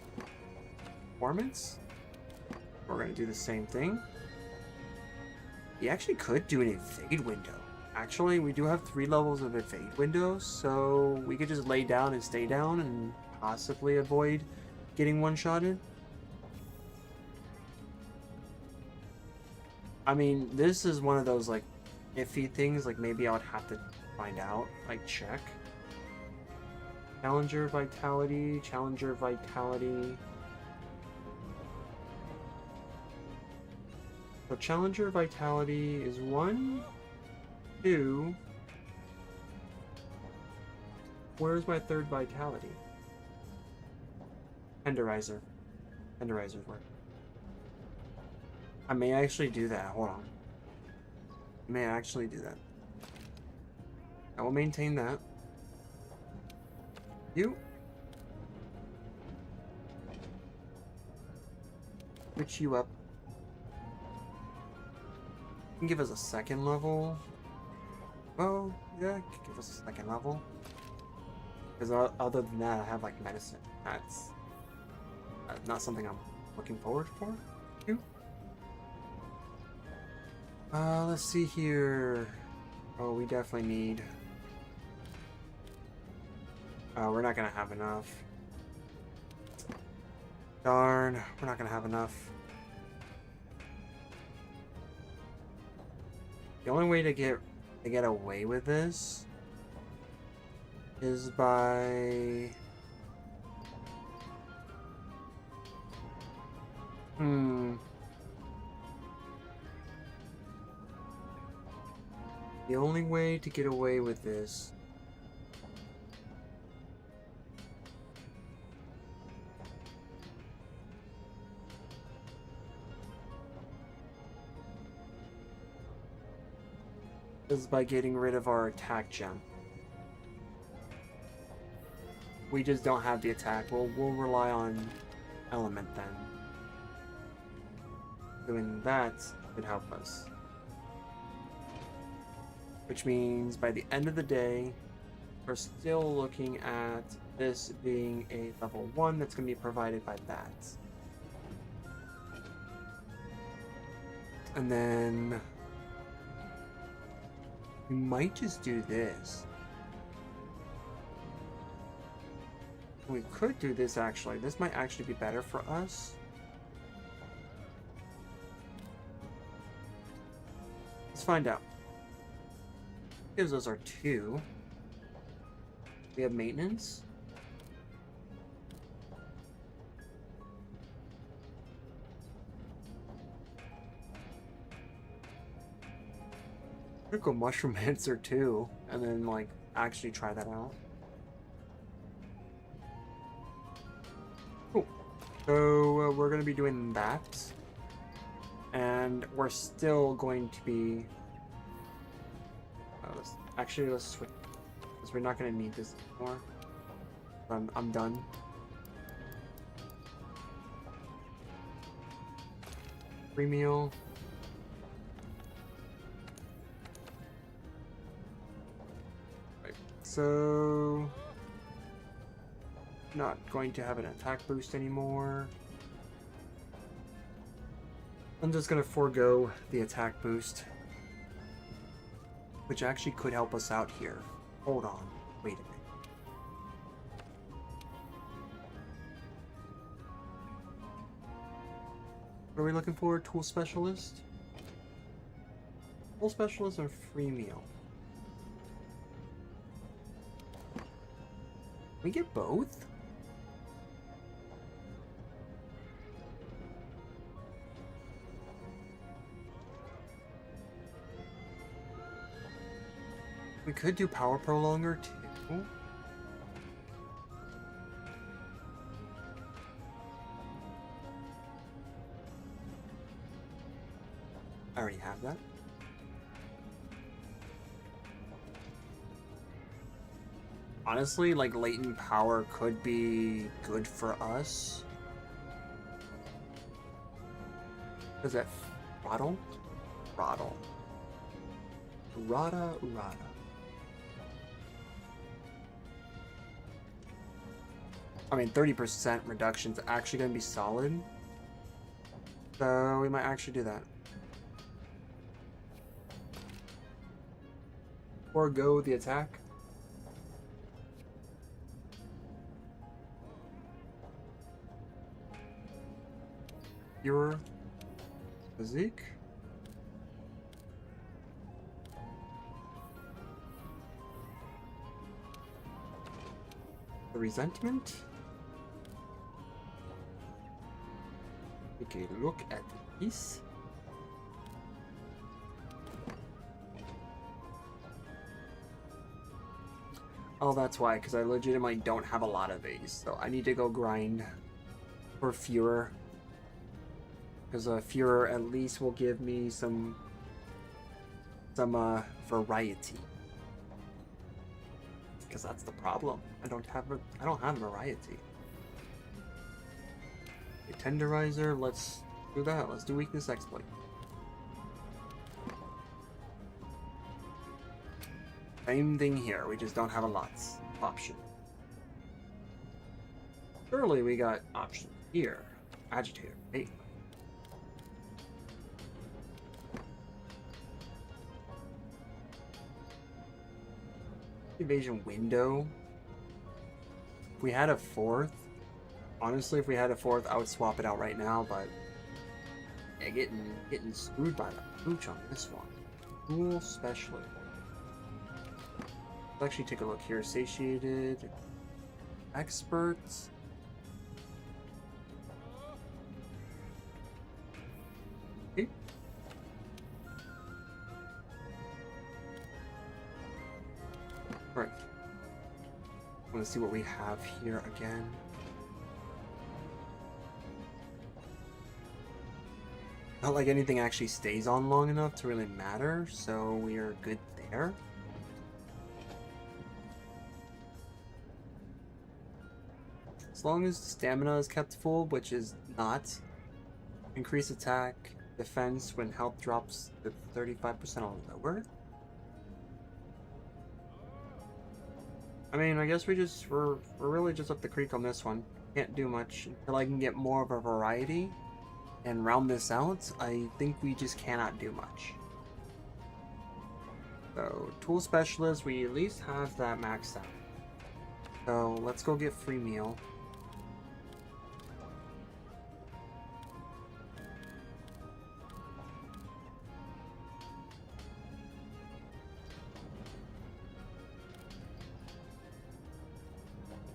Performance. We're going to do the same thing. You actually could do an evade window. Actually, we do have 3 levels of evade windows, so we could just lay down and stay down and possibly avoid getting one-shotted. I mean, this is one of those, like, iffy things. Like, maybe I would have to find out. Like, check. Challenger Vitality. Challenger Vitality. So Challenger Vitality is 1, 2. Where's my 3rd Vitality? Tenderizer. Tenderizer's work. I may actually do that. Hold on. I may actually do that. I will maintain that. You. Switch you up. You can give us a 2nd level. Well, yeah, give us a 2nd level. Because other than that, I have like medicine. That's not something I'm looking forward for. Let's see here. Oh, we definitely need... Oh, we're not gonna have enough. Darn, we're not gonna have enough. The only way to get away with this is by... The only way to get away with this is by getting rid of our attack gem. We just don't have the attack. We'll rely on element then. Doing that could help us. Which means by the end of the day, we're still looking at this being a level 1 that's going to be provided by that. And then we might just do this. We could do this actually. This might actually be better for us. Let's find out. Gives us our 2. We have maintenance. Could go mushroom answer too, and then like actually try that out. Cool. So we're gonna be doing that, and we're still going to be. Let's switch, because we're not gonna need this anymore. I'm done. Free meal. So, not going to have an attack boost anymore. I'm just going to forego the attack boost, which actually could help us out here. Hold on, wait a minute. What are we looking for? Tool specialist? Tool specialist or free meal? We get both? We could do power prolonger too. I already have that. Honestly, like, latent power could be good for us. Is that Rattle? Rattle. Rada. I mean, 30% reduction is actually going to be solid. So we might actually do that. Forgo the attack. Your physique. The resentment. Take a look at this. Oh, that's why, because I legitimately don't have a lot of these, so I need to go grind for fewer. Because fewer at least will give me some variety. Because that's the problem. I don't have variety. A tenderizer, let's do that. Let's do weakness exploit. Same thing here, we just don't have a lot option. Surely we got option here. Agitator, hey. Evasion window. If we had a 4th, honestly, if we had a 4th, I would swap it out right now, but yeah, getting screwed by the pooch on this one. Tool specialist. Let's actually take a look here. Satiated. Experts. Okay. Alright. Let's see what we have here again. Not like anything actually stays on long enough to really matter, so we are good there. As long as stamina is kept full, which is not. Increase attack, defense when health drops to 35% or lower. I mean, I guess we're really just up the creek on this one. Can't do much until I can get more of a variety and round this out. I think we just cannot do much. So, tool specialist, we at least have that maxed out. So let's go get free meal.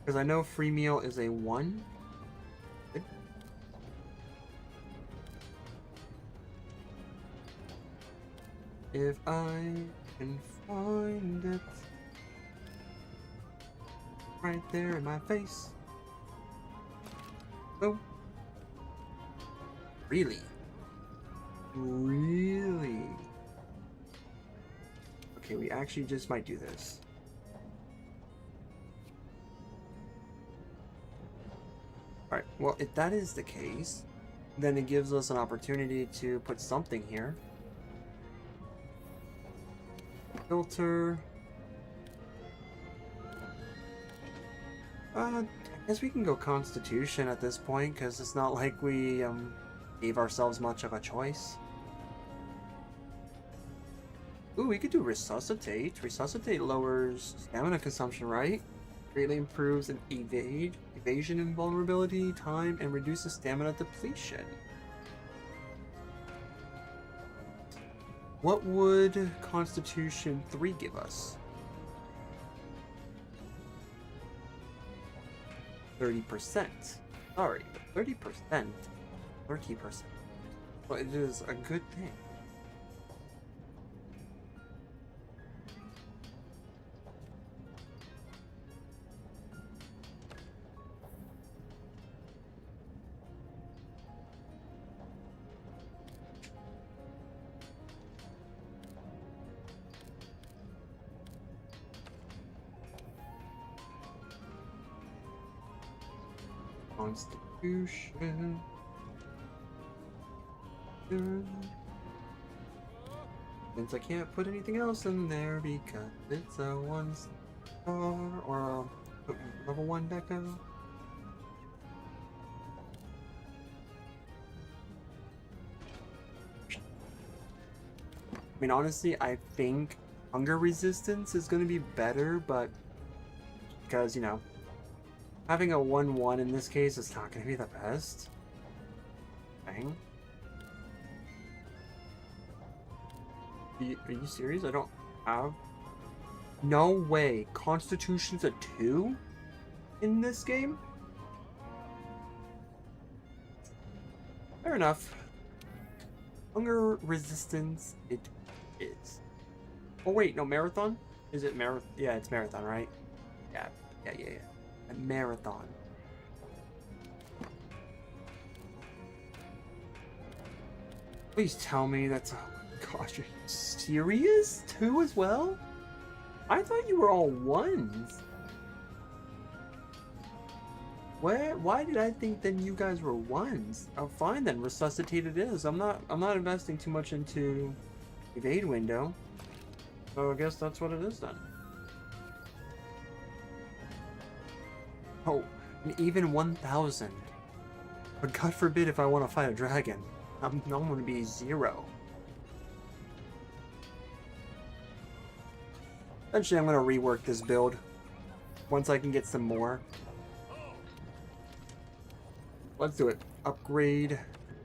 Because I know free meal is a 1. Good. If I can find it right there in my face. Oh. Really? Really? Okay, we actually just might do this. Alright, well, if that is the case, then it gives us an opportunity to put something here. Filter. I guess we can go Constitution at this point, because it's not like we gave ourselves much of a choice. Ooh, we could do Resuscitate. Resuscitate lowers stamina consumption, right? Greatly improves an evasion invulnerability time, and reduces stamina depletion. What would Constitution 3 give us? 30%. Sorry, 30%. 30%. Well, it is a good thing. Constitution. Since I can't put anything else in there because it's a 1-star or a level 1 Deco. I mean, honestly, I think hunger resistance is going to be better, but because, you know, having a 1-1 in this case is not going to be the best. Dang. Are you serious? I don't have... No way. Constitution's a 2 in this game? Fair enough. Hunger resistance, it is. Oh wait, no, marathon? Is it marathon? Yeah, it's marathon, right? Yeah. A marathon. Please tell me that's... Oh, gosh, are you serious? 2 as well? I thought you were all 1s. Why did I think then you guys were 1s? Oh, fine then, resuscitate it is. I'm not investing too much into evade window. So I guess that's what it is then. Oh, and even 1,000. But God forbid if I want to fight a dragon. I'm going to be 0. Eventually I'm going to rework this build. Once I can get some more. Let's do it. Upgrade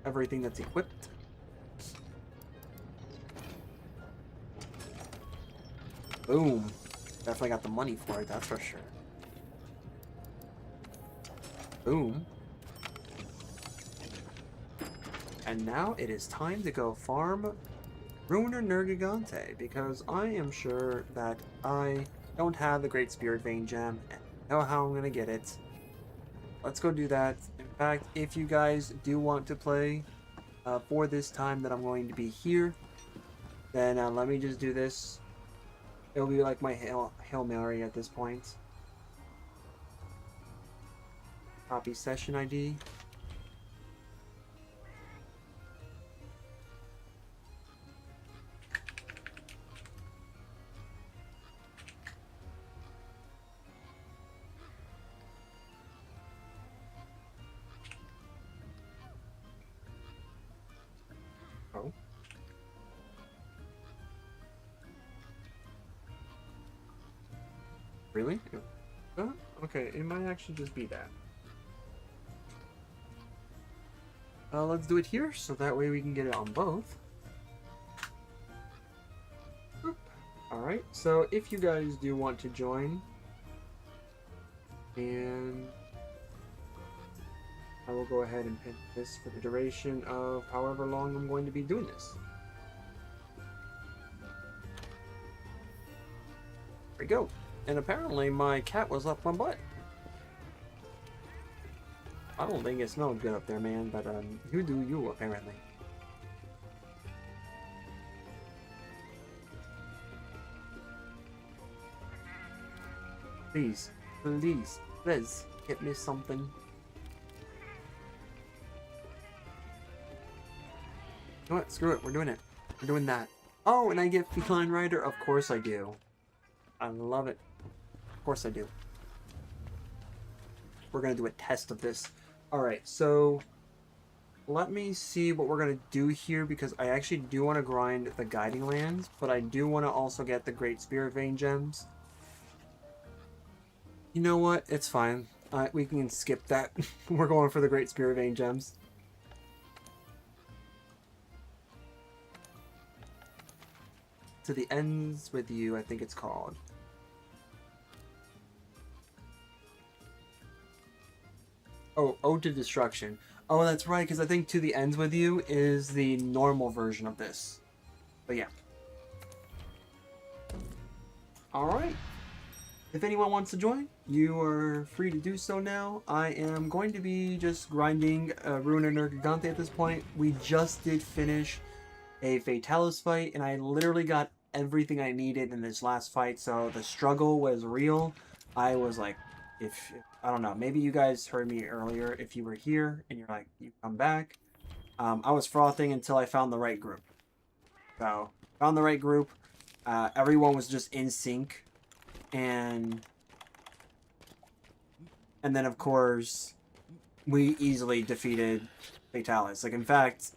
everything that's equipped. Boom. Definitely got the money for it, that's for sure. Boom. And now it is time to go farm Ruiner Nergigante, because I am sure that I don't have the Great Spirit Vein Gem and know how I'm going to get it. Let's go do that. In fact, if you guys do want to play for this time that I'm going to be here, then let me just do this. It'll be like my Hail Mary at this point. Copy session ID. Oh. Really? Okay, it might actually just be that. Let's do it here, so that way we can get it on both. Alright, so if you guys do want to join, and I will go ahead and pin this for the duration of however long I'm going to be doing this. There we go. And apparently my cat was up my butt. I don't think it smelled good up there, man, but you do you, apparently. Please, please, please, get me something. You know what? Screw it, we're doing it. We're doing that. Oh, and I get Feline Rider? Of course I do. I love it. Of course I do. We're gonna do a test of this. Alright, so let me see what we're gonna do here, because I actually do want to grind the Guiding Lands, but I do want to also get the Great Spirit Vein Gems. You know what? It's fine. We can skip that. We're going for the Great Spirit Vein Gems. To the Ends with You, I think it's called. Oh, Ode to Destruction. Oh, that's right, because I think To the Ends with You is the normal version of this. But yeah. Alright. If anyone wants to join, you are free to do so now. I am going to be just grinding Ruin and Gigante at this point. We just did finish a Fatalis fight, and I literally got everything I needed in this last fight, so the struggle was real. I was like, if I don't know, maybe you guys heard me earlier if you were here, and you're like, you come back. I was frothing until I found the right group. So, found the right group. Everyone was just in sync. And then, of course, we easily defeated Fatalis. Like, in fact,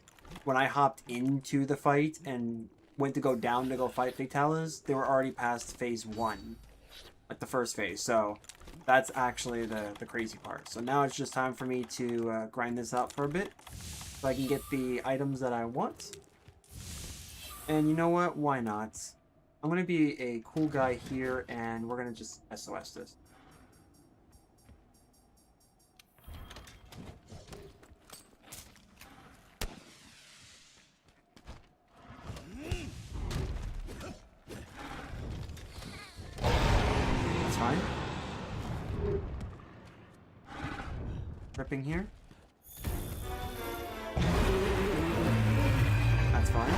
when I hopped into the fight and went to go down to go fight Fatalis, they were already past phase 1. Like, the first phase. So, that's actually the crazy part. So now it's just time for me to grind this out for a bit, so I can get the items that I want. And you know what? Why not? I'm going to be a cool guy here, and we're going to just SOS this. That's fine. Tripping here. That's fine.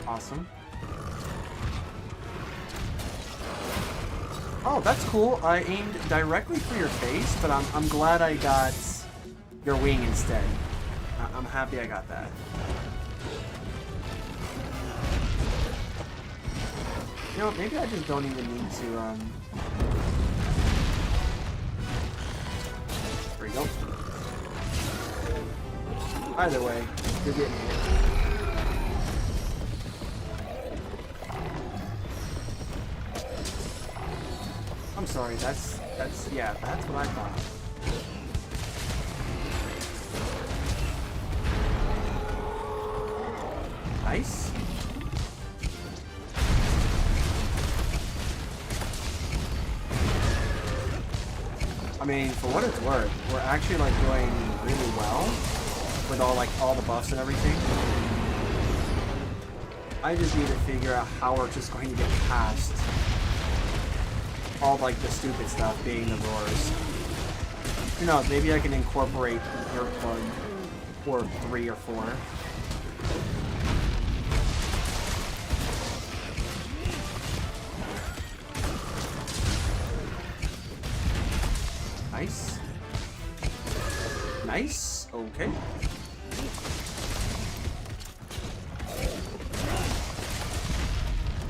Awesome. Oh, that's cool. I aimed directly for your face, but I'm glad I got your wing instead. I'm happy I got that. You know, maybe I just don't even need to, There we go. Either way, you're getting hit. I'm sorry, that's what I thought. Nice. I mean, for what it's worth, we're actually like doing really well with all the buffs and everything. I just need to figure out how we're just going to get past all like the stupid stuff, being the roars. Who knows, maybe I can incorporate your plug or 3 or 4. Nice. Nice. Okay.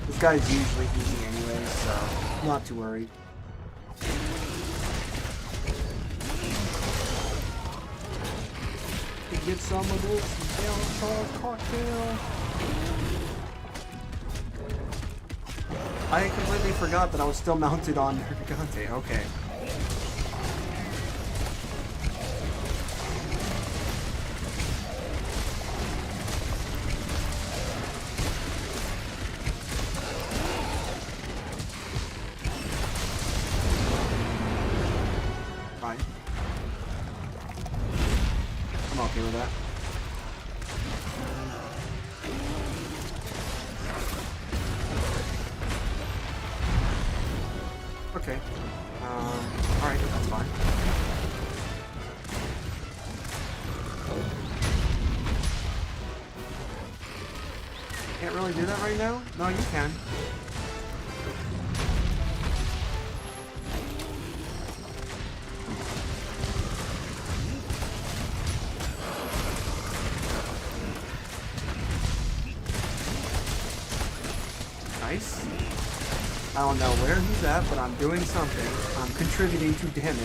This guy's usually easy anyway, so not too worried. Get some of this down cocktail. I completely forgot that I was still mounted on Gigante. Okay. Fine. I'm okay with that. Okay. Alright, that's fine. Can't really do that right now? No, you can. Nice. I don't know where he's at, but I'm doing something. I'm contributing to damage.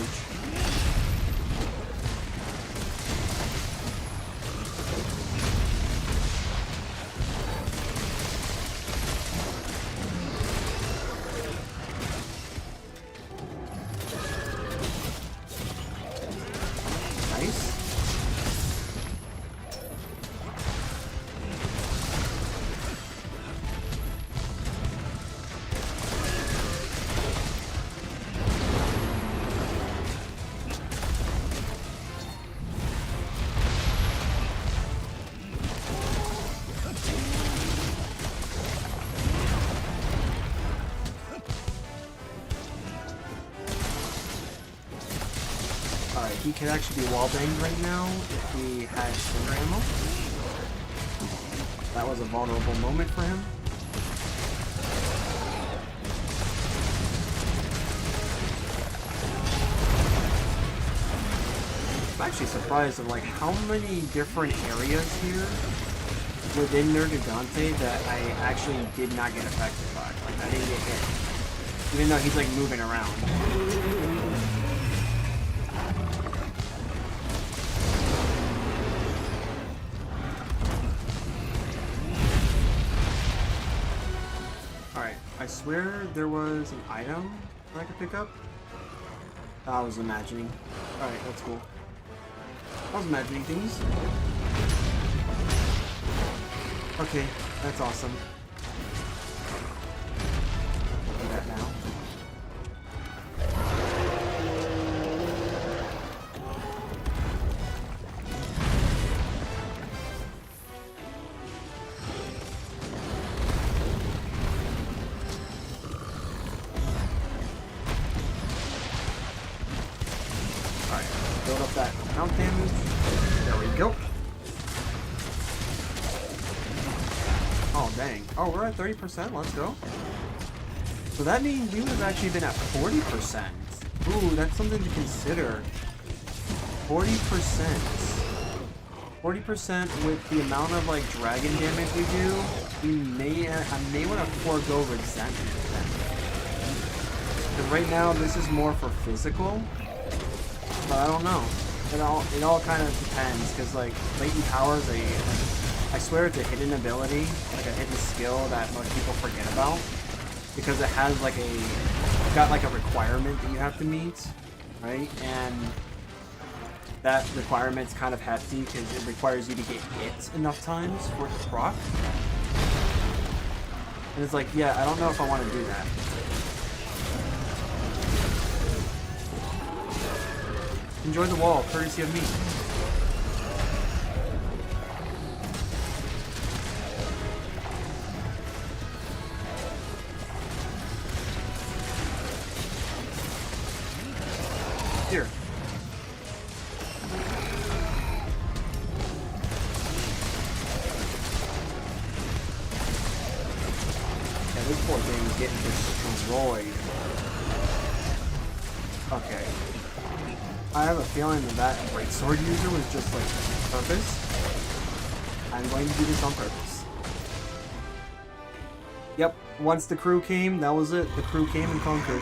Nice. Alright, he can actually be wall banged right now if he had slinger ammo. That was a vulnerable moment for him. I'm actually surprised of like how many different areas here within Nergigante that I actually did not get affected by. Like I didn't get hit. Even though he's like moving around. I swear there was an item that I could pick up. I was imagining. Alright, that's cool. I was imagining things. Okay, that's awesome. Do that now. Build up that mount damage. There we go. Oh, dang. Oh, we're at 30%. Let's go. So that means we would have actually been at 40%. Ooh, that's something to consider. 40%. 40% with the amount of, like, dragon damage we do, I may want to forego resentment. Because right now, this is more for physical. But I don't know. It all kind of depends, because like latent power is I swear it's a hidden ability, like a hidden skill that most people forget about, because it has like got like a requirement that you have to meet, right? And that requirement's kind of hefty because it requires you to get hit enough times for it to proc. And it's like, yeah, I don't know if I want to do that. Enjoy the wall, courtesy of me. Here. Yeah, this poor thing is getting destroyed. Okay. I have a feeling that greatsword user was just like purpose. I'm going to do this on purpose. Yep, once the crew came, that was it. The crew came and conquered,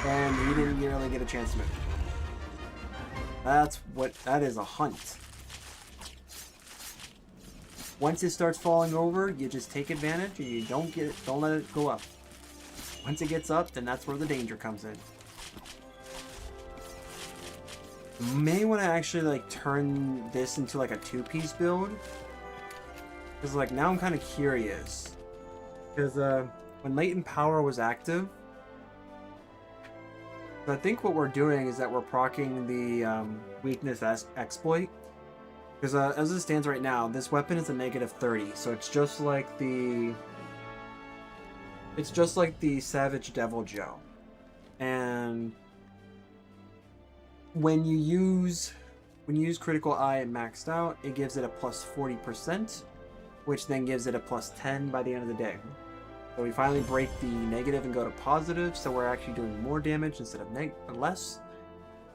and we didn't really get a chance to move. That is a hunt. Once it starts falling over, you just take advantage and you don't let it go up. Once it gets up, then that's where the danger comes in. May want to actually like turn this into like a two-piece build, because like now I'm kind of curious, because when latent power was active, I think what we're doing is that we're proccing the weakness exploit, because as it stands right now, this weapon is a -30, so it's just like the Savage Devil Joe, and when you use Critical Eye and maxed out, it gives it a plus 40%, which then gives it a plus 10 by the end of the day. So we finally break the negative and go to positive, so we're actually doing more damage instead of less.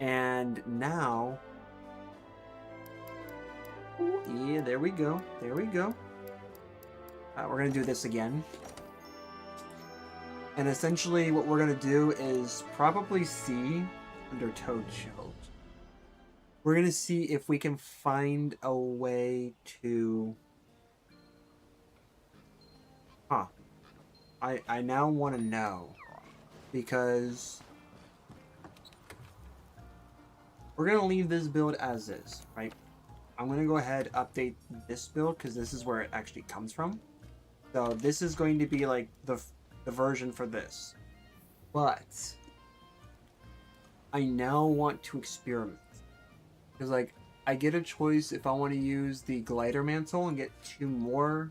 And now, yeah, there we go. There we go. We're gonna do this again. And essentially, what we're gonna do is probably see under Toad Shield. We're gonna see if we can find a way to. I now want to know, because we're going to leave this build as is, right? I'm going to go ahead update this build because this is where it actually comes from. So this is going to be like the version for this. But I now want to experiment. Because like I get a choice if I want to use the Glider Mantle and get 2 more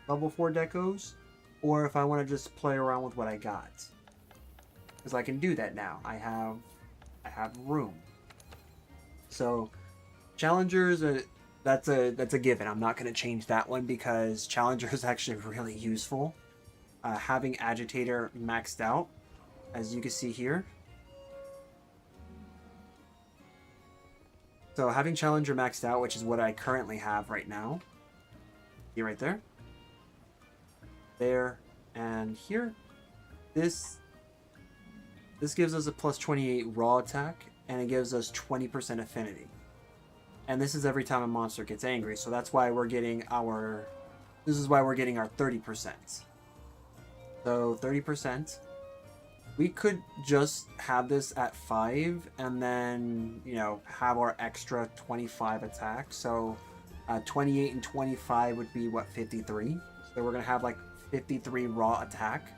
level 4 decos, or if I want to just play around with what I got, because I can do that now. I have room. So challengers, that's a given. I'm not going to change that one because challenger is actually really useful. Having agitator maxed out, as you can see here. So having challenger maxed out, which is what I currently have right now. See right there. There and here. This gives us a plus 28 raw attack, and it gives us 20% affinity. And this is every time a monster gets angry, so that's why we're getting our 30%. So 30%. We could just have this at 5 and then, you know, have our extra 25 attack. So 28 and 25 would be what, 53. So we're gonna have like 53 raw attack,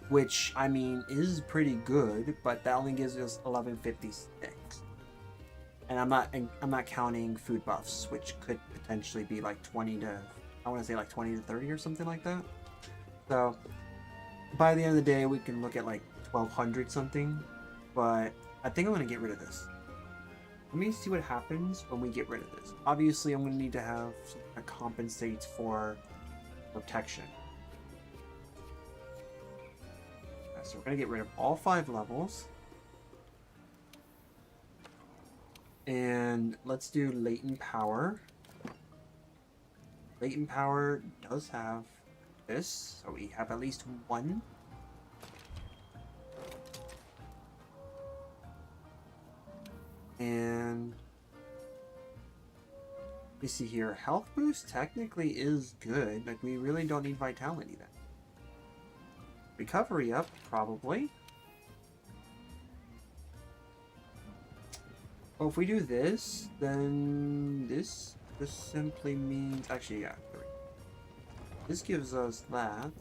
which I mean is pretty good, but that only gives us 1156. And I'm not counting food buffs, which could potentially be like 20 to, I want to say like 20 to 30 or something like that. So by the end of the day, we can look at like 1200 something, but I think I'm going to get rid of this. Let me see what happens when we get rid of this. Obviously, I'm going to need to have something that compensates for protection. So we're going to get rid of all 5 levels. And let's do latent power. Latent power does have this, so we have at least 1. And you see here, health boost technically is good. Like, we really don't need vitality then. Recovery up, probably. Well, if we do this, then this simply means, actually, yeah, 3. This gives us that.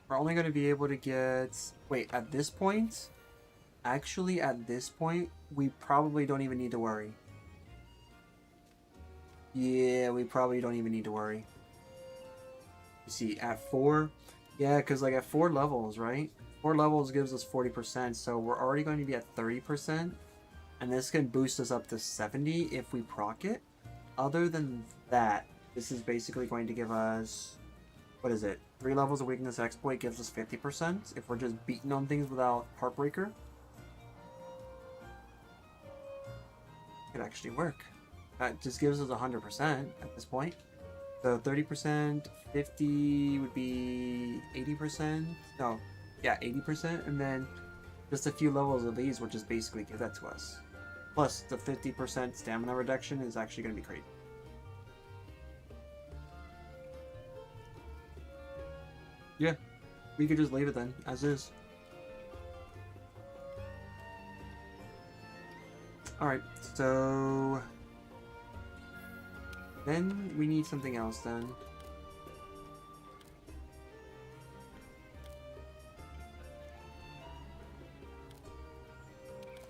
We're only going to be able to get, wait, at this point, actually at this point, we probably don't even need to worry. Yeah, we probably don't even need to worry. You see, at 4, yeah, because like at 4 levels, right? 4 levels gives us 40%, so we're already going to be at 30%. And this can boost us up to 70 if we proc it. Other than that, this is basically going to give us, what is it? 3 levels of weakness exploit gives us 50% if we're just beating on things without Heartbreaker. It actually work. That just gives us 100% at this point. So 30%, 50 would be 80%. No, yeah, 80%. And then just a few levels of these will just basically give that to us. Plus the 50% stamina reduction is actually going to be crazy. Yeah, we could just leave it then, as is. Alright, so... then we need something else then.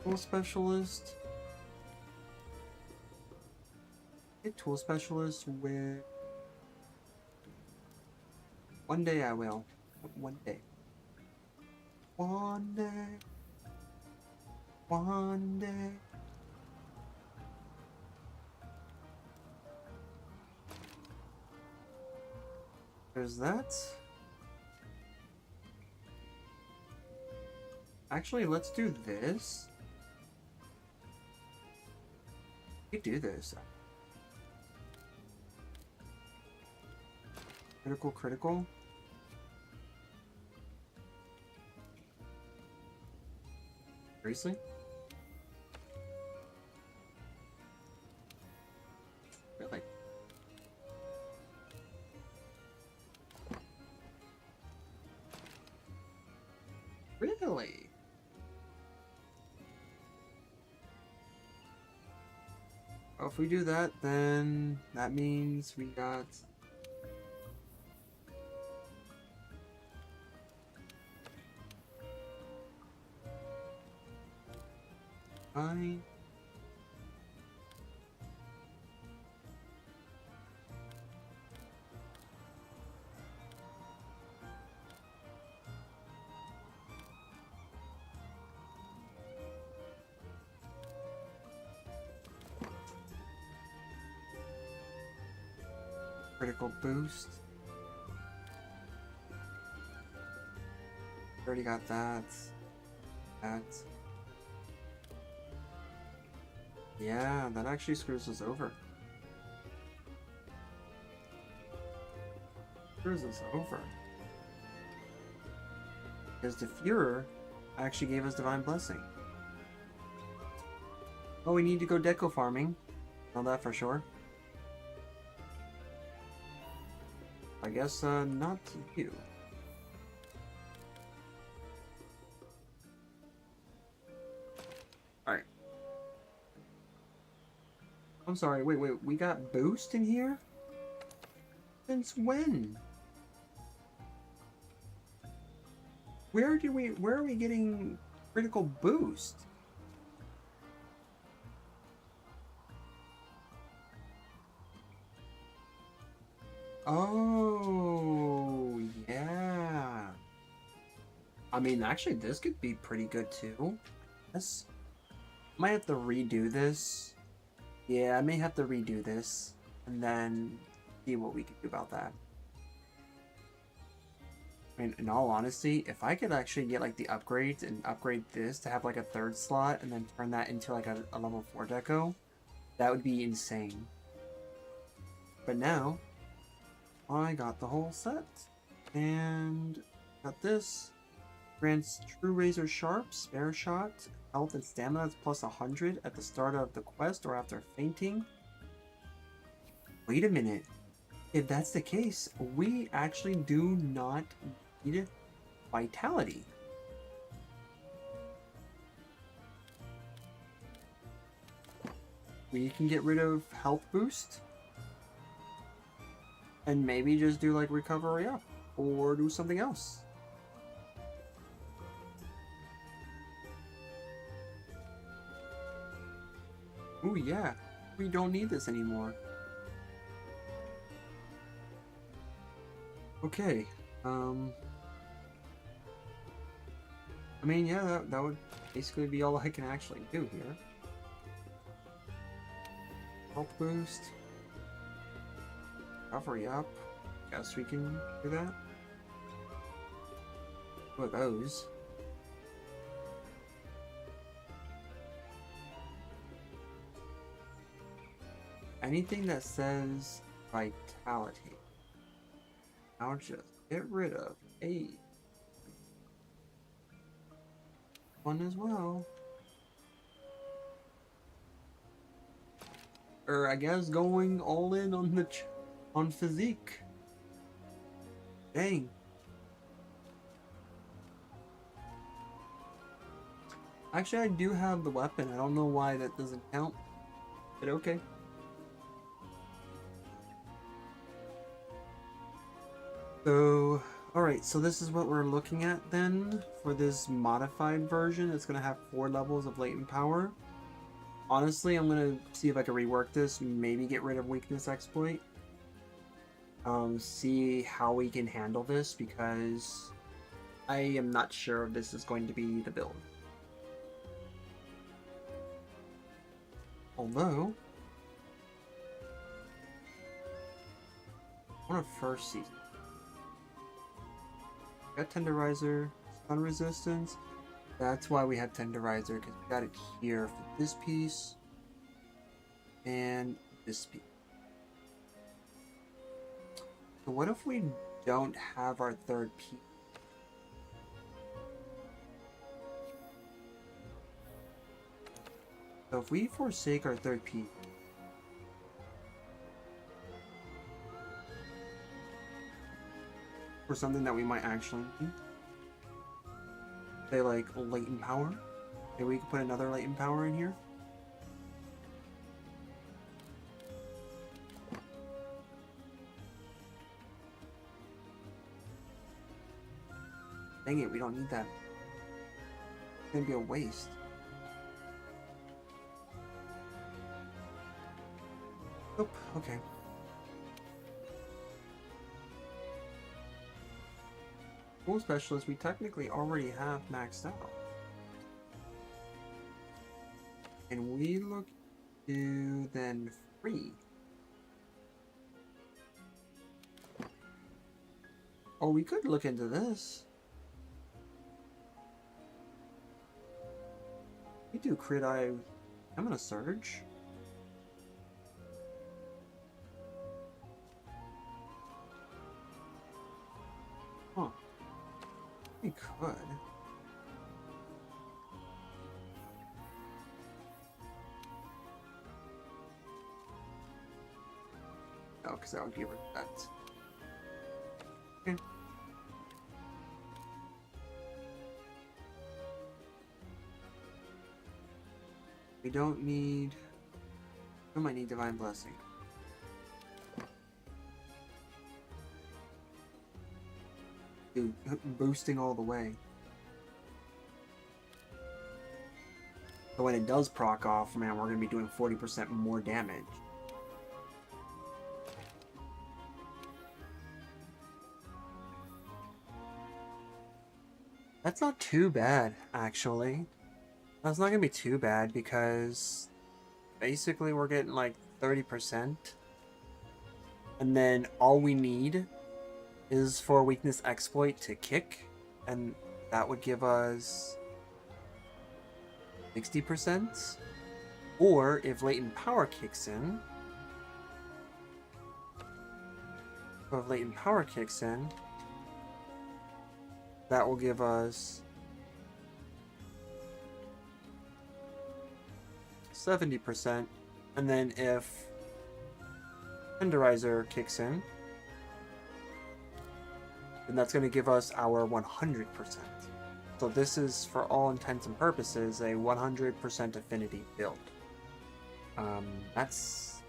Tool specialist. Get tool specialist with... one day I will. One day. One day. One day. There's that. Actually, let's do this. We could do this. Critical, critical. Seriously? Really? Really? Well, if we do that, then that means we got... fine. Critical boost. Already got that. That. Yeah, that actually screws us over. Screws us over. Because the Führer actually gave us Divine Blessing. Oh, we need to go deco farming. Know that for sure. I guess, not you. Alright. I'm sorry, wait, we got boost in here? Since when? Where are we getting critical boost? Oh, yeah. I mean, actually, this could be pretty good too. This might have to redo this. Yeah, I may have to redo this and then see what we can do about that. I mean, in all honesty, if I could actually get like the upgrades and upgrade this to have like a third slot and then turn that into like a level 4 deco, that would be insane. But now, I got the whole set. And got this. Grants True Razor Sharp, Spare Shot, health and stamina plus 100 at the start of the quest or after fainting. Wait a minute. If that's the case, we actually do not need Vitality. We can get rid of health boost. And maybe just do like recovery up. Or do something else. Ooh, yeah. We don't need this anymore. Okay. I mean, yeah, that would basically be all I can actually do here. Health boost. Recovery up. Guess we can do that. What are those? Anything that says vitality, I'll just get rid of a one as well. Or I guess going all in on the on physique. Dang. Actually, I do have the weapon. I don't know why that doesn't count. But okay. So, alright, so this is what we're looking at then for this modified version. It's going to have 4 levels of latent power. Honestly, I'm going to see if I can rework this, maybe get rid of weakness exploit. See how we can handle this, because I am not sure if this is going to be the build. Although, I want to first see. Got Tenderizer, Stun Resistance. That's why we have Tenderizer, because we got it here for this piece and this piece. So what if we don't have our third piece? So if we forsake our third piece, for something that we might actually need, say like latent power, maybe we could put another latent power in here. Dang it, we don't need that. It's gonna be a waste. Nope, okay. Pool Specialist, we technically already have maxed out. And we look to then free. Oh, we could look into this. We do crit eye. I'm gonna surge. Huh. We could. No, because that would give her that. Okay. We don't need... We might need Divine Blessing. Dude, boosting all the way. So when it does proc off, man, we're going to be doing 40% more damage. That's not too bad, actually. That's not going to be too bad, because basically we're getting like 30%. And then all we need is for weakness exploit to kick, and that would give us 60%. Or if latent power kicks in, that will give us 70%, and then if Tenderizer kicks in, then that's going to give us our 100%. So this is, for all intents and purposes, a 100% affinity build. That's...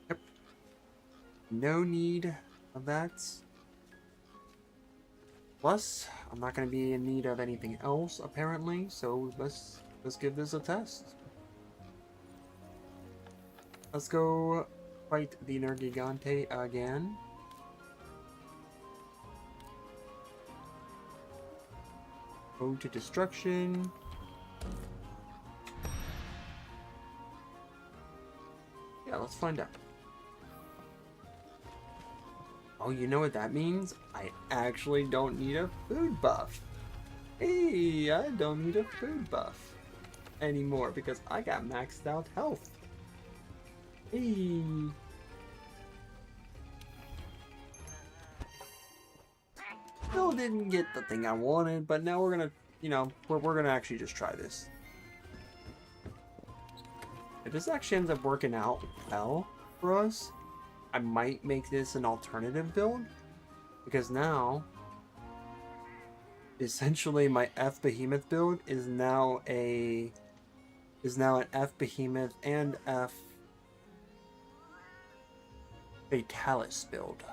Yep. No need of that. Plus, I'm not going to be in need of anything else, apparently, so let's give this a test. Let's go fight the Nergigante again. Go to destruction. Yeah, let's find out. Oh, you know what that means? I actually don't need a food buff. Hey, I don't need a food buff anymore because I got maxed out health. Hey. Still didn't get the thing I wanted, but now we're gonna, you know, we're gonna actually just try this. If this actually ends up working out well for us, I might make this an alternative build, because now essentially my F Behemoth build is now an F Behemoth and F Fatalis build,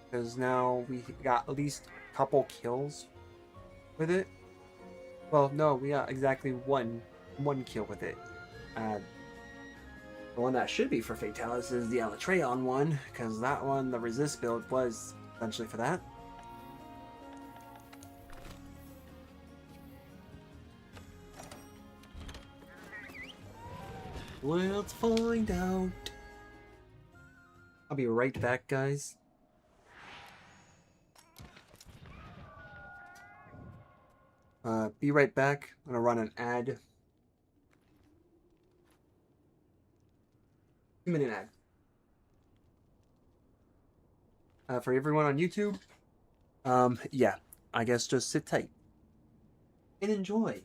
because now we got at least a couple kills with it. Well, no, we got exactly one kill with it. The one that should be for Fatalis is the Alatreon one, because that one, the resist build, was essentially for that. Let's find out. I'll be right back, guys. Be right back. I'm gonna run an ad. 2-minute ad. For everyone on YouTube, yeah, I guess just sit tight and enjoy.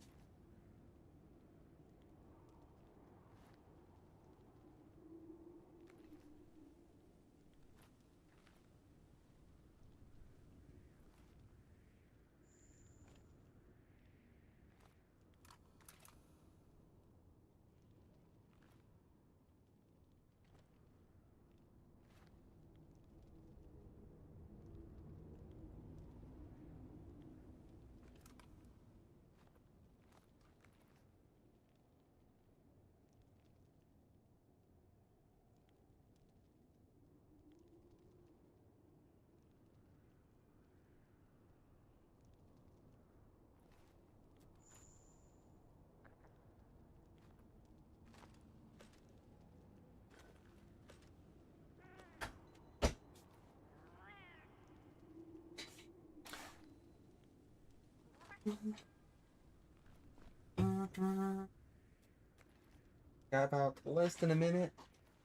Got about less than a minute.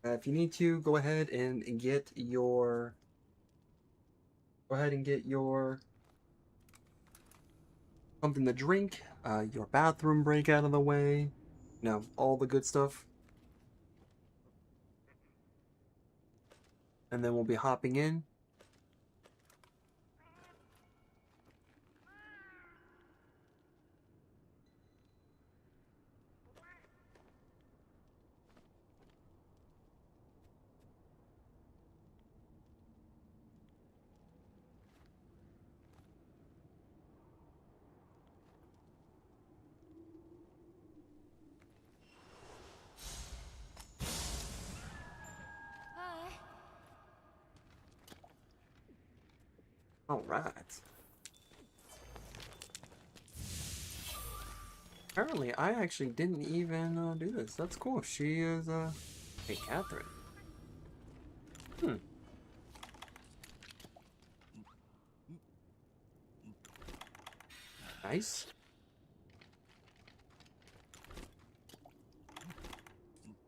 If you need to, go ahead and get your something to drink, your bathroom break out of the way, you know, all the good stuff. And then we'll be hopping in. Hi. All right. Apparently, I actually didn't even do this. That's cool. She is, hey, Catherine. Nice.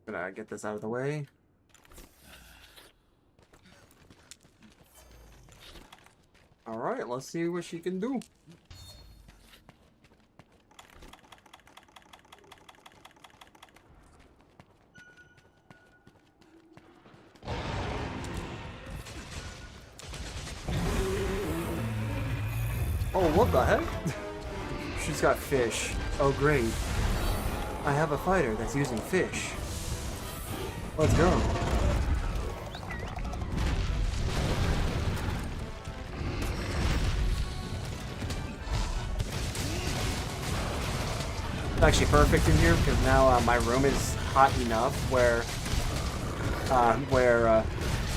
Gonna get this out of the way. Alright, let's see what she can do. Oh, what the heck? She's got fish. Oh, great. I have a fighter that's using fish. Let's go. It's actually perfect in here because now my room is hot enough where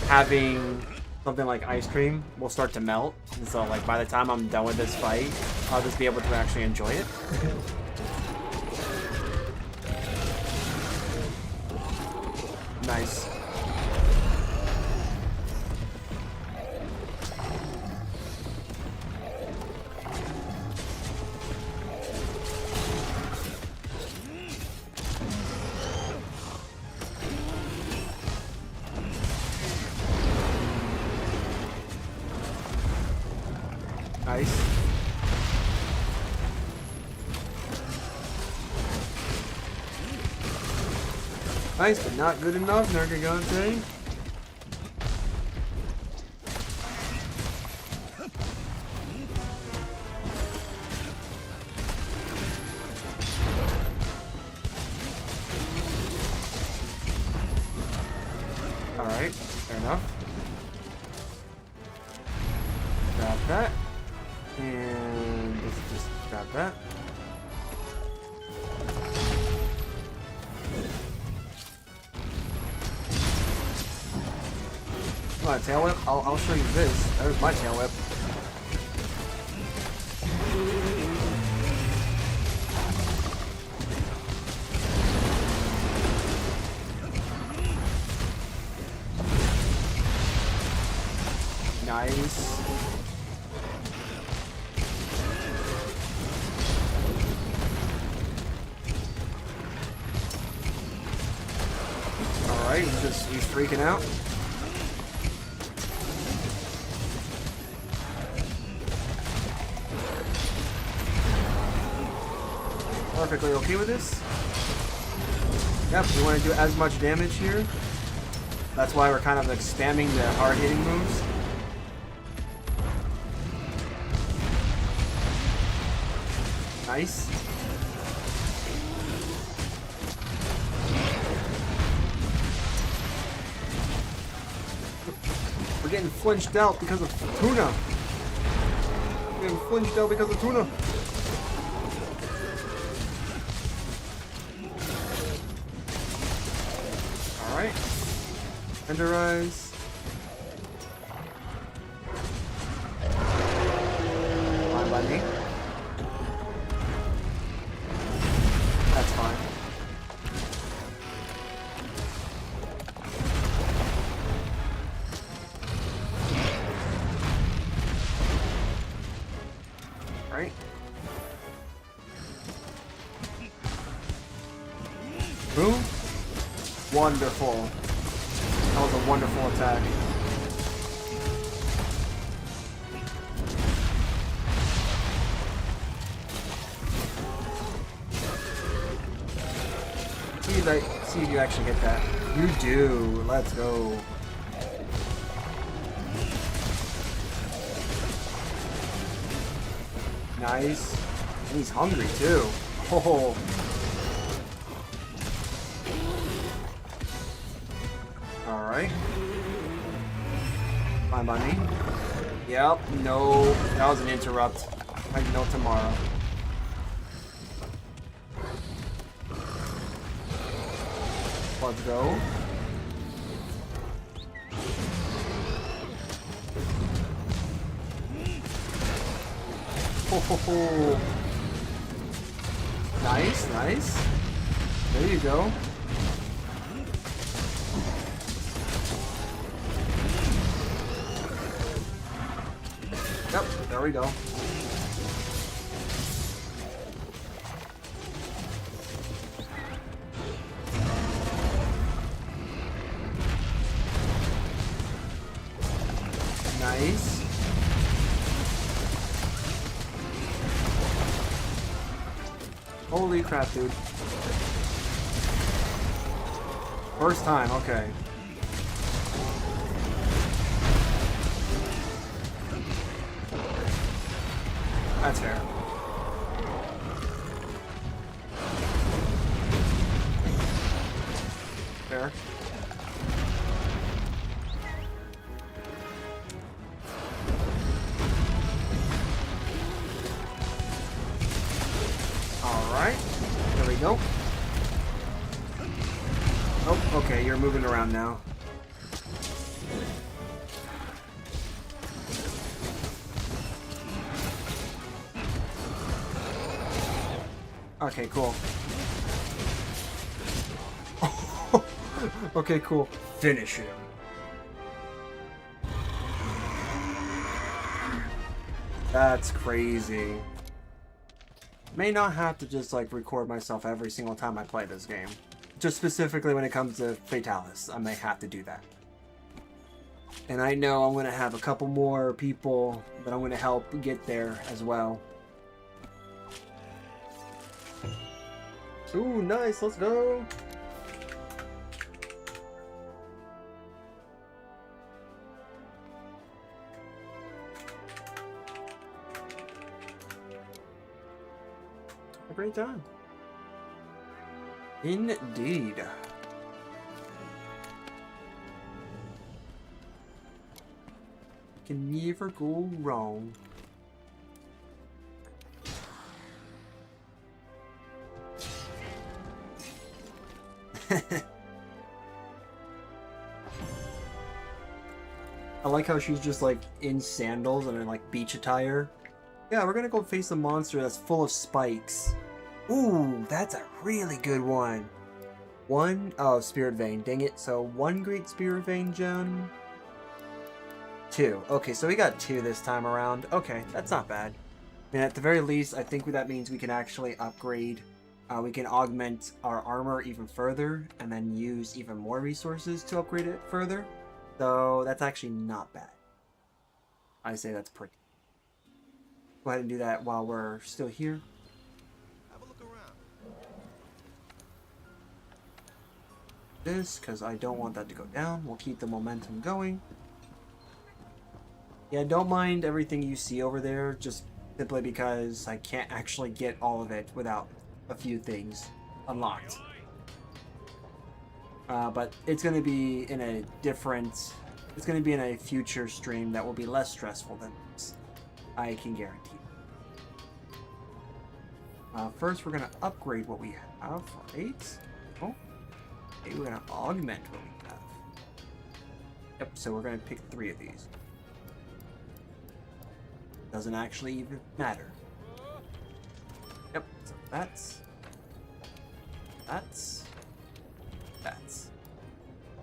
having something like ice cream will start to melt, and so like by the time I'm done with this fight, I'll just be able to actually enjoy it. Nice. Nice. Nice, but not good enough, Nergigante. that. And let's just grab that. Come on, tail whip. I'll show you this. There's my tail whip. Nice. Alright, he's freaking out. Perfectly okay with this. Yep, we want to do as much damage here. That's why we're kind of like spamming the hard-hitting moves. Nice. We're getting flinched out because of tuna. We're getting flinched out because of tuna. Alright. Tenderize. Fine by me. That's fine. Right. Boom. Wonderful. That was a wonderful attack. See if you actually get that. You do. Let's go. Nice. And he's hungry too. Oh. Alright. Fine by me. Yep. No. That was an interrupt. I know tomorrow. Let's go. Ho, ho, ho. Nice, nice. There you go. Yep, there we go. Nice. Holy crap, dude. First time, okay. That's fair. Fair. Alright, there we go. Oh, okay, you're moving around now. Okay, cool. Okay, cool. Finish him. That's crazy. May not have to just like record myself every single time I play this game. Just specifically when it comes to Fatalis, I may have to do that. And I know I'm going to have a couple more people that I'm going to help get there as well. Ooh, nice, let's go! A great time. Indeed. Can never go wrong. I like how she's just like in sandals and in like beach attire. Yeah, we're gonna go face a monster that's full of spikes. Ooh, that's a really good one. Oh, Spirit Vein, dang it. So one Great Spirit Vein gem. 2. Okay, so we got 2 this time around. Okay, that's not bad. I mean, at the very least, I think that means we can actually upgrade. We can augment our armor even further, and then use even more resources to upgrade it further. So that's actually not bad. I say that's pretty. Go ahead and do that while we're still here. Have a look around. This, because I don't want that to go down. We'll keep the momentum going. Yeah, don't mind everything you see over there, just simply because I can't actually get all of it without a few things unlocked. But it's going to be in a different... It's going to be in a future stream that will be less stressful than this. I can guarantee. First, we're going to upgrade what we have, right? Oh. Okay, we're going to augment what we have. Yep, so we're going to pick 3 of these. Doesn't actually even matter. Yep, so that's...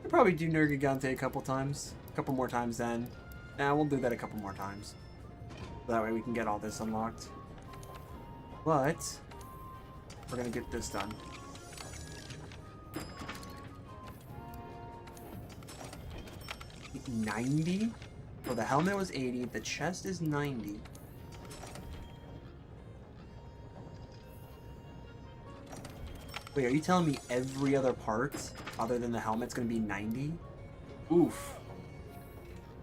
We'll probably do Nergigante a couple times. A couple more times then. Nah, we'll do that a couple more times. So that way we can get all this unlocked. But... we're gonna get this done. $90? So the helmet was 80, the chest is 90. Wait, are you telling me every other part other than the helmet's gonna be 90? Oof.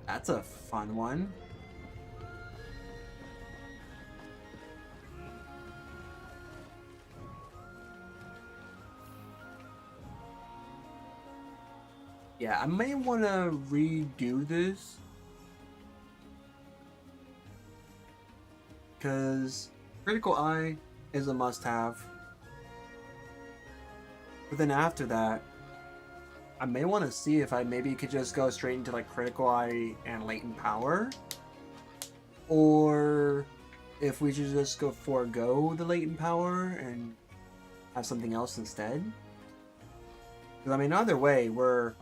That's a fun one. Yeah, I may want to redo this. Because Critical Eye is a must-have. But then after that, I may want to see if I maybe could just go straight into like Critical Eye and Latent Power. Or if we should just go forego the Latent Power and have something else instead. Because I mean, either way, we're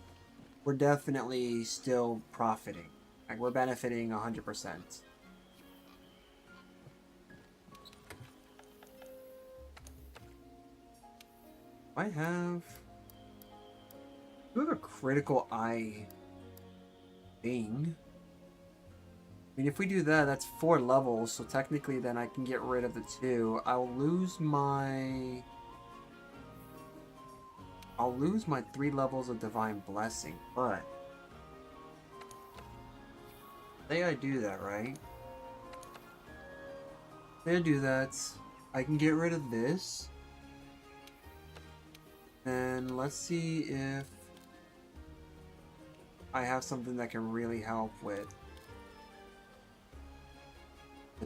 definitely still profiting. Like, we're benefiting 100%. I have a Critical Eye thing. I mean, if we do that, that's 4 levels, so technically then I can get rid of the 2. I'll lose my 3 levels of Divine Blessing, but say I do that, right? Say I do that, I can get rid of this. And let's see if I have something that can really help with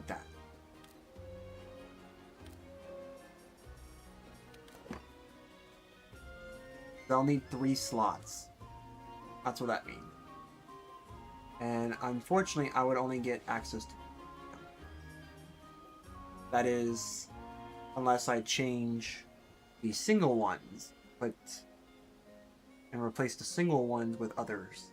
that. I'll need 3 slots. That's what that means. And unfortunately, I would only get access to... That is, unless I change the single ones, and replace the single ones with others.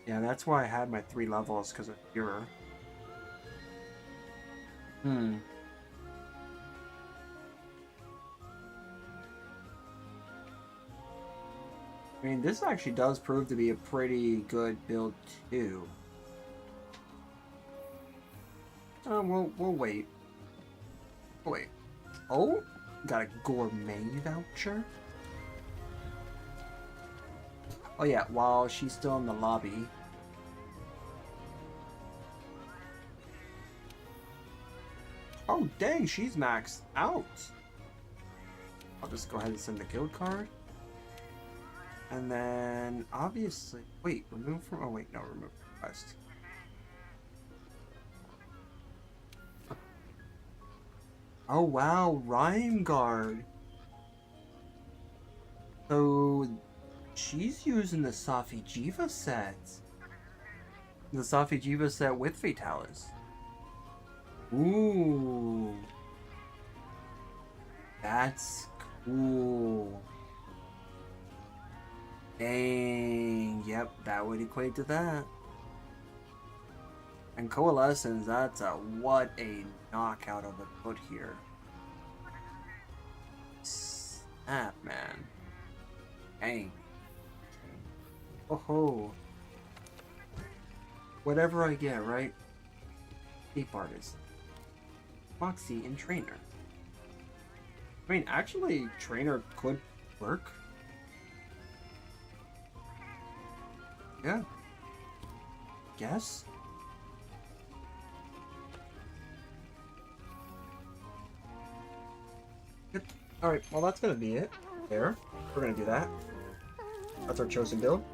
Yeah, that's why I had my 3 levels, because of Führer. I mean, this actually does prove to be a pretty good build, too. We'll wait. We'll wait. Oh, got a gourmet voucher. Oh yeah, while she's still in the lobby. Oh dang, she's maxed out. I'll just go ahead and send the guild card. And then, obviously... Wait, remove from... Oh, wait, no, remove from quest. Oh, wow, Rhyme Guard. So, she's using the Safi Jiva set. The Safi Jiva set with Fatalis. Ooh. That's cool. Dang. Yep, that would equate to that. And Coalescence, that's a what a knockout of a foot here. Snap, man. Dang. Oh ho. Whatever I get, right? Deep Artist. Moxie and Trainer. I mean, actually, Trainer could work. Yeah. Guess? Yep. Alright, well that's gonna be it. There. We're gonna do that. That's our chosen build.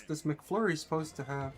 This McFlurry's supposed to have...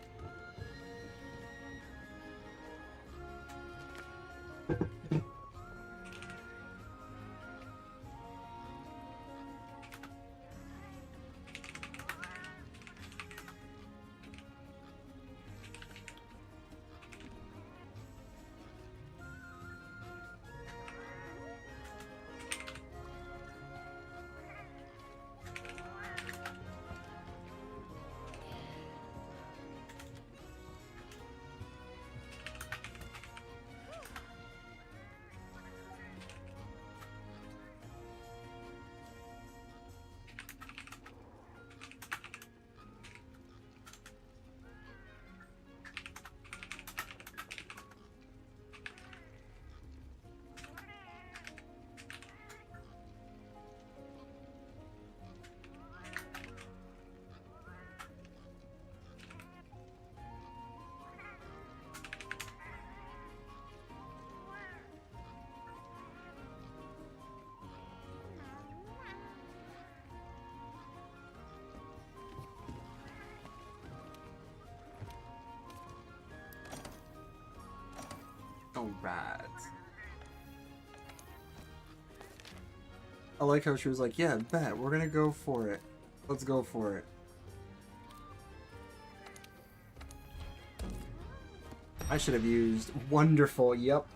Alright. I like how she was like, yeah, bet, we're gonna go for it. Let's go for it. I should have used wonderful, yep.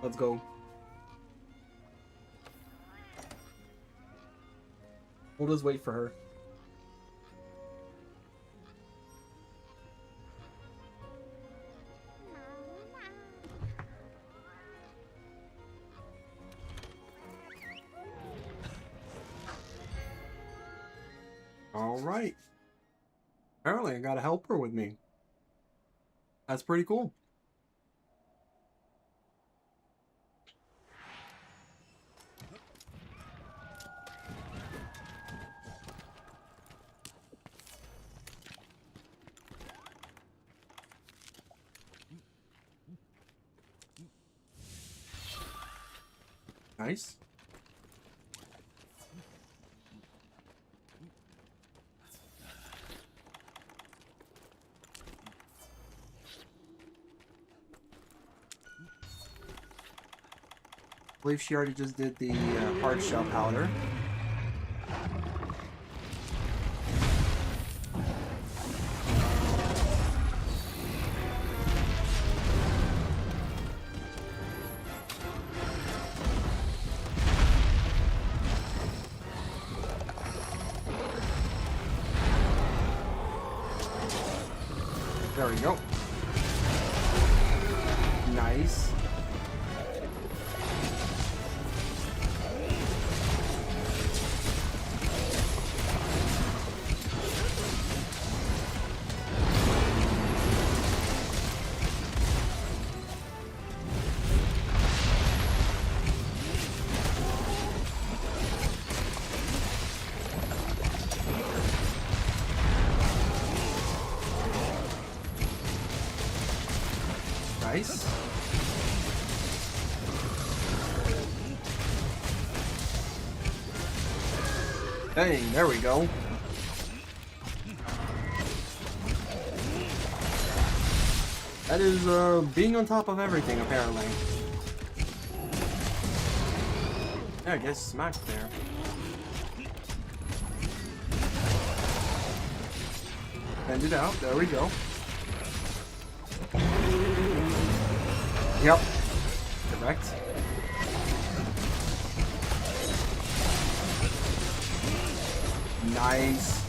Let's go. We'll just wait for her. All right. Apparently I got a helper with me. That's pretty cool. Nice. I believe she already just did the hard shell powder. There we go. Nice. Nice. Hey, there we go. That is, being on top of everything, apparently. Yeah, I guess smacked there. Bend it out, there we go. Yep. Correct. Nice.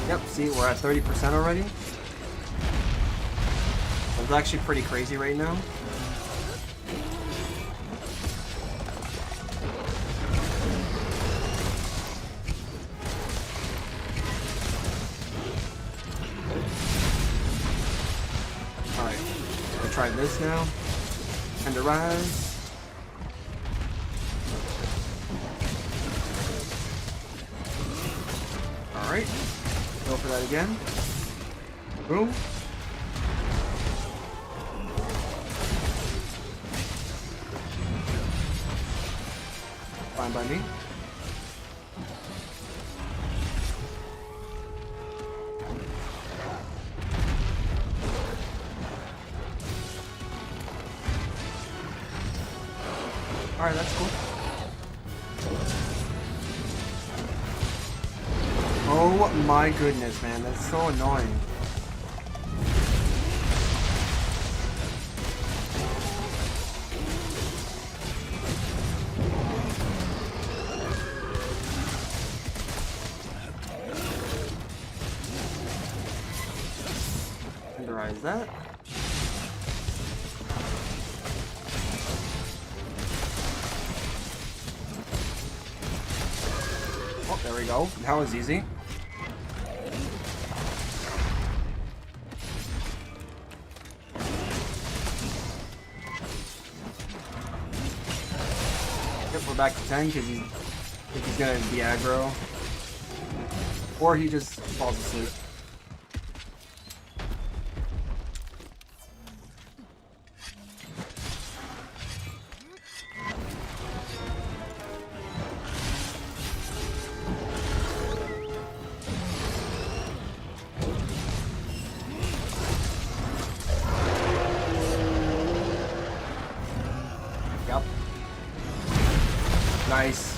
Yep, see, we're at 30% already. It's actually pretty crazy right now. Alright, we'll try this now. And the rise. Alright, go for that again. Boom. Fine by me. Alright, that's cool. Oh my goodness, man, that's so annoying. Tenderize that. Oh, there we go. That was easy. Yep, we're back to 10 because he's gonna be aggro. Or he just falls asleep. Yep. Nice.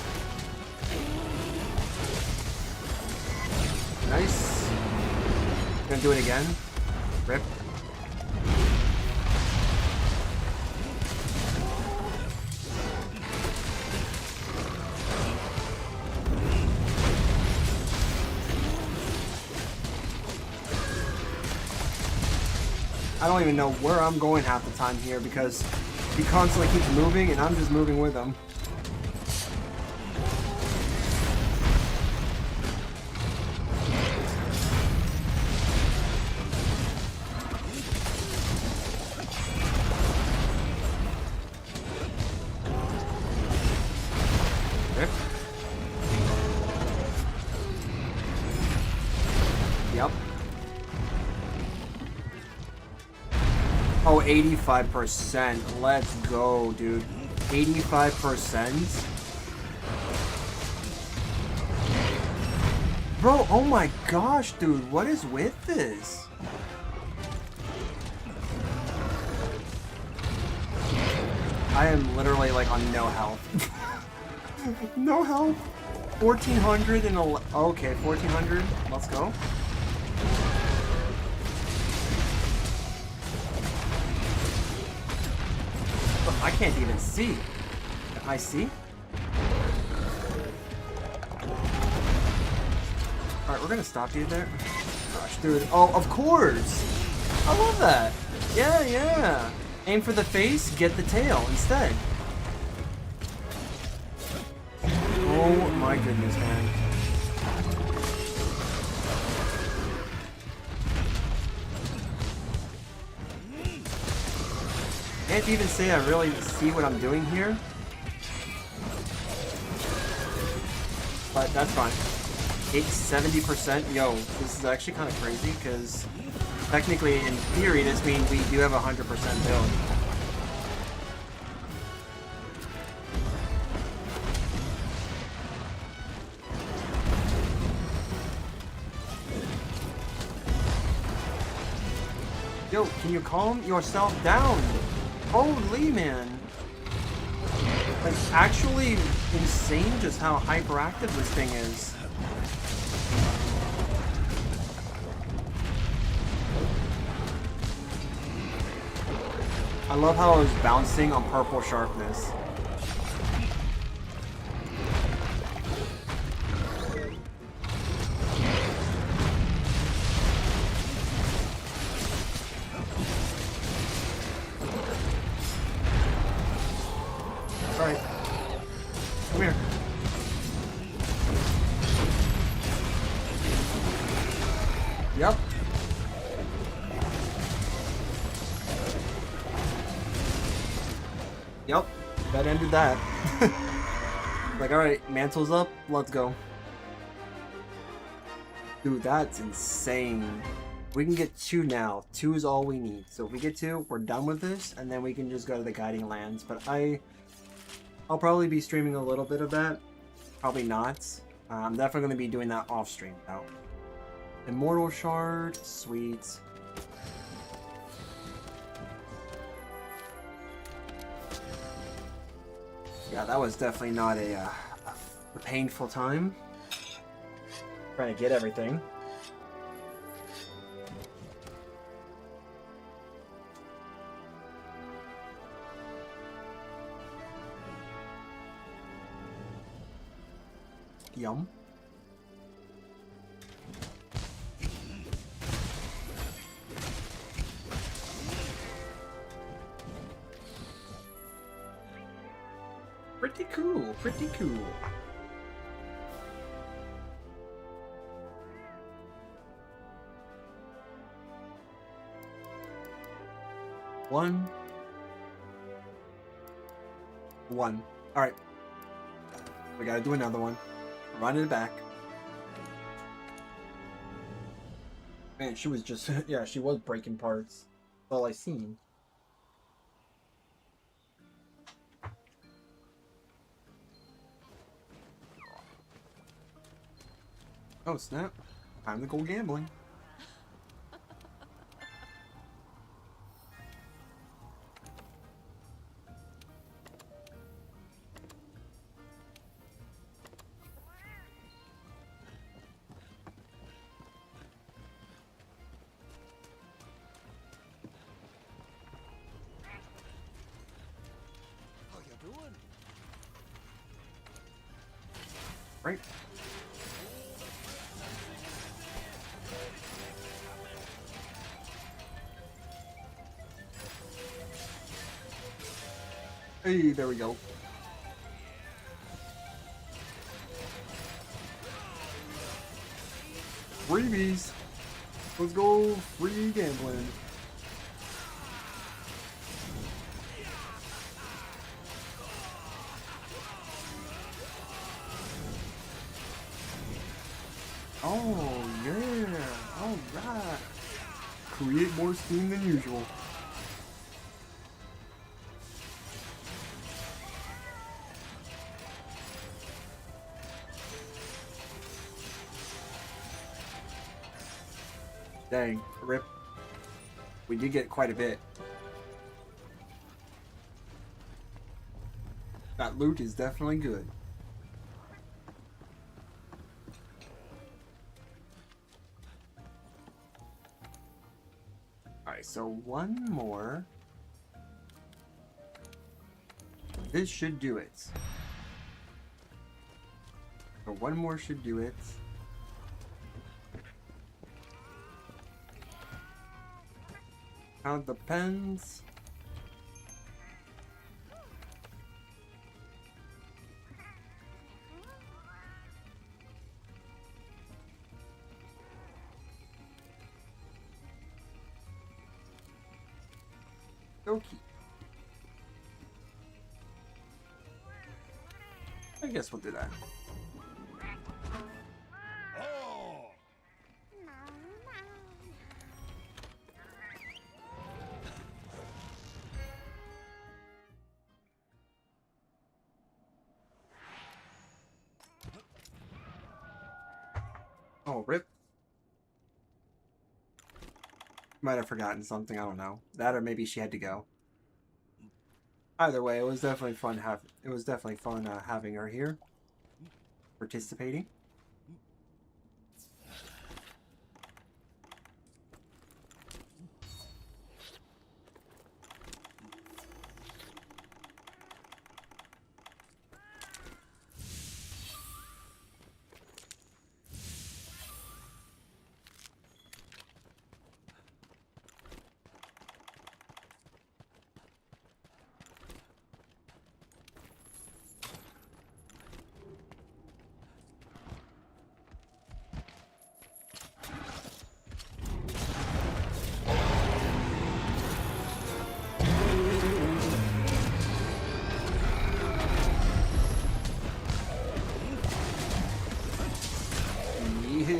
Nice. Gonna do it again. Rip. I don't even know where I'm going half the time here because he constantly keeps moving and I'm just moving with him. Rip. Yep. Oh, 85%. Let's go, dude. 85%? Bro, oh my gosh, dude. What is with this? I am literally like on no health. No health. 1400 and okay, 1400. Let's go. I can't even see. Can I see? Alright, we're gonna stop you there. Gosh, dude. Oh, of course! I love that! Yeah, yeah! Aim for the face, get the tail instead. Oh my goodness, man. Can't even say I really see what I'm doing here. But that's fine. It's 70%. Yo, this is actually kind of crazy because technically, in theory, this means we do have a 100% build. Yo, can you calm yourself down? Holy man. It's actually insane just how hyperactive this thing is. I love how I was bouncing on purple sharpness. Alright. Come here. Yep. Yep. That ended that. Like, alright, mantle's up, let's go. Dude, that's insane. We can get 2 now. 2 is all we need. So if we get 2, we're done with this, and then we can just go to the Guiding Lands. But I'll probably be streaming a little bit of that. Probably not. I'm definitely going to be doing that off stream, though. Immortal Shard. Sweet. Yeah, that was definitely not a painful time. Trying to get everything. Yum. Pretty cool, pretty cool. One. Alright. We gotta do another one. Running it back. Man, she was just... yeah, she was breaking parts. That's all I seen. Oh, snap. Time to go gambling. How you doing? Right. Hey, there we go. Freebies. Let's go free gambling. Oh, yeah. All right. Create more steam than usual. Dang, rip. We did get quite a bit. That loot is definitely good. Alright, so one more. This should do it. So one more should do it. Count the pens. Okay. I guess we'll do that. Oh, rip. Might have forgotten something. I don't know. That, or maybe she had to go. Either way, it was definitely fun. Having her here, participating. Yeah.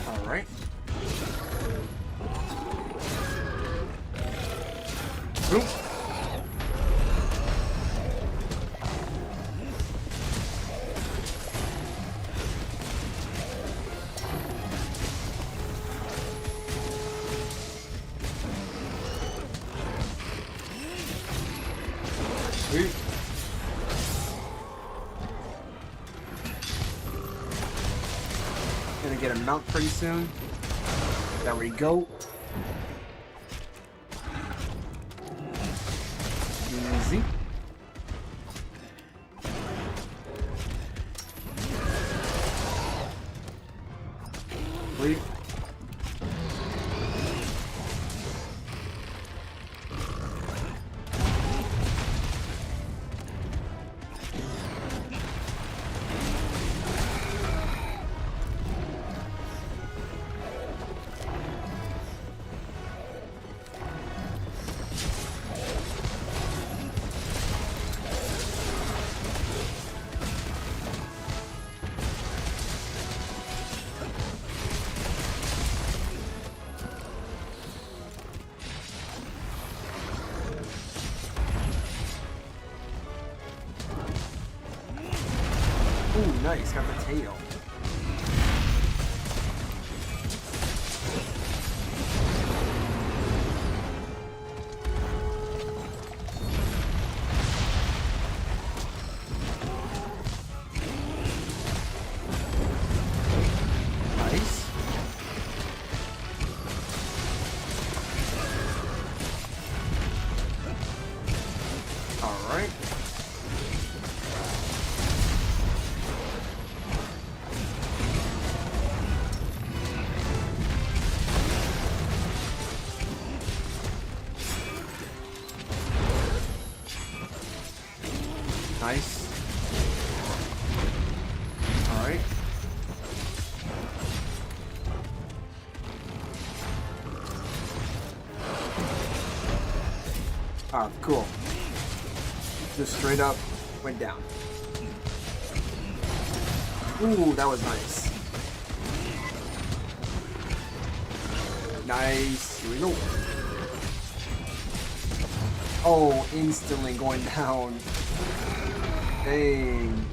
All right. Oop. Sweet. Gonna get a mount pretty soon. There we go. Easy. Sweet. Ooh, nice. Got the tail. Nice. All right. Nice. All right. Ah, cool. Just straight up went down. Ooh, that was nice. Nice. Here we go. Oh, instantly going down. Dang.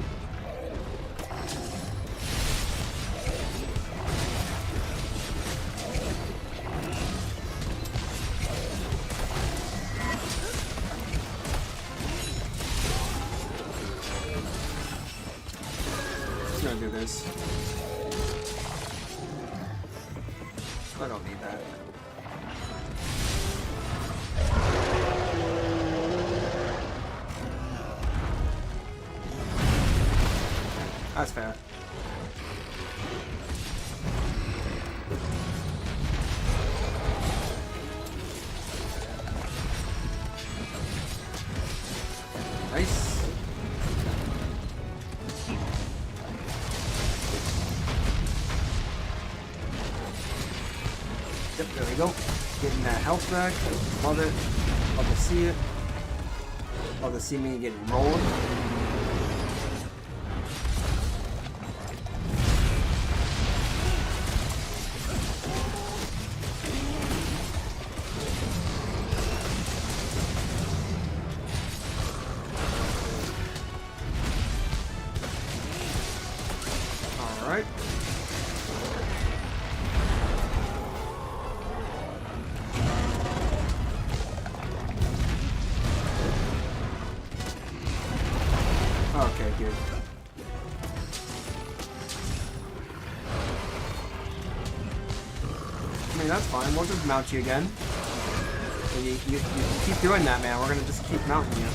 Just gonna do this. I don't need that. That's fair. Nice. There we go. Getting that health back. Love it. Love to see it. Love to see me getting rolled. Alright. Okay, good. I mean, that's fine. We'll just mount you again. And you keep doing that, man. We're gonna just keep mounting you.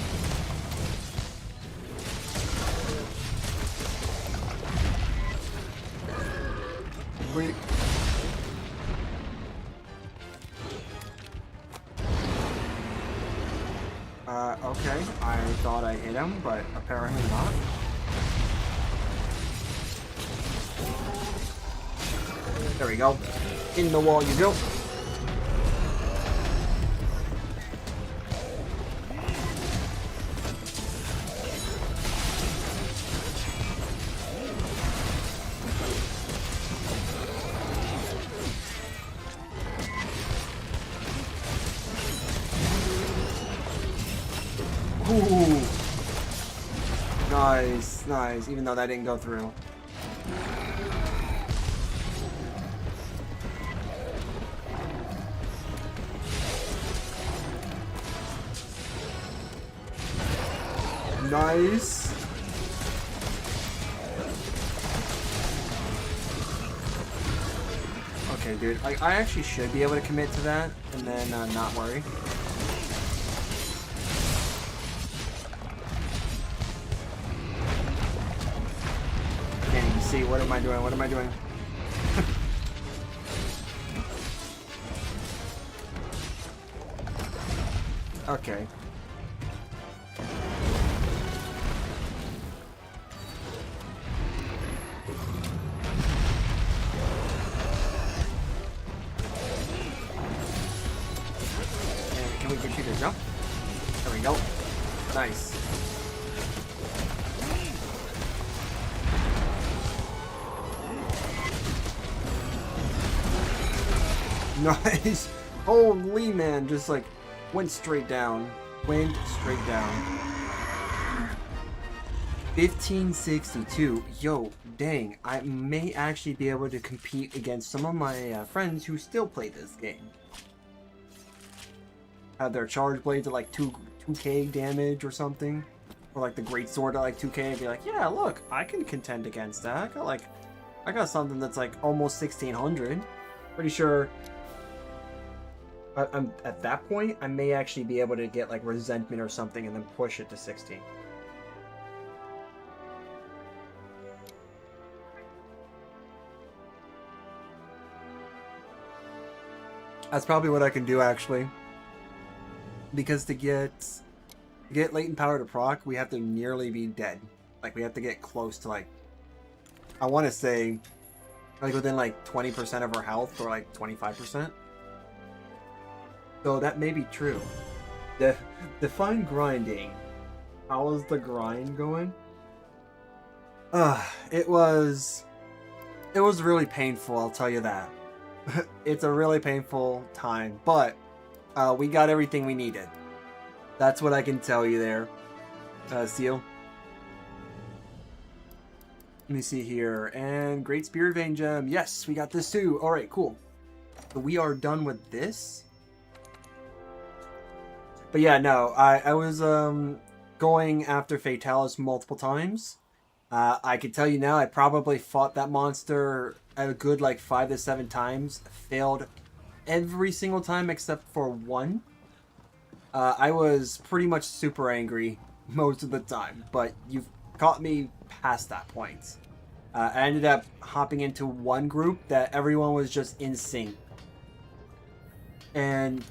We... okay. I thought I hit him, but apparently not. There we go. In the wall you go. Ooh. Nice, nice. Even though that didn't go through. Nice. Okay, dude. I actually should be able to commit to that and then not worry. Can't even see. What am I doing? What am I doing? Okay. Can we get you to jump? There we go. Nice. Nice. Holy man, just like went straight down. Went straight down. 1562. Yo, dang. I may actually be able to compete against some of my friends who still play this game. Have their charge blades at like 2k damage or something. Or like the great sword at like 2k and be like, yeah, look, I can contend against that. I got something that's like almost 1600. Pretty sure I'm at that point, I may actually be able to get like resentment or something and then push it to 16. That's probably what I can do actually. Because to get latent power to proc, we have to nearly be dead. Like we have to get close to like, I want to say like within like 20% of our health or like 25%. So that may be true. Define grinding. How is the grind going? It was really painful, I'll tell you that. It's a really painful time, but we got everything we needed. That's what I can tell you there, Seal. Let me see here. And Great Spirit Vein Gem. Yes, we got this too. Alright, cool. So we are done with this. But yeah, no, I was going after Fatalis multiple times. I can tell you now, I probably fought that monster a good like 5 to 7 times. Failed every single time except for one. I was pretty much super angry most of the time, but you've caught me past that point. I ended up hopping into one group that everyone was just in sync. And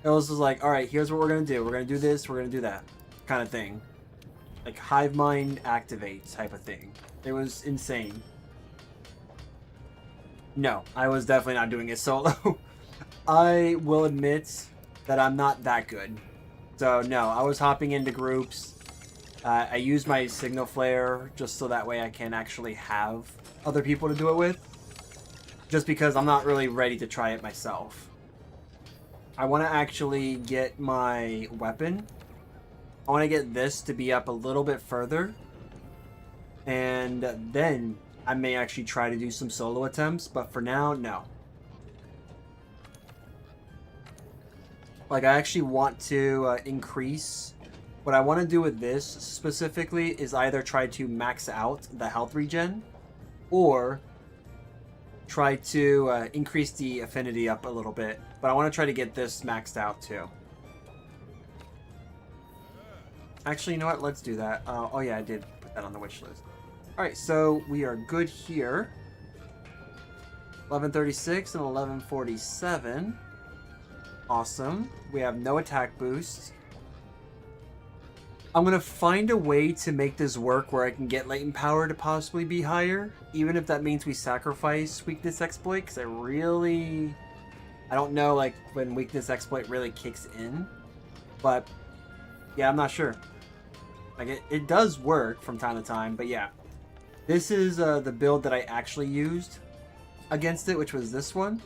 it was just like, alright, here's what we're going to do. We're going to do this, we're going to do that. Kind of thing. Like hive mind activate type of thing. It was insane. No, I was definitely not doing it solo. I will admit that I'm not that good. So no, I was hopping into groups. I use my signal flare just so that way I can actually have other people to do it with. Just because I'm not really ready to try it myself. I want to actually get my weapon. I want to get this to be up a little bit further. And then I may actually try to do some solo attempts. But for now, no. Like, I actually want to increase... What I want to do with this specifically is either try to max out the health regen or try to increase the affinity up a little bit. But I want to try to get this maxed out too. Actually, you know what? Let's do that. Oh yeah, I did put that on the wish list. Alright, so we are good here. 1136 and 1147. Awesome. We have no attack boost. I'm going to find a way to make this work where I can get latent power to possibly be higher. Even if that means we sacrifice weakness exploit. Because I don't know like when weakness exploit really kicks in. But yeah, I'm not sure. Like it does work from time to time. But yeah. This is the build that I actually used against it. Which was this one.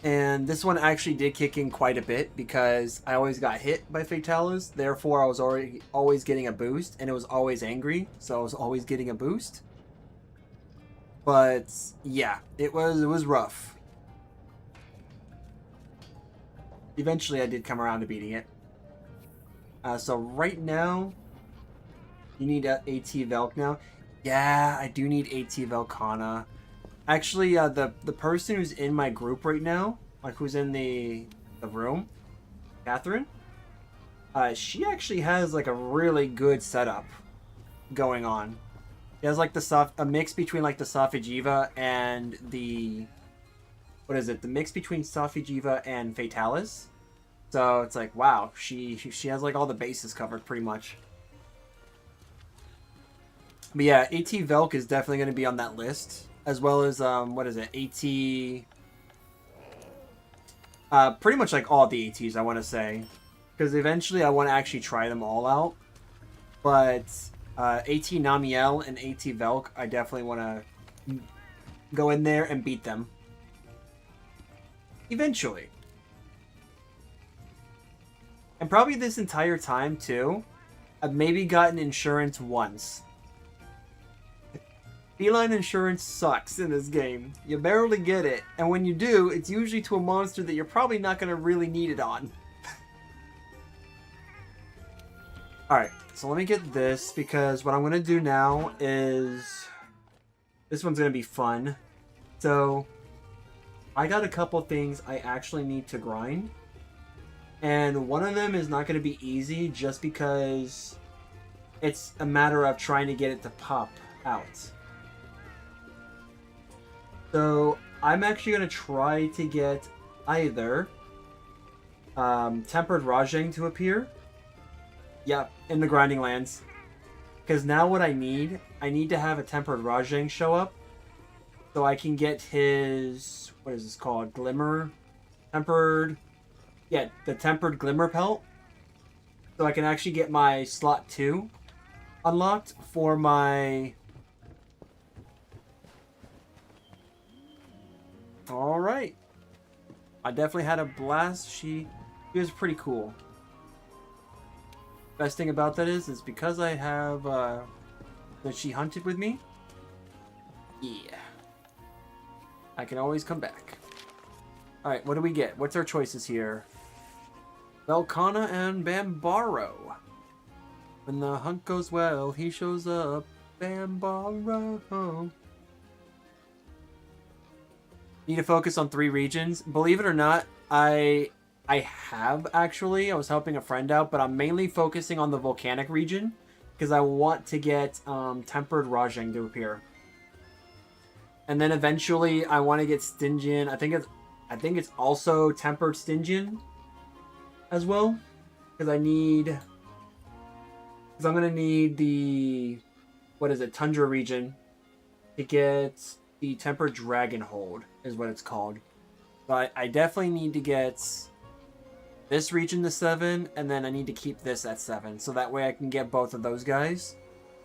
And this one actually did kick in quite a bit because I always got hit by Fatalis. Therefore, I was always getting a boost, and it was always angry, so I was always getting a boost. But yeah, it was rough. Eventually, I did come around to beating it. So right now, you need AT Velk now. Yeah, I do need AT Velkana. Actually, the person who's in my group right now, like who's in the room, Catherine, she actually has like a really good setup going on. She has like a mix between like the Safi'jiiva and the the mix between Safi'jiiva and Fatalis. So it's like wow, she has like all the bases covered pretty much. But yeah, AT Velk is definitely going to be on that list. As well as, AT... pretty much like all the ATs, I want to say. Because eventually I want to actually try them all out. But AT Namiel and AT Velk, I definitely want to go in there and beat them. Eventually. And probably this entire time, too, I've maybe gotten insurance once. Feline insurance sucks in this game. You barely get it, and when you do, it's usually to a monster that you're probably not going to really need it on. Alright, so let me get this, because what I'm going to do now is... This one's going to be fun. So, I got a couple things I actually need to grind. And one of them is not going to be easy, just because it's a matter of trying to get it to pop out. So, I'm actually going to try to get either Tempered Rajang to appear. Yep, in the Grinding Lands. Because now what I need to have a Tempered Rajang show up. So I can get his, what is this called? Glimmer? Tempered, yeah, the Tempered Glimmer Pelt. So I can actually get my slot 2 unlocked for my... Alright. I definitely had a blast. She was pretty cool. Best thing about that is because I have that she hunted with me. Yeah. I can always come back. Alright, what do we get? What's our choices here? Velkana and Bambaro. When the hunt goes well, he shows up. Bambaro. Need to focus on 3 regions. Believe it or not, I have actually. I was helping a friend out, but I'm mainly focusing on the volcanic region because I want to get Tempered Rajang to appear. And then eventually I want to get Stygian. I think it's also Tempered Stygian as well, because I'm gonna need the Tundra region to get the Tempered Dragon Hold is what it's called. But I definitely need to get this region to 7, and then I need to keep this at 7, so that way I can get both of those guys.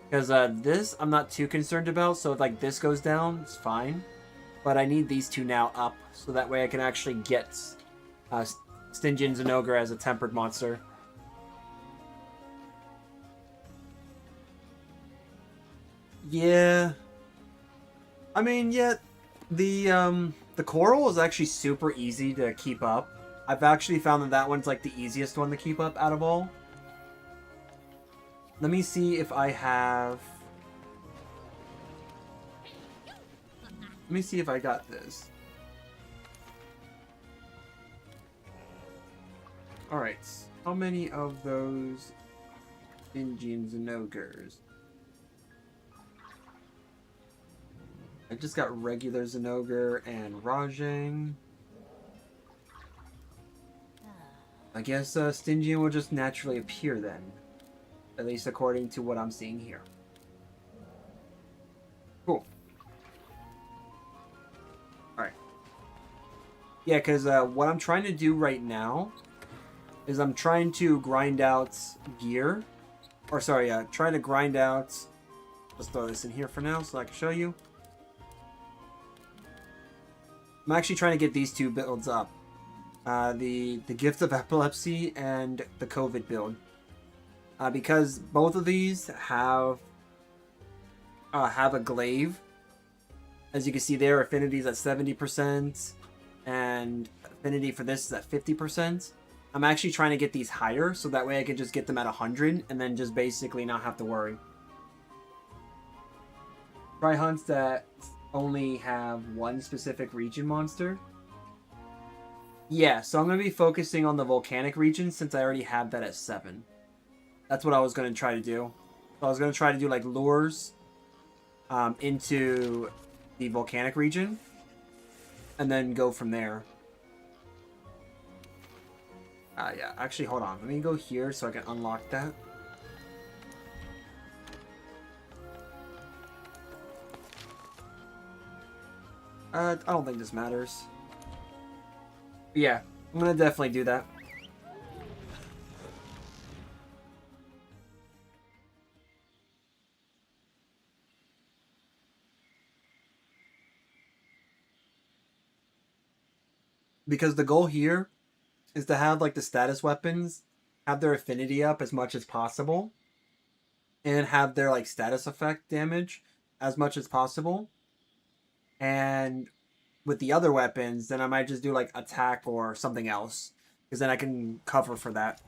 Because this I'm not too concerned about, so if like this goes down, it's fine. But I need these two now up, so that way I can actually get Stygian Zinogre as a tempered monster. Yeah. I mean, yeah, the coral is actually super easy to keep up. I've actually found that that one's like the easiest one to keep up out of all. Let me see if I have... Let me see if I got this. Alright, how many of those Stygian Zinogres? I just got regular Zinogre and Rajang. I guess Stygian will just naturally appear then. At least according to what I'm seeing here. Cool. Alright. Yeah, because what I'm trying to do right now is I'm trying to grind out gear. Or sorry, trying to grind out... Let's throw this in here for now so I can show you. I'm actually trying to get these two builds up. The Gift of Epilepsy and the COVID build. Because both of these have a glaive. As you can see there, affinity is at 70%, and affinity for this is at 50%. I'm actually trying to get these higher, so that way I can just get them at 100, and then just basically not have to worry. Try hunts that only have one specific region monster. Yeah, so I'm going to be focusing on the volcanic region since I already have that at 7. That's what I was going to try to do. So I was going to try to do like lures into the volcanic region and then go from there. Yeah, actually, hold on. Let me go here so I can unlock that. I don't think this matters. But yeah, I'm going to definitely do that. Because the goal here is to have like the status weapons have their affinity up as much as possible and have their like status effect damage as much as possible. And with the other weapons, then I might just do like attack or something else, because then I can cover for that.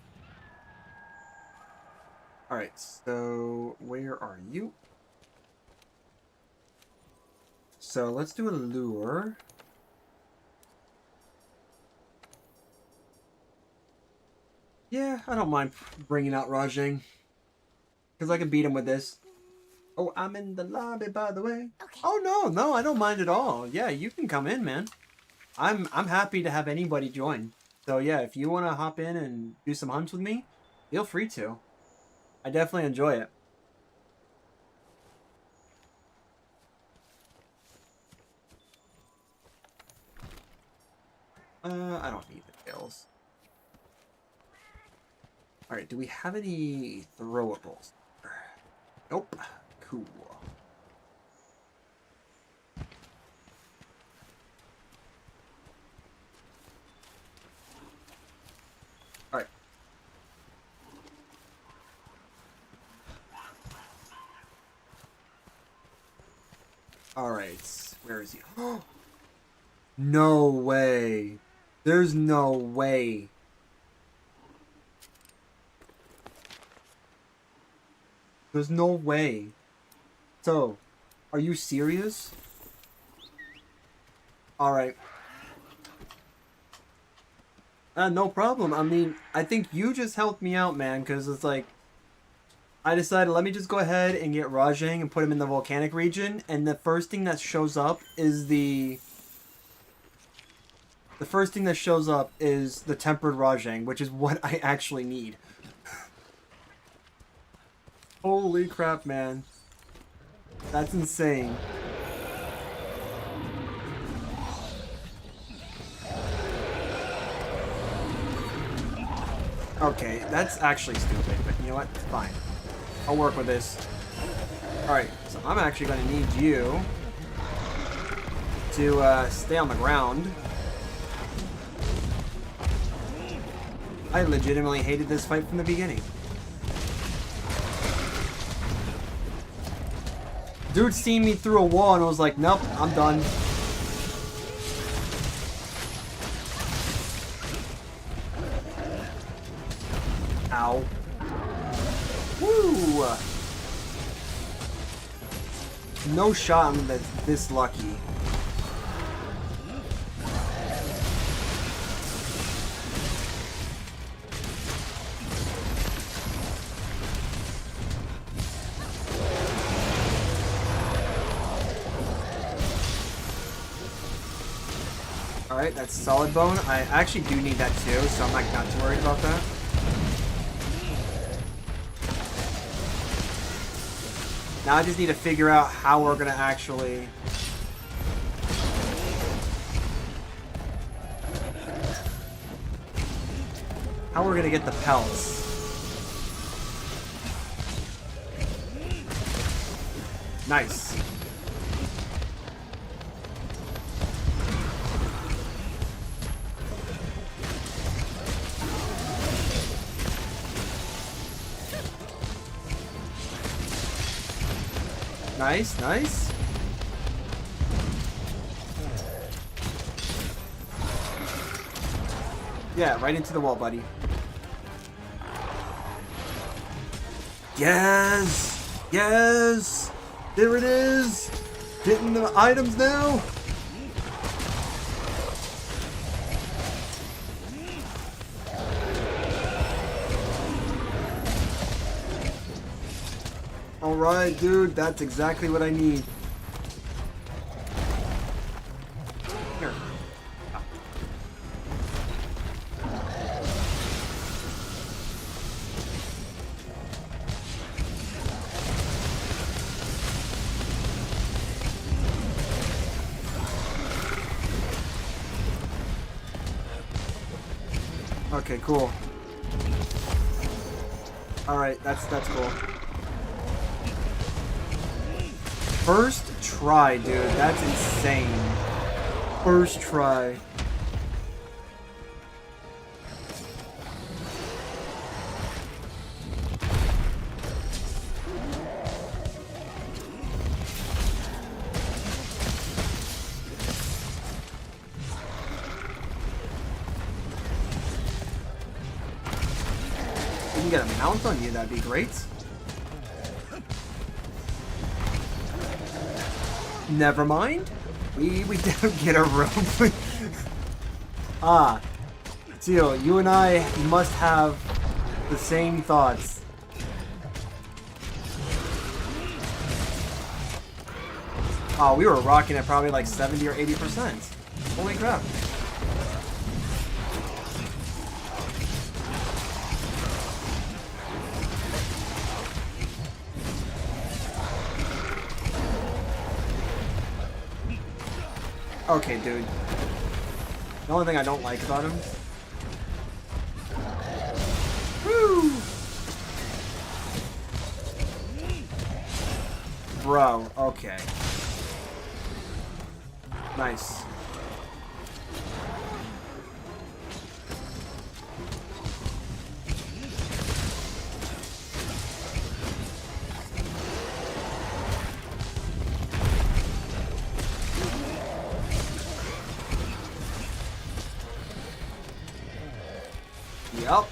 Alright, so where are you? So let's do a lure. Yeah, I don't mind bringing out Rajang, because I can beat him with this. Oh, I'm in the lobby, by the way. Okay. Oh, no, I don't mind at all. Yeah, you can come in, man. I'm happy to have anybody join. So yeah, if you want to hop in and do some hunts with me, feel free to. I definitely enjoy it. I don't need the tails. Alright, do we have any throwables? Nope. Cool. Alright. Alright. Where is he? No way. There's no way. There's no way. So, are you serious? Alright. No problem. I mean, I think you just helped me out, man, because it's like... I decided, let me just go ahead and get Rajang and put him in the volcanic region, and the first thing that shows up is the... The first thing that shows up is the tempered Rajang, which is what I actually need. Holy crap, man. That's insane. Okay, that's actually stupid, but you know what? Fine. I'll work with this. Alright, so I'm actually going to need you to stay on the ground. I legitimately hated this fight from the beginning. Dude seen me through a wall and was like, nope, I'm done. Ow. Woo! No shot that's this lucky. Alright, that's solid bone. I actually do need that too, so I'm like not too worried about that. Now I just need to figure out how we're gonna actually... how we're gonna get the pelts. Nice. Nice, nice. Yeah, right into the wall, buddy. Yes! Yes! There it is! Getting the items now! Alright, dude, that's exactly what I need. Here. Okay, cool. Alright, that's cool. First try, dude. That's insane. First try. We can get a mount on you, that'd be great. Never mind. We don't get a rope. Ah. Teal, you and I must have the same thoughts. Oh, we were rocking at probably like 70 or 80%. Holy crap. Okay, dude. The only thing I don't like about him... Woo! Bro, okay. Nice. Yep.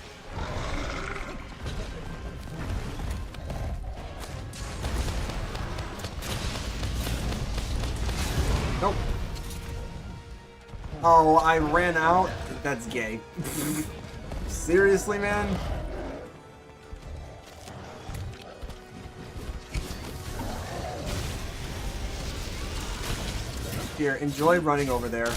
Nope. Oh, I ran out? That's gay. Seriously, man? Here, enjoy running over there.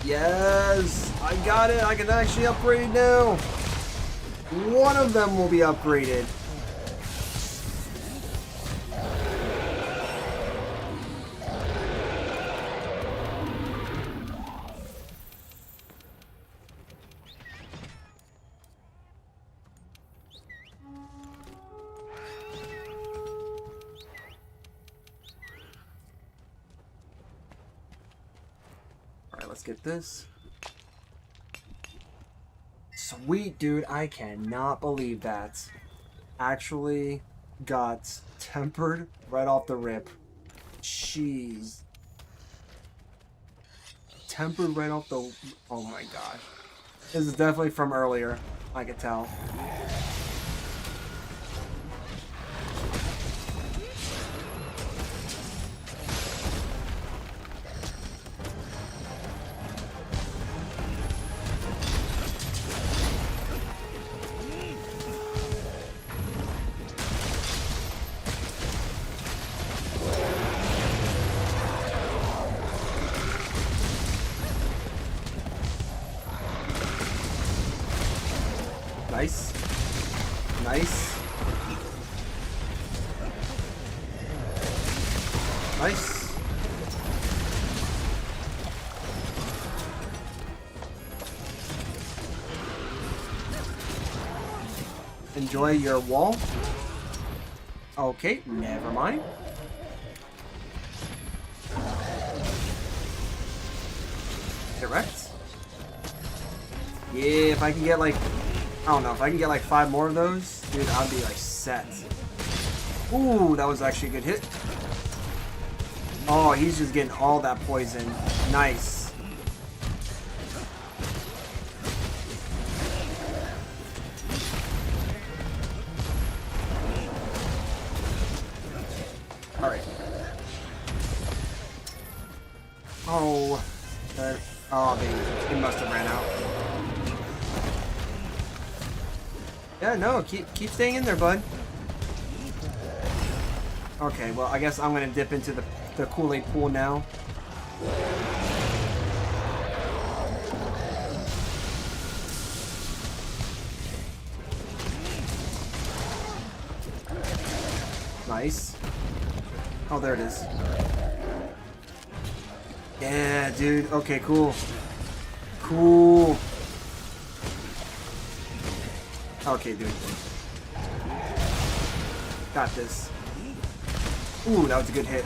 Yes! I got it! I can actually upgrade now! One of them will be upgraded. let's get this. Sweet, dude. I cannot believe that. Actually got tempered right off the rip. Jeez. Tempered right off the... Oh my gosh. This is definitely from earlier. I could tell. Nice. Nice. Nice. Enjoy your wall. Okay, never mind. Correct. Yeah, if I can get like... I don't know, if I can get like 5 more of those, dude, I'll be like set. Ooh, that was actually a good hit. Oh, he's just getting all that poison. Nice. Alright. Oh. Oh, they must have ran out. Yeah, no, keep staying in there, bud. Okay, well, I guess I'm gonna dip into the Kool-Aid pool now. Nice. Oh, there it is. Yeah, dude. Okay, cool. Cool. Okay, dude. Got this. Ooh, that was a good hit.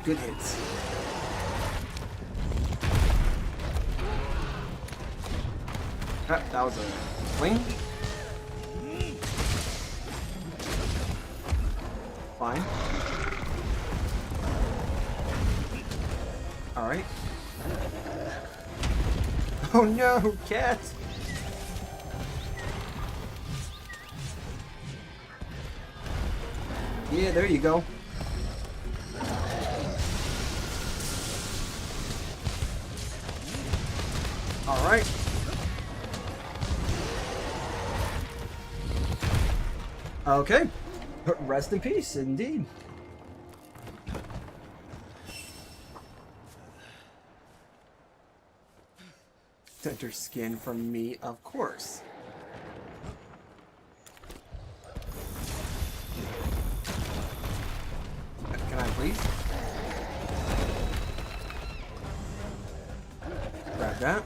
Good hits. Ah, that was a swing. Fine. Alright. Oh no, cat! Yeah, there you go. Alright. Okay. Rest in peace, indeed. Center skin from me, of course. Can I please? Grab that.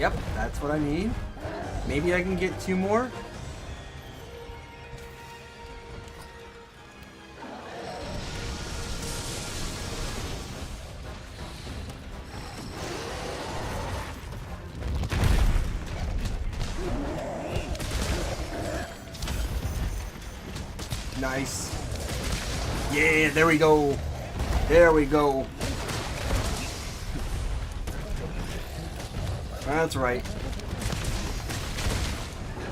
Yep, that's what I need. Maybe I can get 2 more. Nice. Yeah, there we go. There we go. That's right.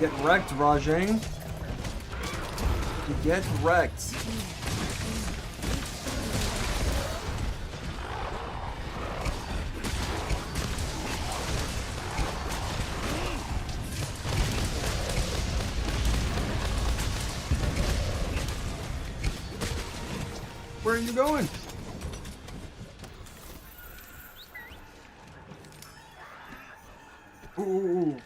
Get wrecked, Rajang. Get wrecked. Where are you going? Ooh.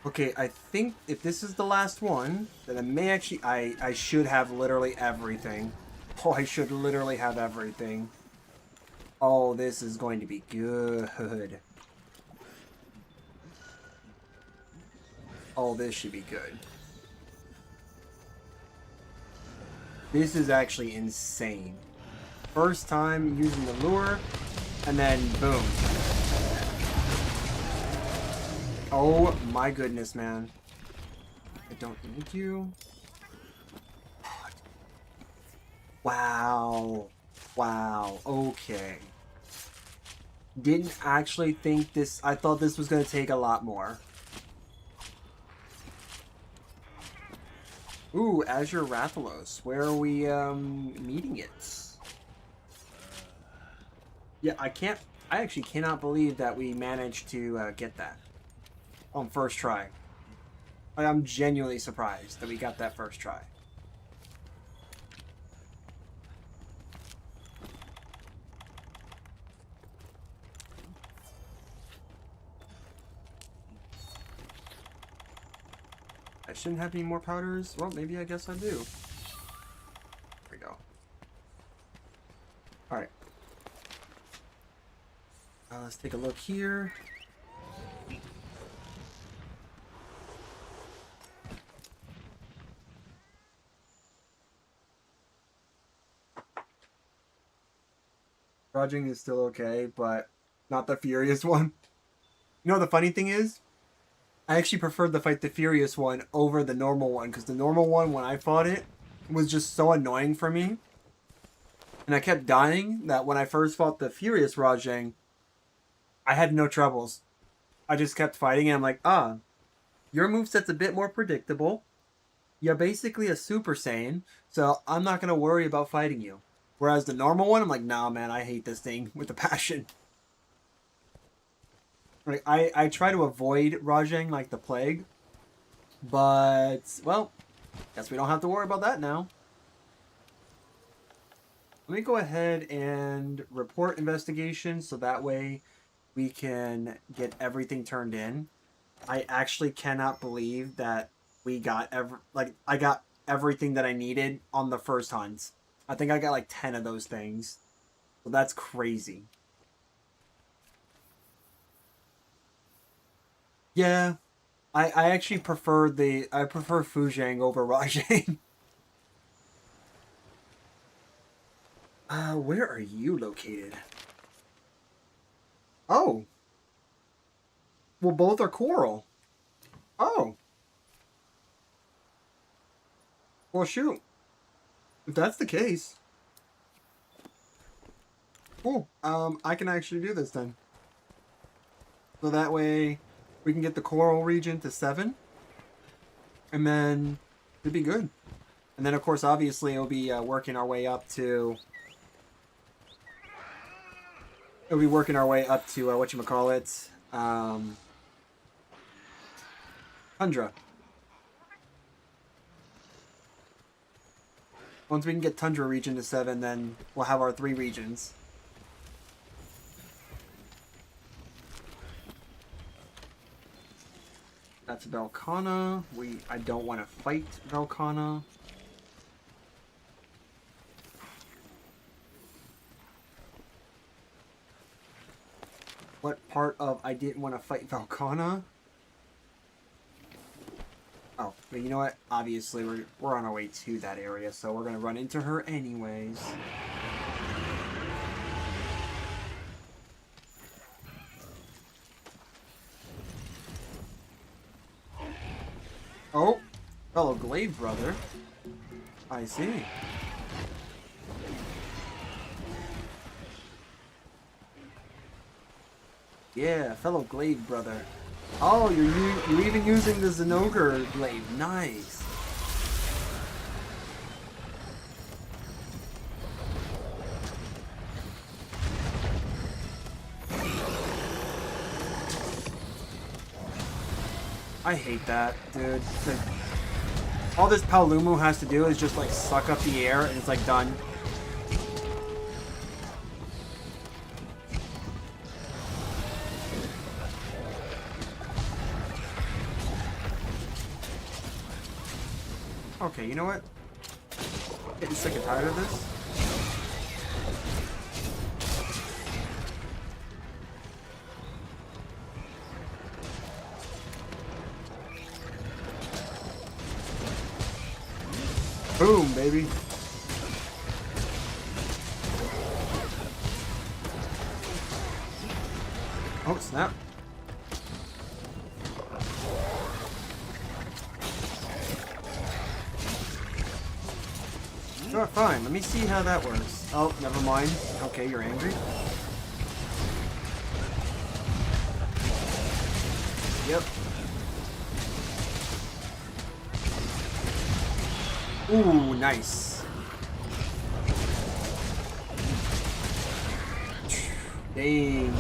Okay, I think if this is the last one, then I may actually... I should have literally everything. Oh, I should literally have everything. Oh, this is going to be good. Oh, this should be good. This is actually insane. First time using the lure, and then boom. Oh my goodness, man. I don't need you. Wow. Wow. Okay. Didn't actually think this... I thought this was going to take a lot more. Ooh, Azure Rathalos. Where are we meeting it? Yeah, I actually cannot believe that we managed to get that on first try. I'm genuinely surprised that we got that first try. I shouldn't have any more powders. Well, maybe I guess I do. There we go. Alright. Let's take a look here. Dodging is still okay, but not the Furious one. You know, the funny thing is, I actually preferred to fight the Furious one over the normal one, because the normal one, when I fought it, was just so annoying for me. And I kept dying that when I first fought the Furious Rajang, I had no troubles. I just kept fighting and I'm like, your moveset's a bit more predictable. You're basically a Super Saiyan, so I'm not going to worry about fighting you. Whereas the normal one, I'm like, nah, man, I hate this thing with a passion. Like, I try to avoid Rajang like the plague. But, well, guess we don't have to worry about that now. Let me go ahead and report investigation so that way we can get everything turned in. I actually cannot believe that we got I got everything that I needed on the first hunt. I think I got like 10 of those things. So that's crazy. Yeah. I actually prefer Fujang over Rajang. Where are you located? Oh. Well, both are coral. Oh. Well, shoot. If that's the case. Cool. I can actually do this then. So that way we can get the coral region to 7. And then it'd be good. And then, of course, obviously, it'll be working our way up to... It'll be working our way up to, whatchamacallit, Tundra. Once we can get Tundra region to 7, then we'll have our 3 regions. That's Velkhana. I don't want to fight Velkhana. What part of I didn't want to fight Velkhana? Oh, but you know what? Obviously, we're on our way to that area, so we're gonna run into her anyways. Oh, fellow Glaive brother. I see. Yeah, fellow Glaive brother. Oh, you're even using the Zenogre Glaive. Nice. I hate that, dude. Like, all this Paolumu has to do is just like suck up the air and it's like done. Okay, you know what? Getting sick and tired of this. Boom, baby. Oh, snap. Sure, fine. Let me see how that works. Oh, never mind. Okay, you're angry. Yep. Ooh, nice. Dang.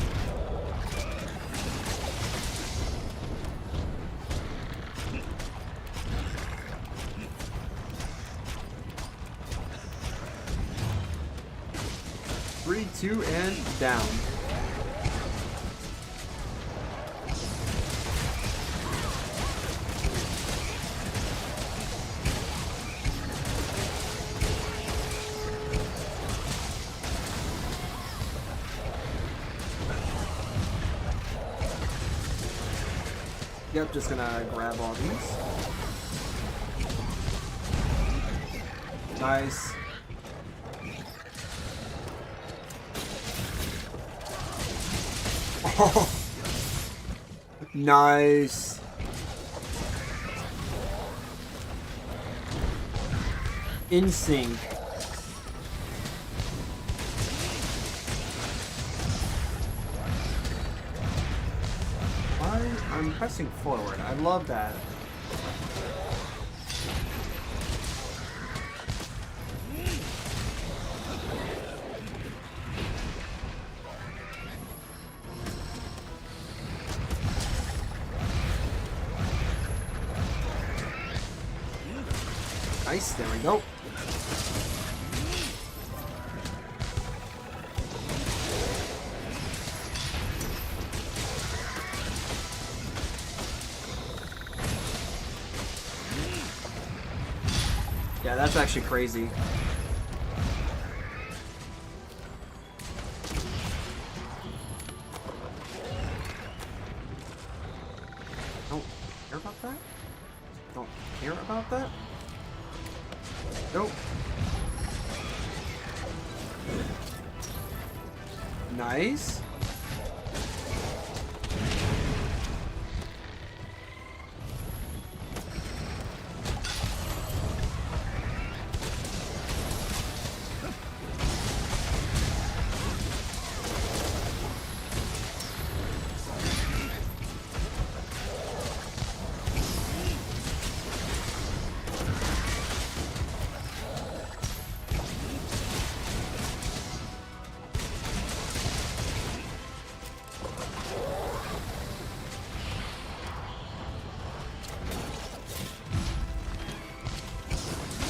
Three, two, and down. Yep, just gonna grab all these. Nice. Oh, nice. In sync. I'm pressing forward. I love that. Nice, there we go. Yeah, that's actually crazy. Don't care about that? Don't care about that? Nope. Nice.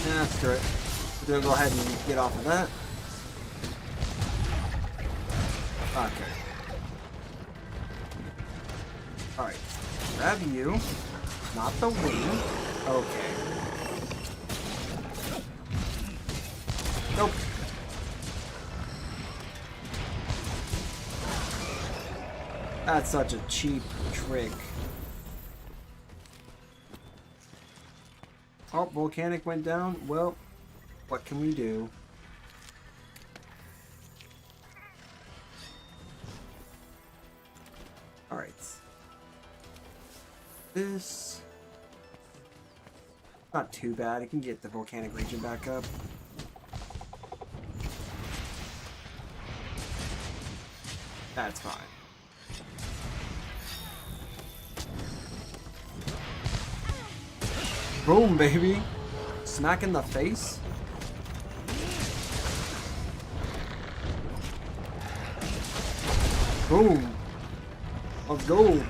Yeah, screw it. We're gonna go ahead and get off of that. Okay. Alright. Grab you. Not the wing. Okay. Nope. That's such a cheap trick. Oh, volcanic went down. Well, what can we do? Alright. This... not too bad. I can get the volcanic region back up. That's fine. Boom, baby! Smack in the face? Boom! Let's go!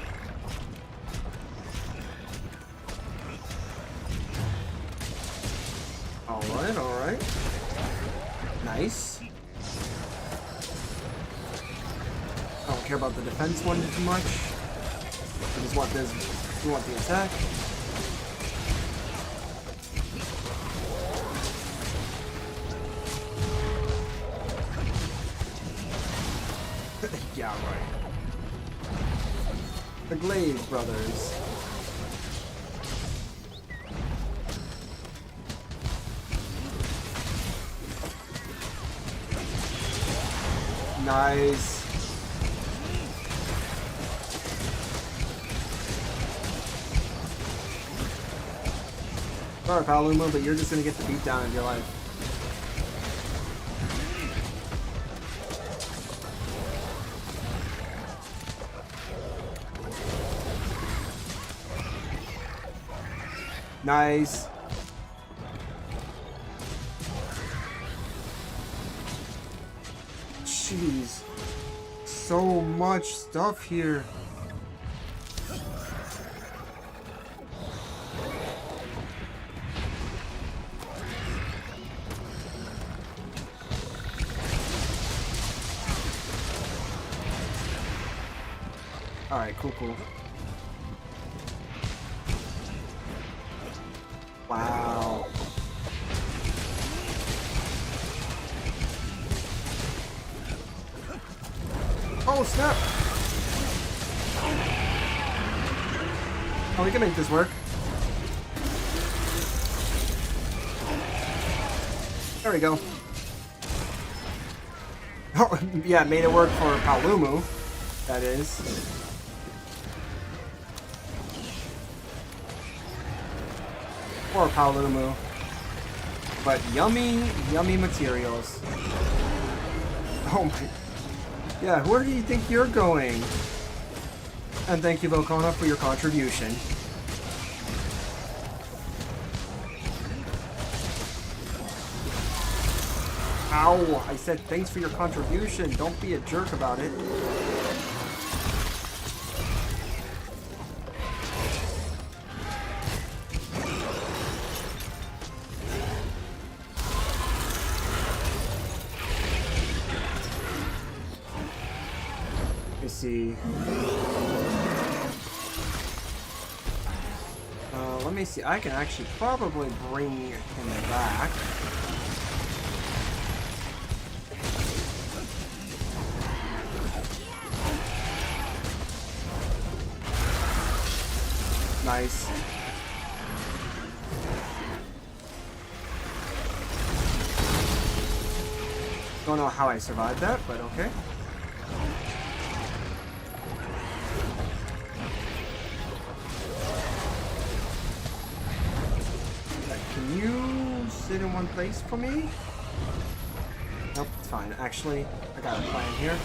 Alright, alright. Nice. I don't care about the defense one too much. I just want this. We want the attack. Yeah, right. The Glaive brothers. Nice. Sorry, Palumo, but you're just gonna get the beat down of your life. Nice. Jeez. So much stuff here. Alright, cool. Wow. Oh, snap! Oh, we can make this work. There we go. Oh, yeah, made it work for Palumu. That is. Poor Palumu. But yummy materials. Oh my. Yeah, where do you think you're going? And thank you, Volcana, for your contribution. Ow! I said thanks for your contribution. Don't be a jerk about it. See. Let me see. I can actually probably bring him back. Nice. Don't know how I survived that, but okay. Can you sit in one place for me? Nope, it's fine. Actually, I got a plan here.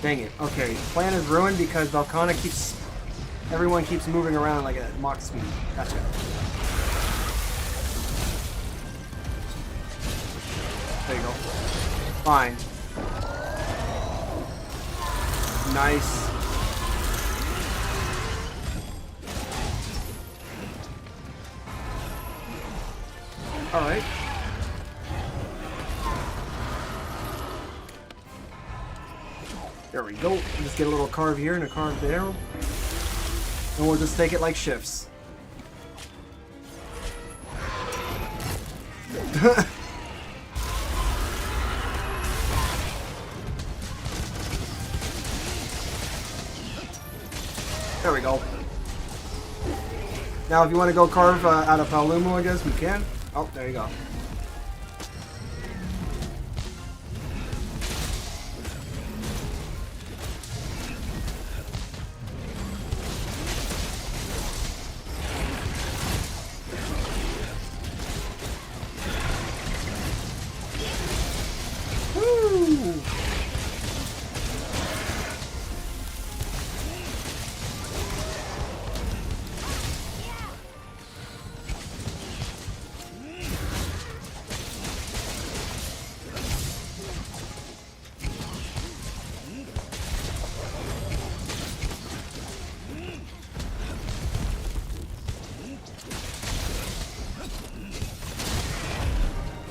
Dang it. Okay, plan is ruined because Volcana keeps... Everyone keeps moving around like at Mach speed. Gotcha. There you go. Fine. Nice. Alright. There we go. Just get a little carve here and a carve there. And we'll just take it like shifts. There we go. Now if you want to go carve out of Palumo, I guess we can. Oh, there you go. Woo!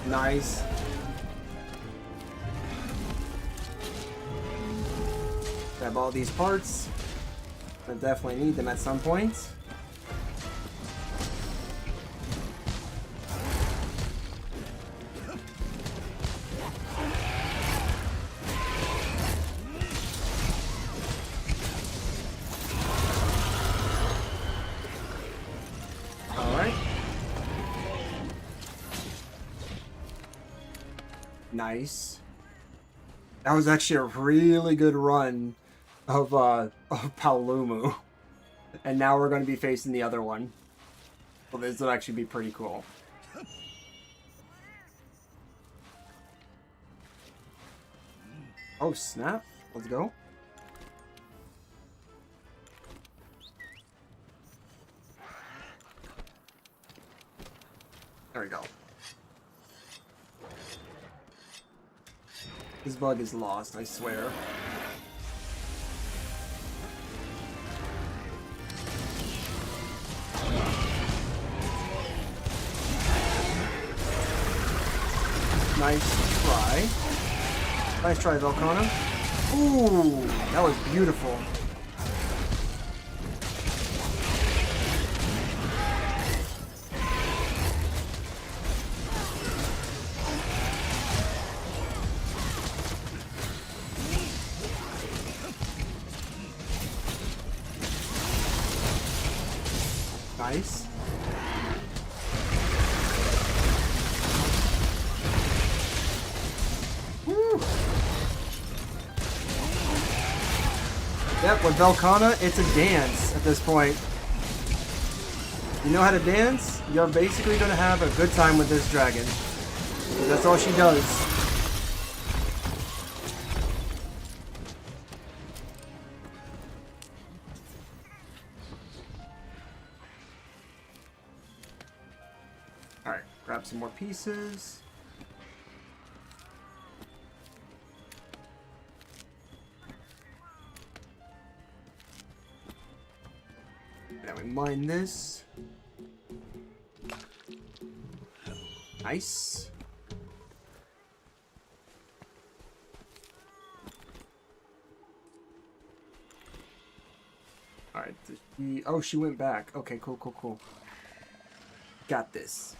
Nice. Grab all these parts. I definitely need them at some point. Alright. Nice. That was actually a really good run of Palumu. And now we're going to be facing the other one. Well, this would actually be pretty cool. Oh, snap. Let's go. There we go. This bug is lost, I swear. Nice try. Nice try, Velcana. Ooh, that was beautiful. Nice. Woo. Yep, with Velcana, it's a dance at this point. You know how to dance? You're basically going to have a good time with this dragon. That's all she does. Alright, grab some more pieces. Now we mine this. Nice. Alright, oh, she went back. Okay, cool, cool, cool. Got this.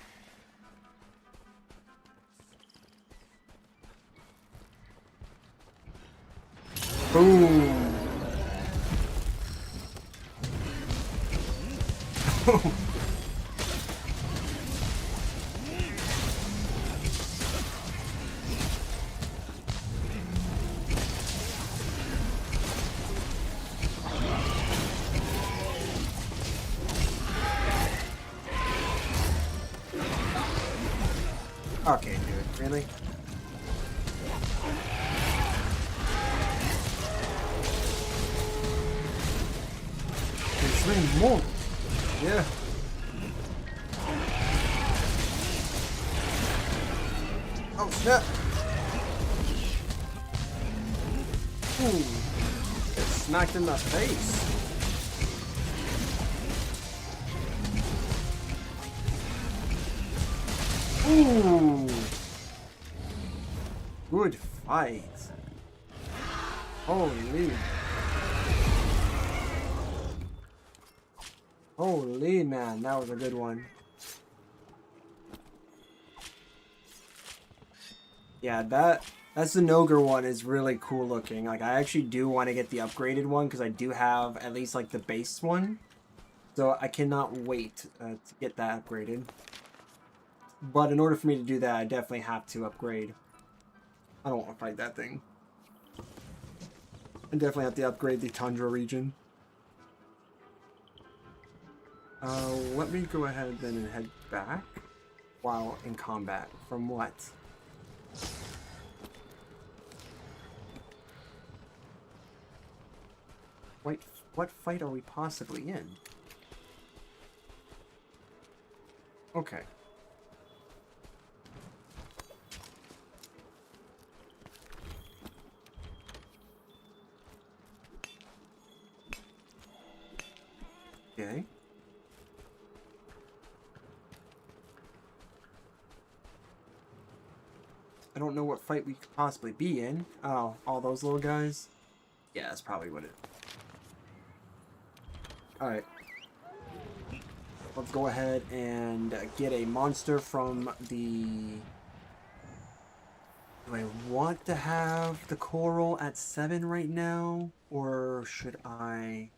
Boom. Okay, dude, really? It's more. Yeah. Oh, snap. Ooh. Get smacked in the face. Ooh. Good fight. Holy. Holy man, that was a good one. Yeah, that's the Ogre one is really cool looking. Like, I actually do want to get the upgraded one because I do have at least like the base one. So I cannot wait to get that upgraded. But in order for me to do that, I definitely have to upgrade. I don't want to fight that thing. I definitely have to upgrade the Tundra region. Let me go ahead then and head back while in combat. From what? Wait, what fight are we possibly in? Okay. Okay. I don't know what fight we could possibly be in. Oh, all those little guys? Yeah, that's probably what it... Alright. Let's go ahead and get a monster from the... Do I want to have the coral at 7 right now? Or should I...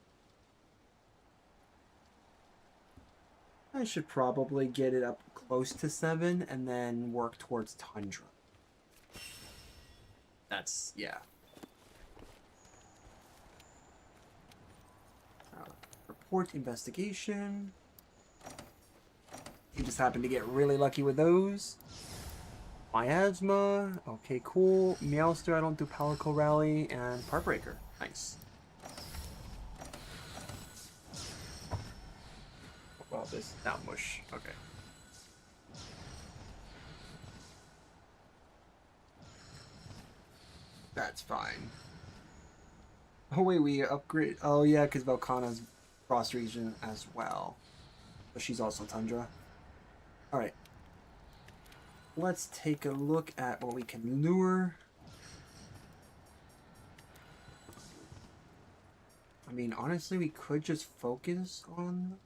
I should probably get it up close to 7 and then work towards Tundra. That's, yeah. report investigation. You just happened to get really lucky with those. Miasma. Okay, cool. Meowster, I don't do Palico Rally. And Heartbreaker. Nice. Well, this now mush. Okay. That's fine. Oh wait, we upgrade. Oh yeah, because Velkhana's cross region as well. But she's also Tundra. Alright. Let's take a look at what we can lure. I mean, honestly, we could just focus on...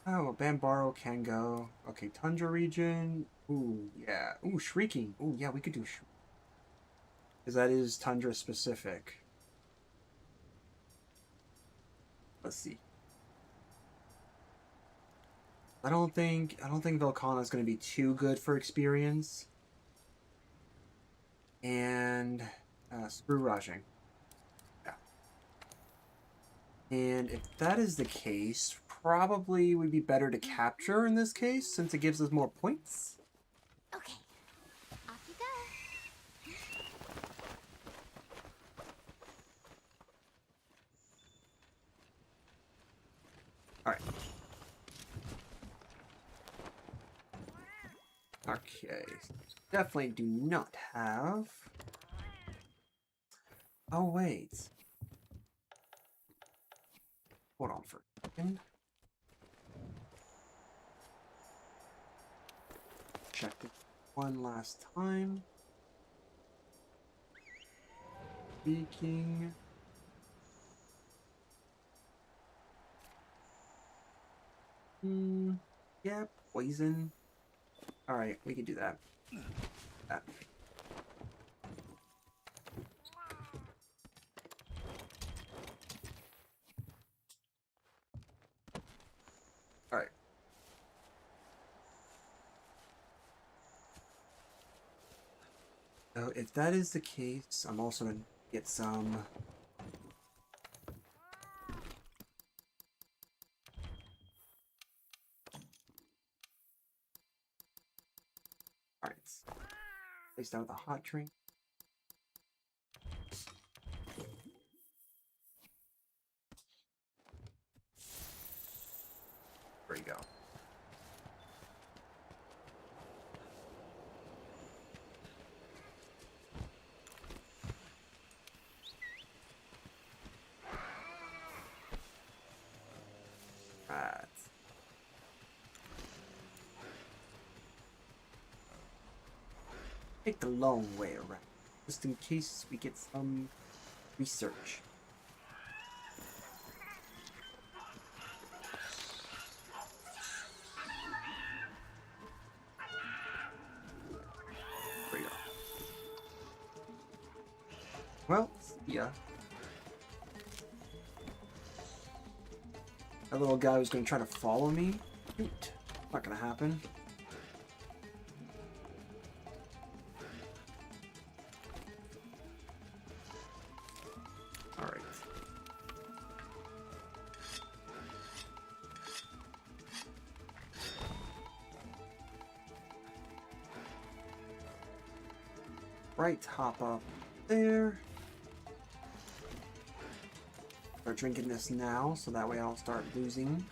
Oh, Bambaro can go. Okay, Tundra region. Ooh, yeah. Ooh, Shrieking. Ooh, yeah, we could do Shrieking. Because that is Tundra specific. Let's see. I don't think Velkhana is going to be too good for experience. And screw rushing. Yeah. And if that is the case, probably would be better to capture in this case since it gives us more points. Okay, off you go. Alright. Okay. Definitely do not have... Oh, wait. Hold on for a second. Check it one last time. Speaking... Yeah, poison. Alright, we can do that. Alright. So if that is the case, I'm also going to get some... Alright. Place down with a hot drink. There you go. Right. Take the long way around, just in case we get some research. There you go. Well, yeah. That little guy was going to try to follow me. Shoot. Not going to happen. Alright. Right, hop up there. Start drinking this now, so that way I'll start losing.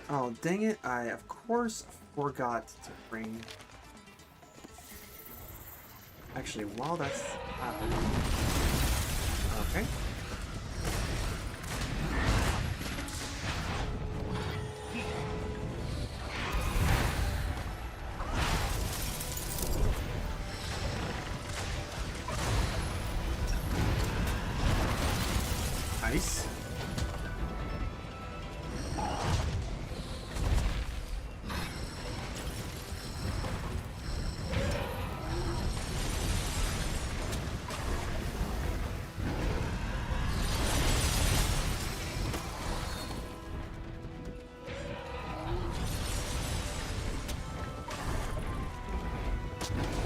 Oh, dang it. I, of course, forgot to bring... Actually, while that's happening... Okay. Nice.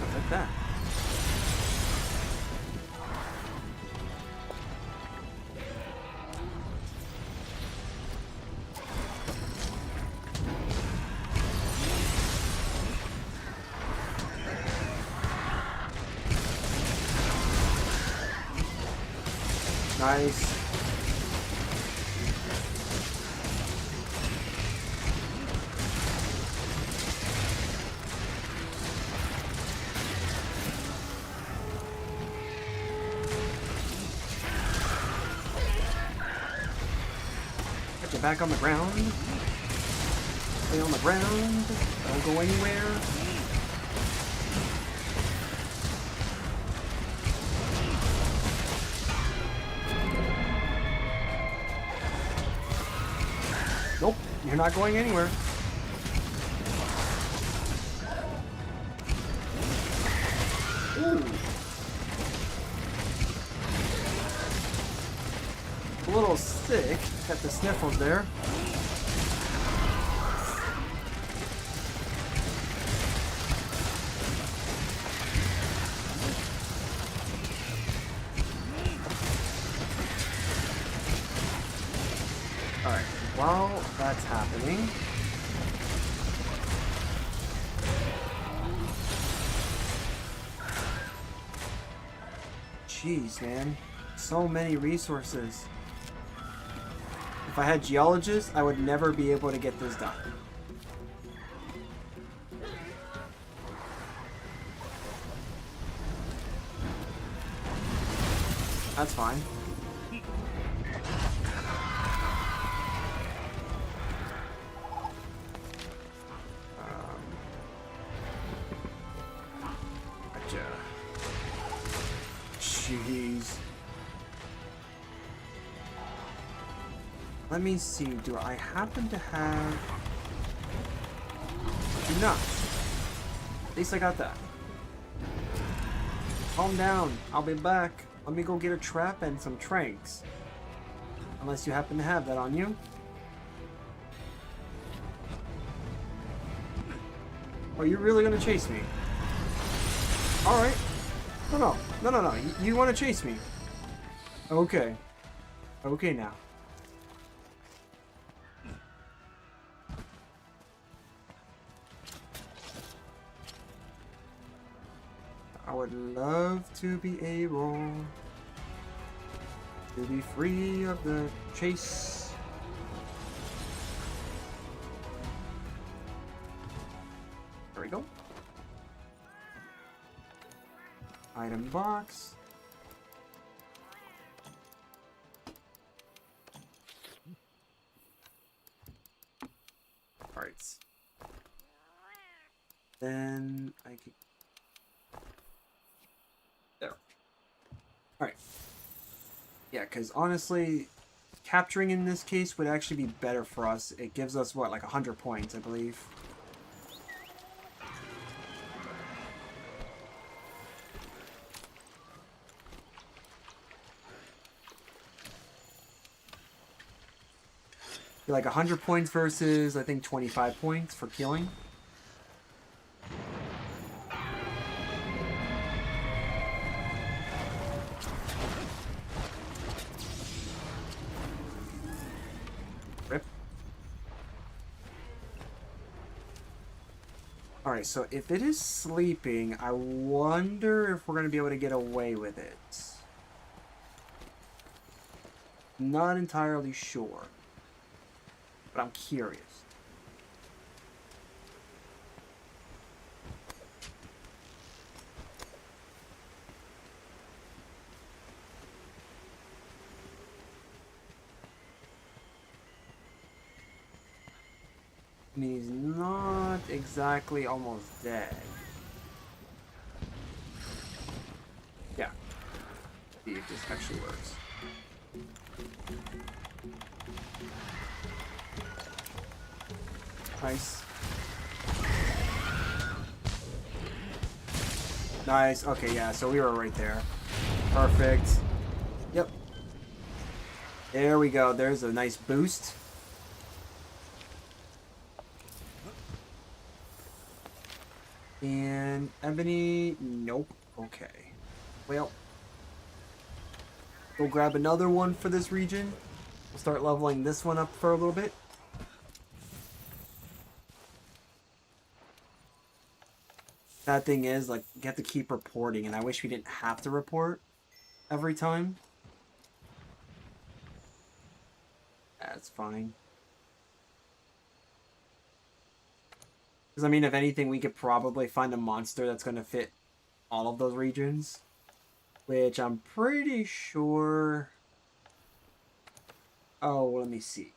Look at that. Nice. Get you back on the ground. Stay on the ground. Don't go anywhere. Nope, you're not going anywhere. Ooh. A little sick. Got the sniffles there. Alright, while that's happening, jeez, man. So many resources. If I had geologists, I would never be able to get this done. That's fine. Gotcha. Jeez. Let me see, do I happen to have... Do not. At least I got that. Calm down, I'll be back. Let me go get a trap and some tranks. Unless you happen to have that on you. Oh, you're really gonna chase me? Alright. No. You wanna chase me? Okay. Okay now. I would love to be able to be free of the chase. There we go. Item box. Alright. Then I can... There. Alright. Yeah, because honestly, capturing in this case would actually be better for us. It gives us, what, like 100 points, I believe. Like 100 points versus, I think, 25 points for killing. Rip. Alright, so if it is sleeping, I wonder if we're going to be able to get away with it. Not entirely sure. But I'm curious. I mean, he's not exactly almost dead. Yeah. See if this actually works. Nice. Nice. Okay, yeah, so we were right there. Perfect. Yep. There we go. There's a nice boost. And Ebony, nope. Okay. Well, go grab another one for this region. We'll start leveling this one up for a little bit. That thing is, like, you have to keep reporting, and I wish we didn't have to report every time. fine. Because, I mean, if anything, we could probably find a monster that's going to fit all of those regions. Which I'm pretty sure... Oh, let me see.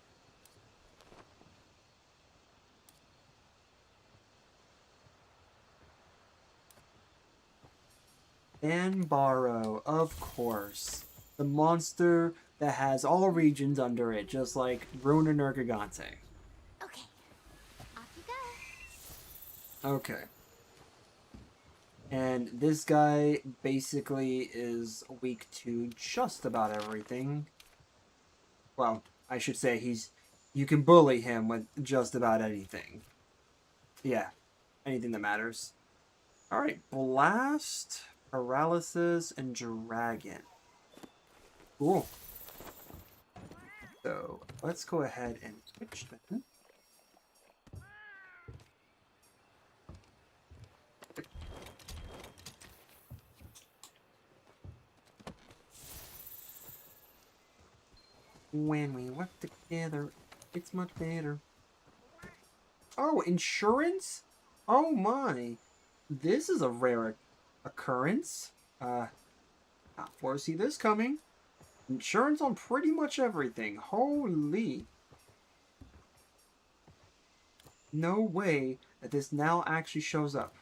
Banbaro, of course. The monster that has all regions under it, just like Rune and Nergigante. Okay, off you go. Okay. And this guy basically is weak to just about everything. Well, I should say you can bully him with just about anything. Yeah, anything that matters. Alright, Blast, Paralysis, and Dragon. Cool. So, let's go ahead and switch then. When we work together, it's much better. Oh, insurance? Oh my. This is a rare occurrence. Not foresee this coming. Insurance on pretty much everything. Holy. No way that this now actually shows up.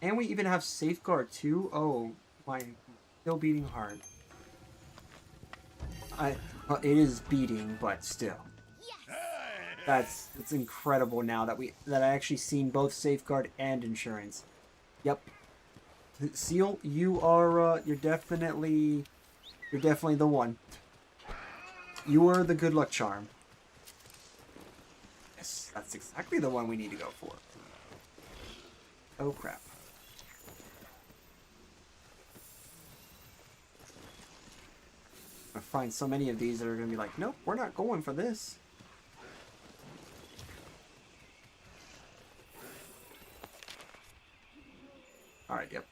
And we even have Safeguard too. Oh, my. Still beating hard. Well, it is beating, but still. Yes. It's incredible now that I actually seen both Safeguard and Insurance. Yep. Seal, you're definitely the one. You are the good luck charm. Yes, that's exactly the one we need to go for. Oh crap. I find so many of these that are gonna be like, nope, we're not going for this. Alright, yep.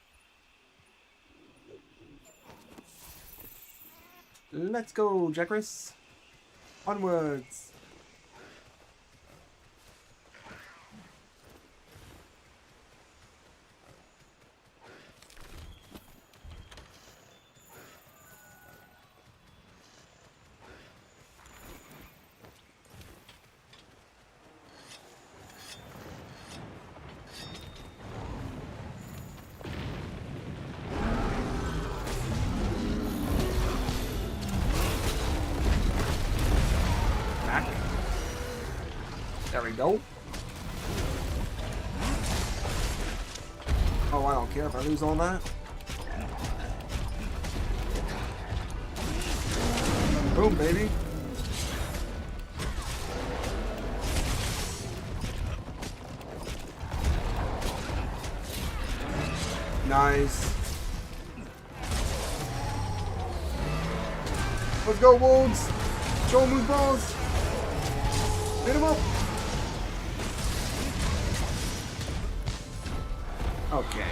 Let's go, Jackrus. Onwards. There we go. Oh, I don't care if I lose all that. Boom, baby. Nice. Let's go, Wolves. Show them who's boss. Hit him up. Okay.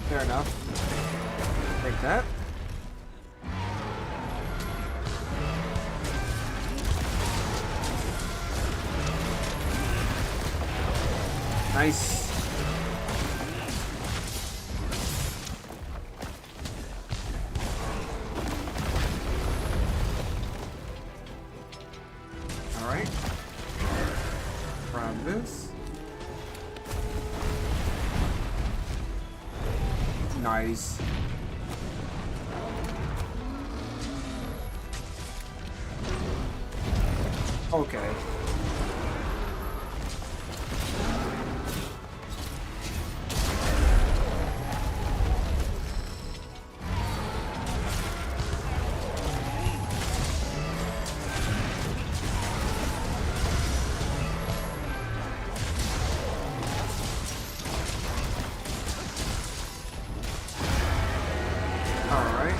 Fair enough. Take that. Nice. Alright. Grab this. Nice. Okay. Alright.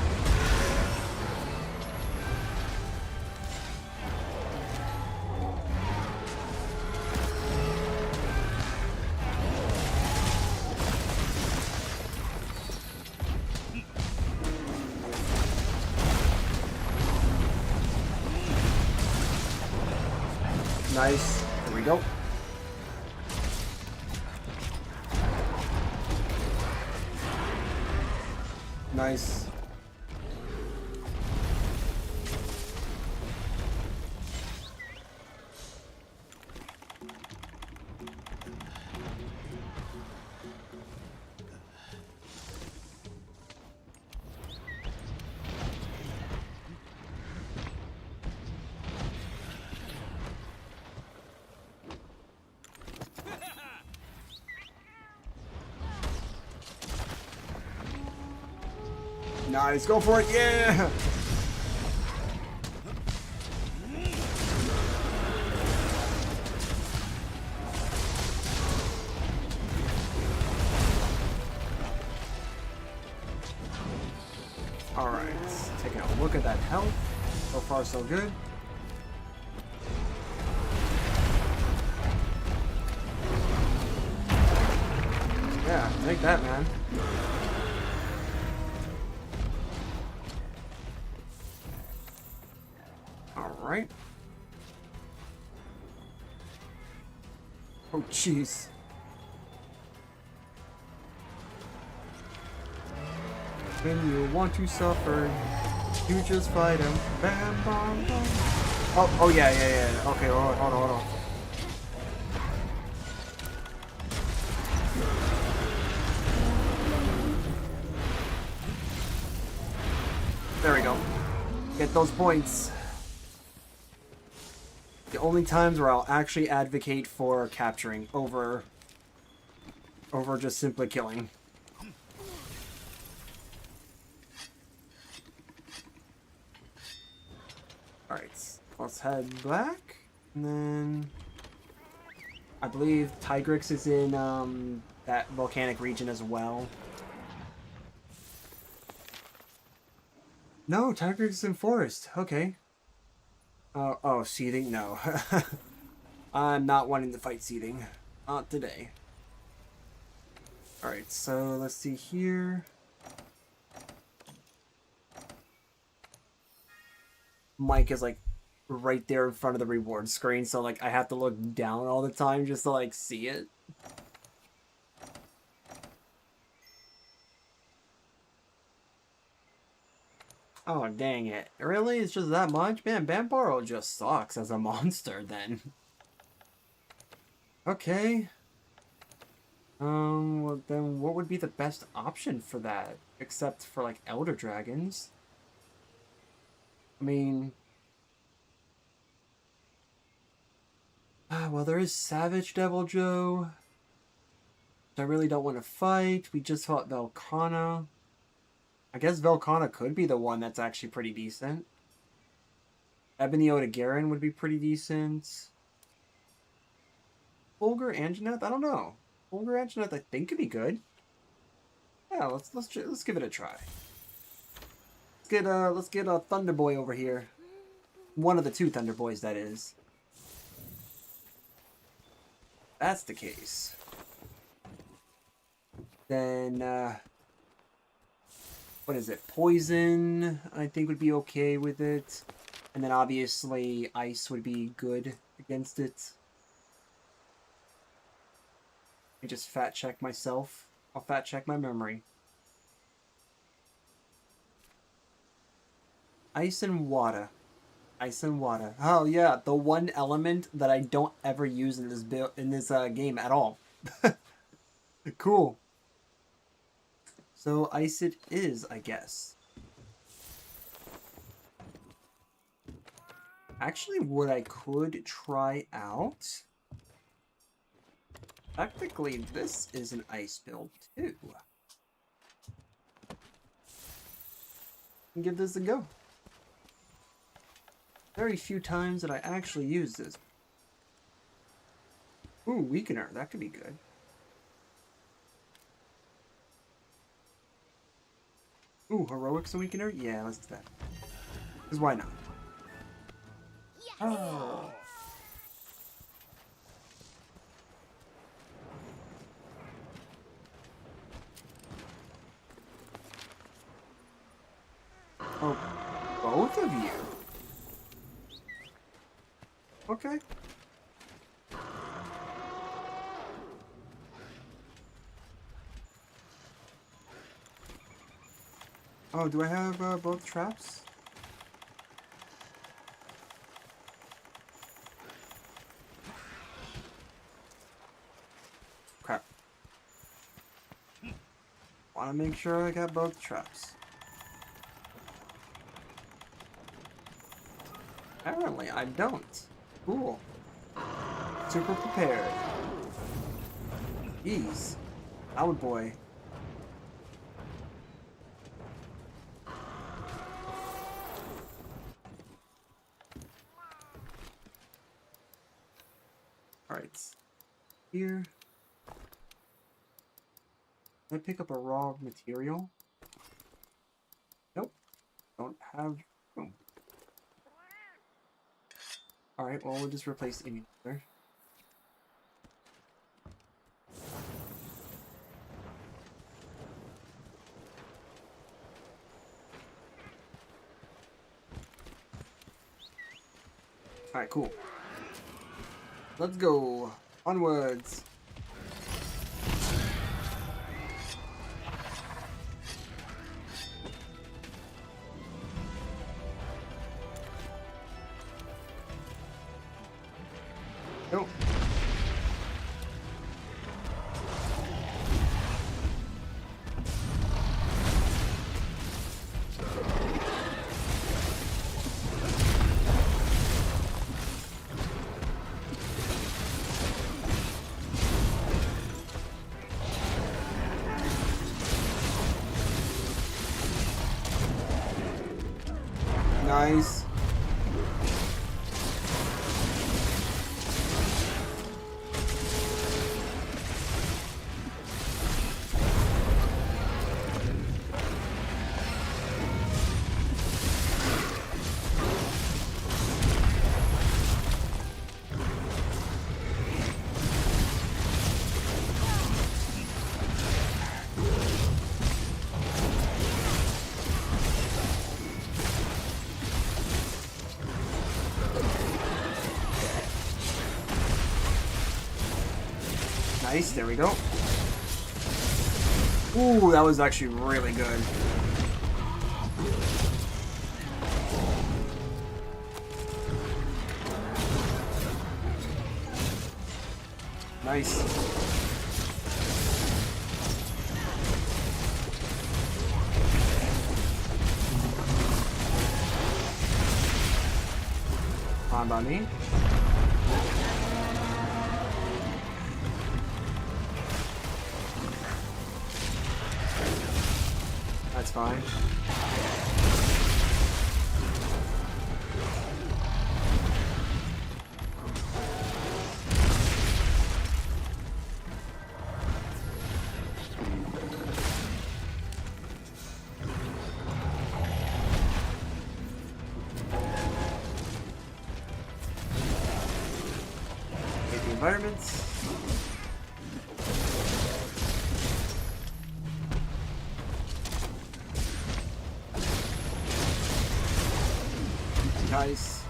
Nice. There we go. Nice. Nice, go for it, yeah! Alright, taking a look at that health. So far, so good. Yeah, take that, man. Alright. Oh, jeez. When you want to suffer, you just fight him. Bam, bam, bam. Oh, yeah. Okay, hold on. There we go. Get those points. The only times where I'll actually advocate for capturing over just simply killing. Alright, let's head back. And then I believe Tigrex is in that volcanic region as well. No, Tigrex is in forest. Okay. Oh, Seething? No. I'm not wanting to fight Seething. Not today. Alright, so let's see here. Mike is like right there in front of the reward screen, so like I have to look down all the time just to like see it. Oh, dang it. Really? It's just that much? Man, Bambaro just sucks as a monster then. Okay. Well, then what would be the best option for that? Except for like Elder Dragons. I mean... well, there is Savage Devil Joe. I really don't want to fight. We just fought Velkhana. I guess Velkhana could be the one that's actually pretty decent. Ebony Odegarin would be pretty decent. Fulgur Anjanath? I don't know. Fulgur Anjanath I think could be good. Yeah, let's give it a try. Let's get a Thunder Boy over here. One of the two Thunder Boys, that is. That's the case. Then what is it? Poison, I think would be okay with it. And then obviously ice would be good against it. Let me just fat check myself. I'll fat check my memory. Ice and water. Ice and water. Oh yeah, the one element that I don't ever use in this game at all. Cool. So ice it is, I guess. Actually, what I could try out... Technically, this is an ice build, too. Give this a go. Very few times that I actually use this. Ooh, Weakener. That could be good. Ooh, Heroics and Weakener? Yeah, let's do that. Because why not? Yes. Oh. Oh, both of you? Okay. Oh, do I have both traps? Crap. Want to make sure I got both traps. Apparently, I don't. Cool. Super prepared. Jeez. Loud boy. Alright. Here. Can I pick up a raw material? Nope. Don't have room. Alright, well, we'll just replace the emulator. Alright, cool. Let's go. Onwards. Nope. Nice. Nice, there we go. Ooh, that was actually really good. Nice. On by me. That's fine. Hit the environments. Nice.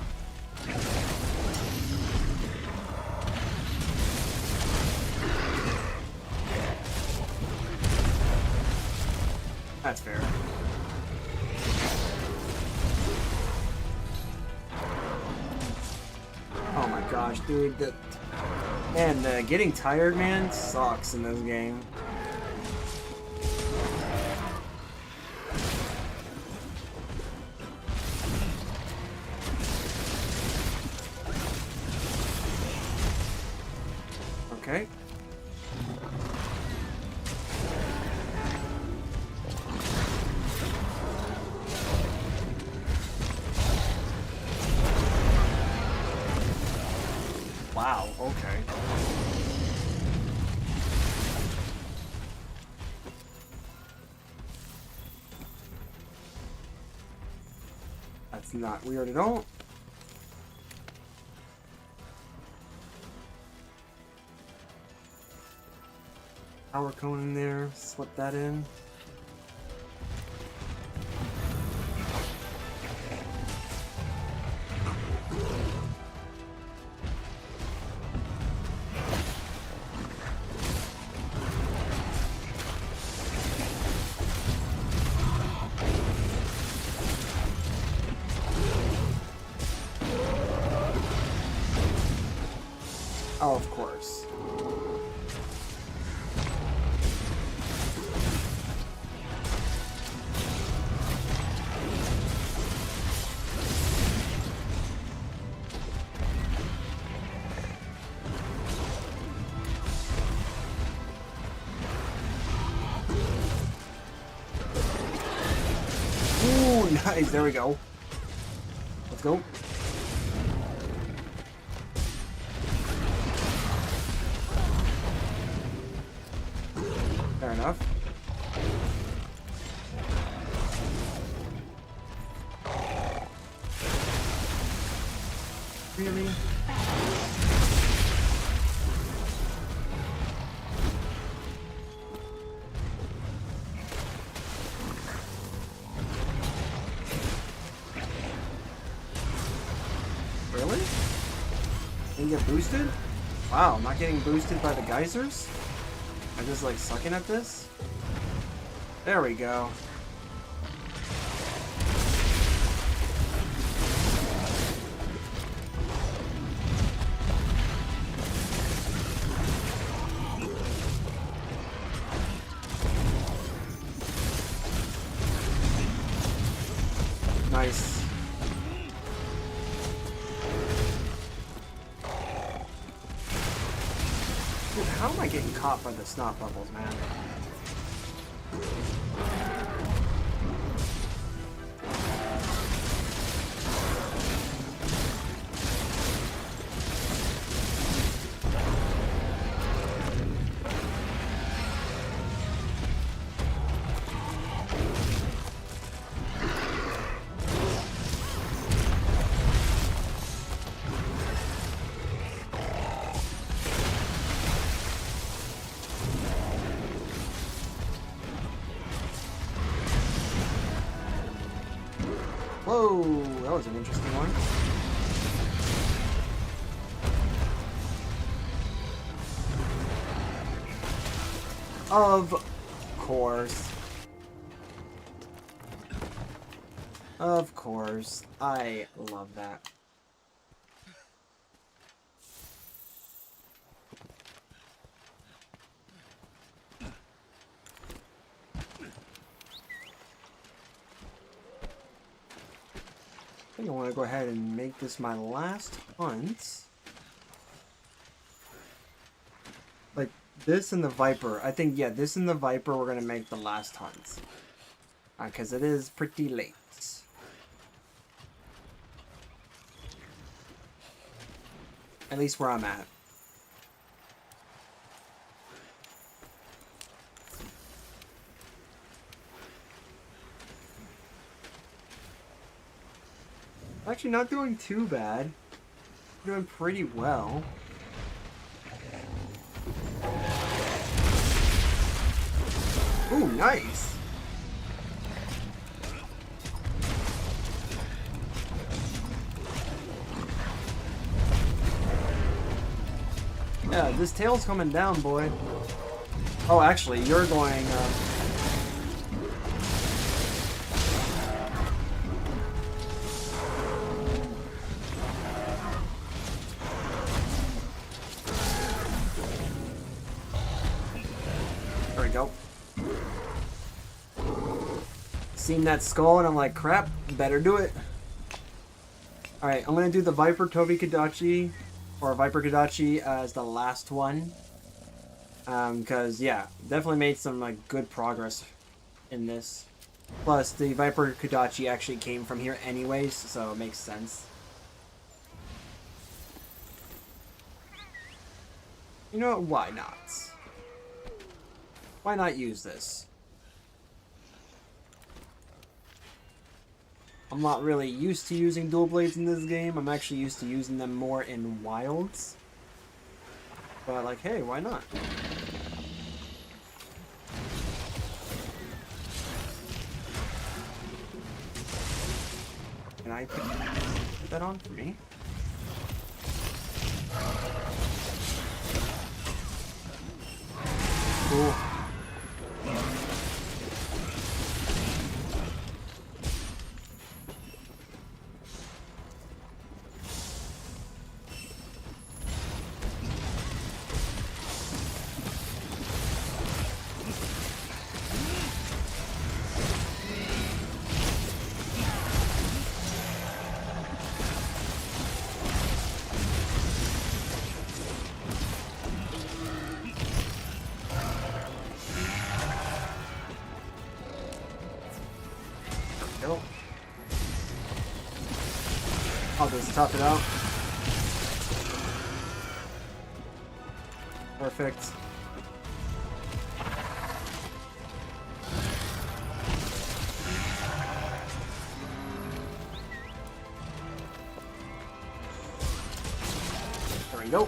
That's fair. Oh my gosh, dude. Man, getting tired, man, sucks in this game. Okay. Wow, okay. That's not weird at all. Power cone in there, slip that in. Oh, of course. Ooh, nice. There we go. Let's go. Fair enough. Really? Really? Didn't get boosted? Wow, I'm not getting boosted by the geysers? I'm just like sucking at this? There we go. Nice. Dude, how am I getting caught by the snot bubbles, man? Whoa, that was an interesting one. Of course. Of course. I love that. I think I want to go ahead and make this my last hunt. Like, this and the Viper. I think, yeah, this and the Viper we're going to make the last hunt. Because it is pretty late. At least where I'm at. Actually, not doing too bad. Doing pretty well. Ooh, nice. Yeah, this tail's coming down, boy. Oh, actually, you're going, There we go. Seen that skull and I'm like, crap, better do it. Alright, I'm gonna do the Viper Tobi Kadachi, or Viper Kadachi as the last one. Because, yeah, definitely made some, like, good progress in this. Plus, the Viper Kadachi actually came from here anyways, so it makes sense. You know what? Why not? Why not use this? I'm not really used to using dual blades in this game. I'm actually used to using them more in wilds. But, like, hey, why not? Can I put that on for me? Cool. I'll just tough it out. Perfect. There we go.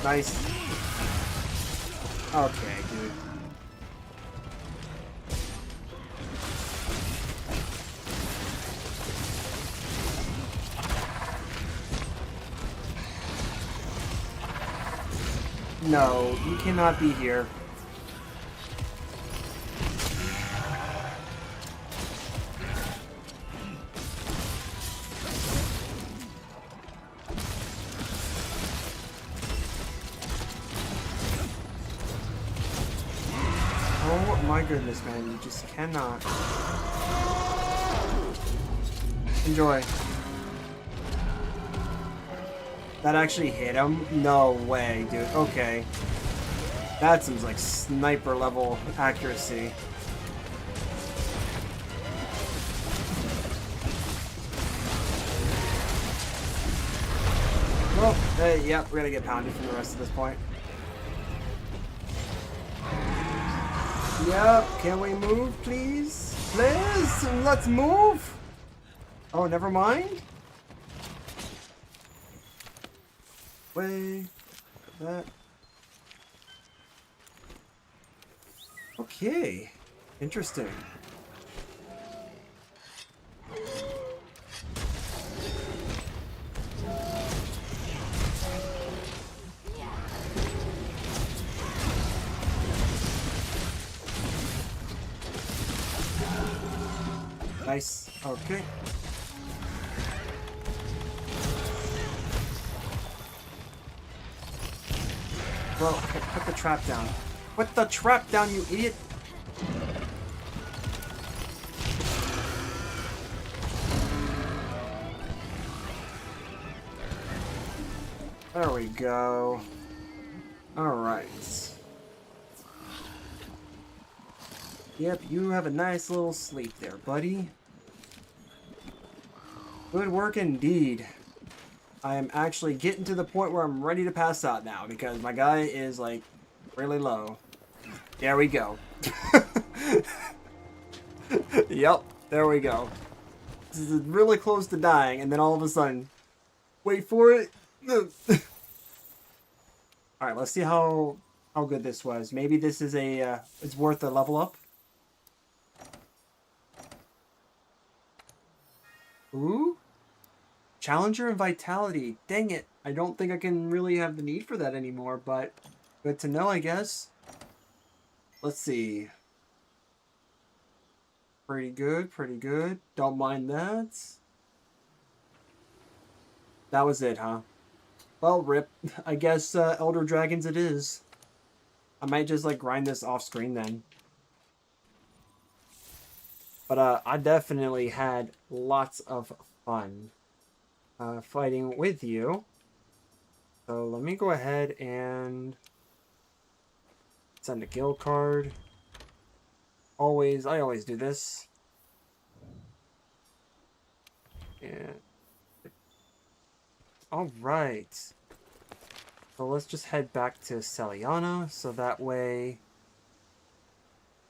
Nice. Okay, dude. No, you cannot be here. Oh my goodness, man, you just cannot. Enjoy. That actually hit him? No way, dude. Okay. That seems like sniper level accuracy. Well, yep, we're gonna get pounded from the rest of this point. Yep, can we move, please? Please, let's move! Oh, never mind? Way, that. Okay, interesting. Nice. Okay. Bro, put the trap down. Put the trap down, you idiot! There we go. Alright. Yep, you have a nice little sleep there, buddy. Good work indeed. I am actually getting to the point where I'm ready to pass out now because my guy is like really low. There we go. Yep, there we go. This is really close to dying and then all of a sudden, wait for it. All right, let's see how good this was. Maybe this is a it's worth a level up. Ooh. Challenger and Vitality. Dang it. I don't think I can really have the need for that anymore, but good to know, I guess. Let's see. Pretty good, pretty good. Don't mind that. That was it, huh? Well, rip. I guess Elder Dragons it is. I might just like grind this off screen then. But I definitely had lots of fun fighting with you. So let me go ahead and send a guild card. I always do this. And all right. So let's just head back to Celiana, so that way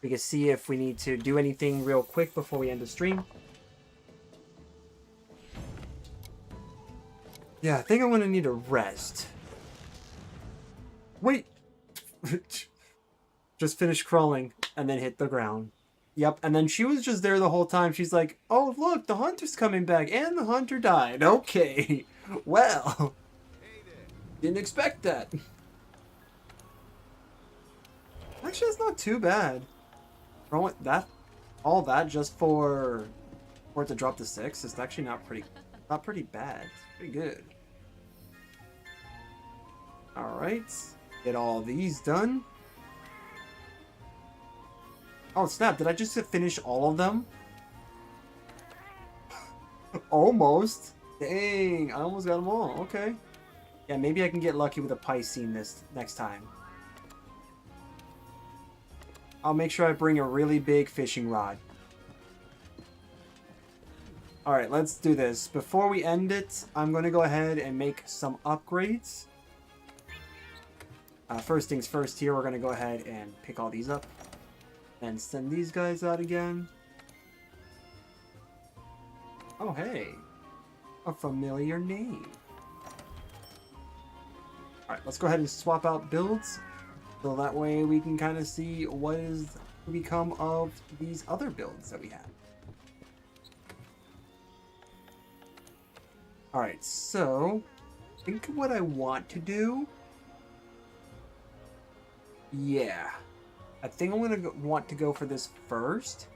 we can see if we need to do anything real quick before we end the stream. Yeah, I think I'm gonna need a rest. Wait! Just finish crawling and then hit the ground. Yep, and then she was just there the whole time. She's like, oh, look, the hunter's coming back, and the hunter died. Okay, well, didn't expect that. Actually, it's not too bad. Throwing that, all that just for it to drop to 6 is actually not pretty bad. It's pretty good. All right, get all these done. Oh, snap. Did I just finish all of them? Almost. Dang, I almost got them all. Okay. Yeah, maybe I can get lucky with a Piscine this next time. I'll make sure I bring a really big fishing rod. Alright, let's do this. Before we end it, I'm going to go ahead and make some upgrades. First things first here, we're going to go ahead and pick all these up. And send these guys out again. Oh, hey. A familiar name. Alright, let's go ahead and swap out builds. So that way we can kind of see what is to become of these other builds that we have. Alright, so I think what I want to do. Yeah. I think I'm going to want to go for this first.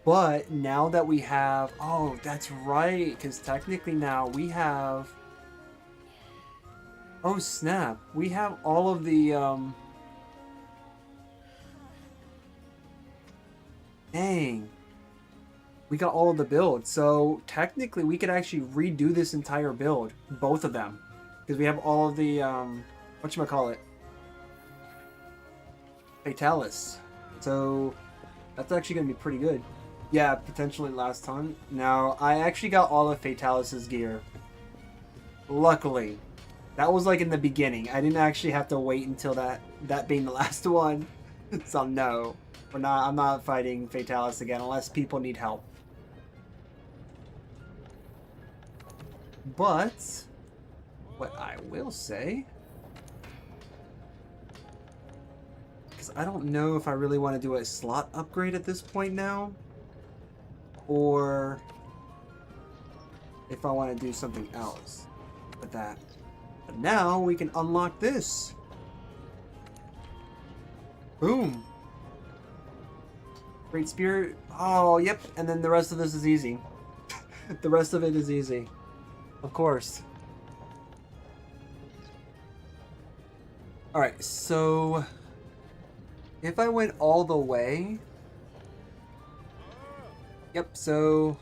But now that we have... Oh, that's right. Because technically now we have... Oh, snap. We have all of the... Dang. We got all of the builds. So technically we could actually redo this entire build. Both of them. Because we have all of the... whatchamacallit? Fatalis. So that's actually going to be pretty good. Yeah, potentially last time. Now, I actually got all of Fatalis' gear. Luckily. That was like in the beginning. I didn't actually have to wait until that being the last one. So no. I'm not fighting Fatalis again unless people need help. But what I will say, because I don't know if I really want to do a slot upgrade at this point now, or if I want to do something else with that. But now we can unlock this. Boom. Great Spirit. Oh, yep. And then the rest of this is easy. The rest of it is easy. Of course. Alright, so if I went all the way... Yep, so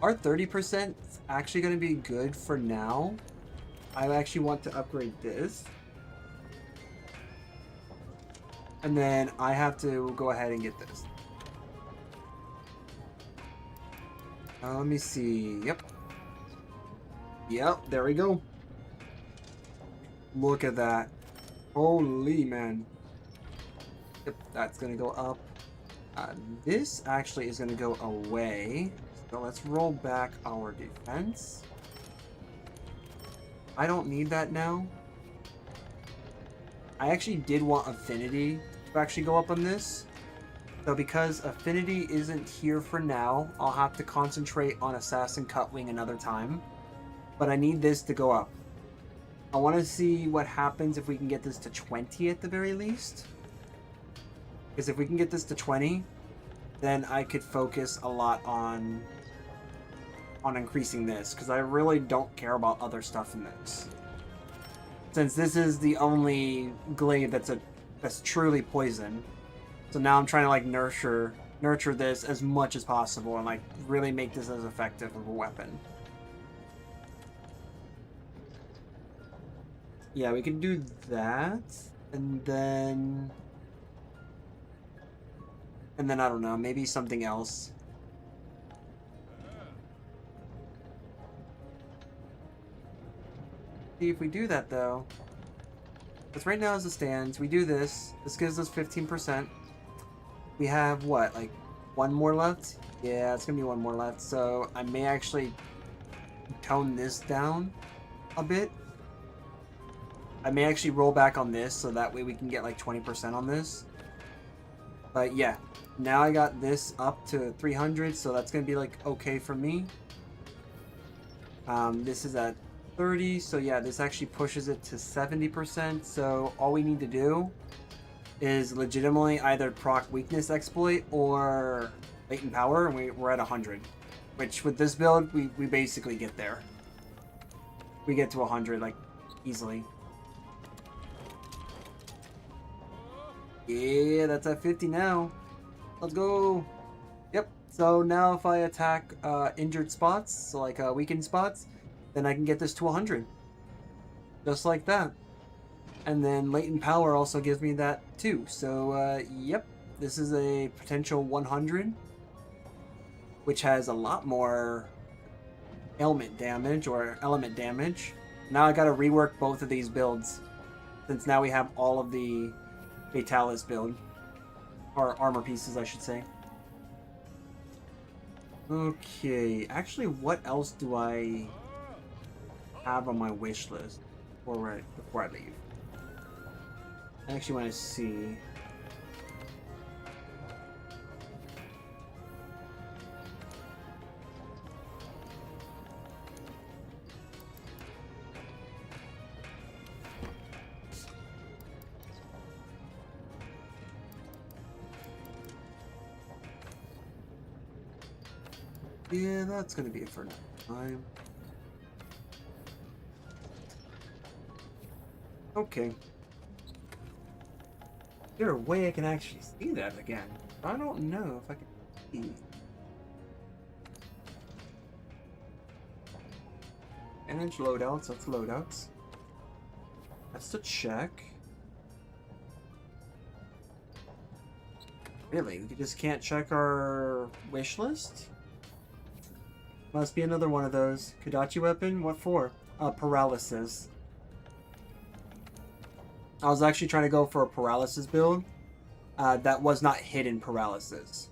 our 30% is actually going to be good for now. I actually want to upgrade this. And then I have to go ahead and get this. Let me see. Yep. Yep, there we go. Look at that. Holy man. Yep, that's going to go up. This actually is going to go away. So let's roll back our defense. I don't need that now. I actually did want Affinity to actually go up on this. So because Affinity isn't here for now, I'll have to concentrate on Assassin Cutwing another time. But I need this to go up. I want to see what happens if we can get this to 20 at the very least. Because if we can get this to 20, then I could focus a lot on increasing this. Because I really don't care about other stuff in this. Since this is the only glaive that's truly poison. So now I'm trying to like nurture this as much as possible and like really make this as effective of a weapon. Yeah, we can do that, and then I don't know, maybe something else. See if we do that though. Because right now as it stands, we do this. This gives us 15%. We have what, like one more left? Yeah, it's gonna be one more left. So I may actually tone this down a bit. I may actually roll back on this so that way we can get like 20% on this. But yeah, now I got this up to 300, so that's going to be like okay for me. This is at 30, so yeah, this actually pushes it to 70%. So all we need to do is legitimately either proc weakness exploit or latent power, and we're at 100. Which with this build, we basically get there. We get to 100 like easily. Yeah, that's at 50 now. let's go. Yep. So now if I attack injured spots, so like weakened spots, then I can get this to 100. Just like that. And then latent power also gives me that too. So yep, this is a potential 100, which has a lot more ailment damage or element damage. Now I gotta rework both of these builds, since now we have all of the Fatalis build. Or armor pieces, I should say. Okay, actually, what else do I have on my wish list before I leave? I actually want to see. Yeah, that's gonna be it for now. Okay. Is there a way I can actually see that again? I don't know if I can see. Manage loadouts, that's loadouts. That's to check. Really? We just can't check our wish list? Must be another one of those. Kodachi weapon? What for? Paralysis. I was actually trying to go for a paralysis build. That was not hidden paralysis.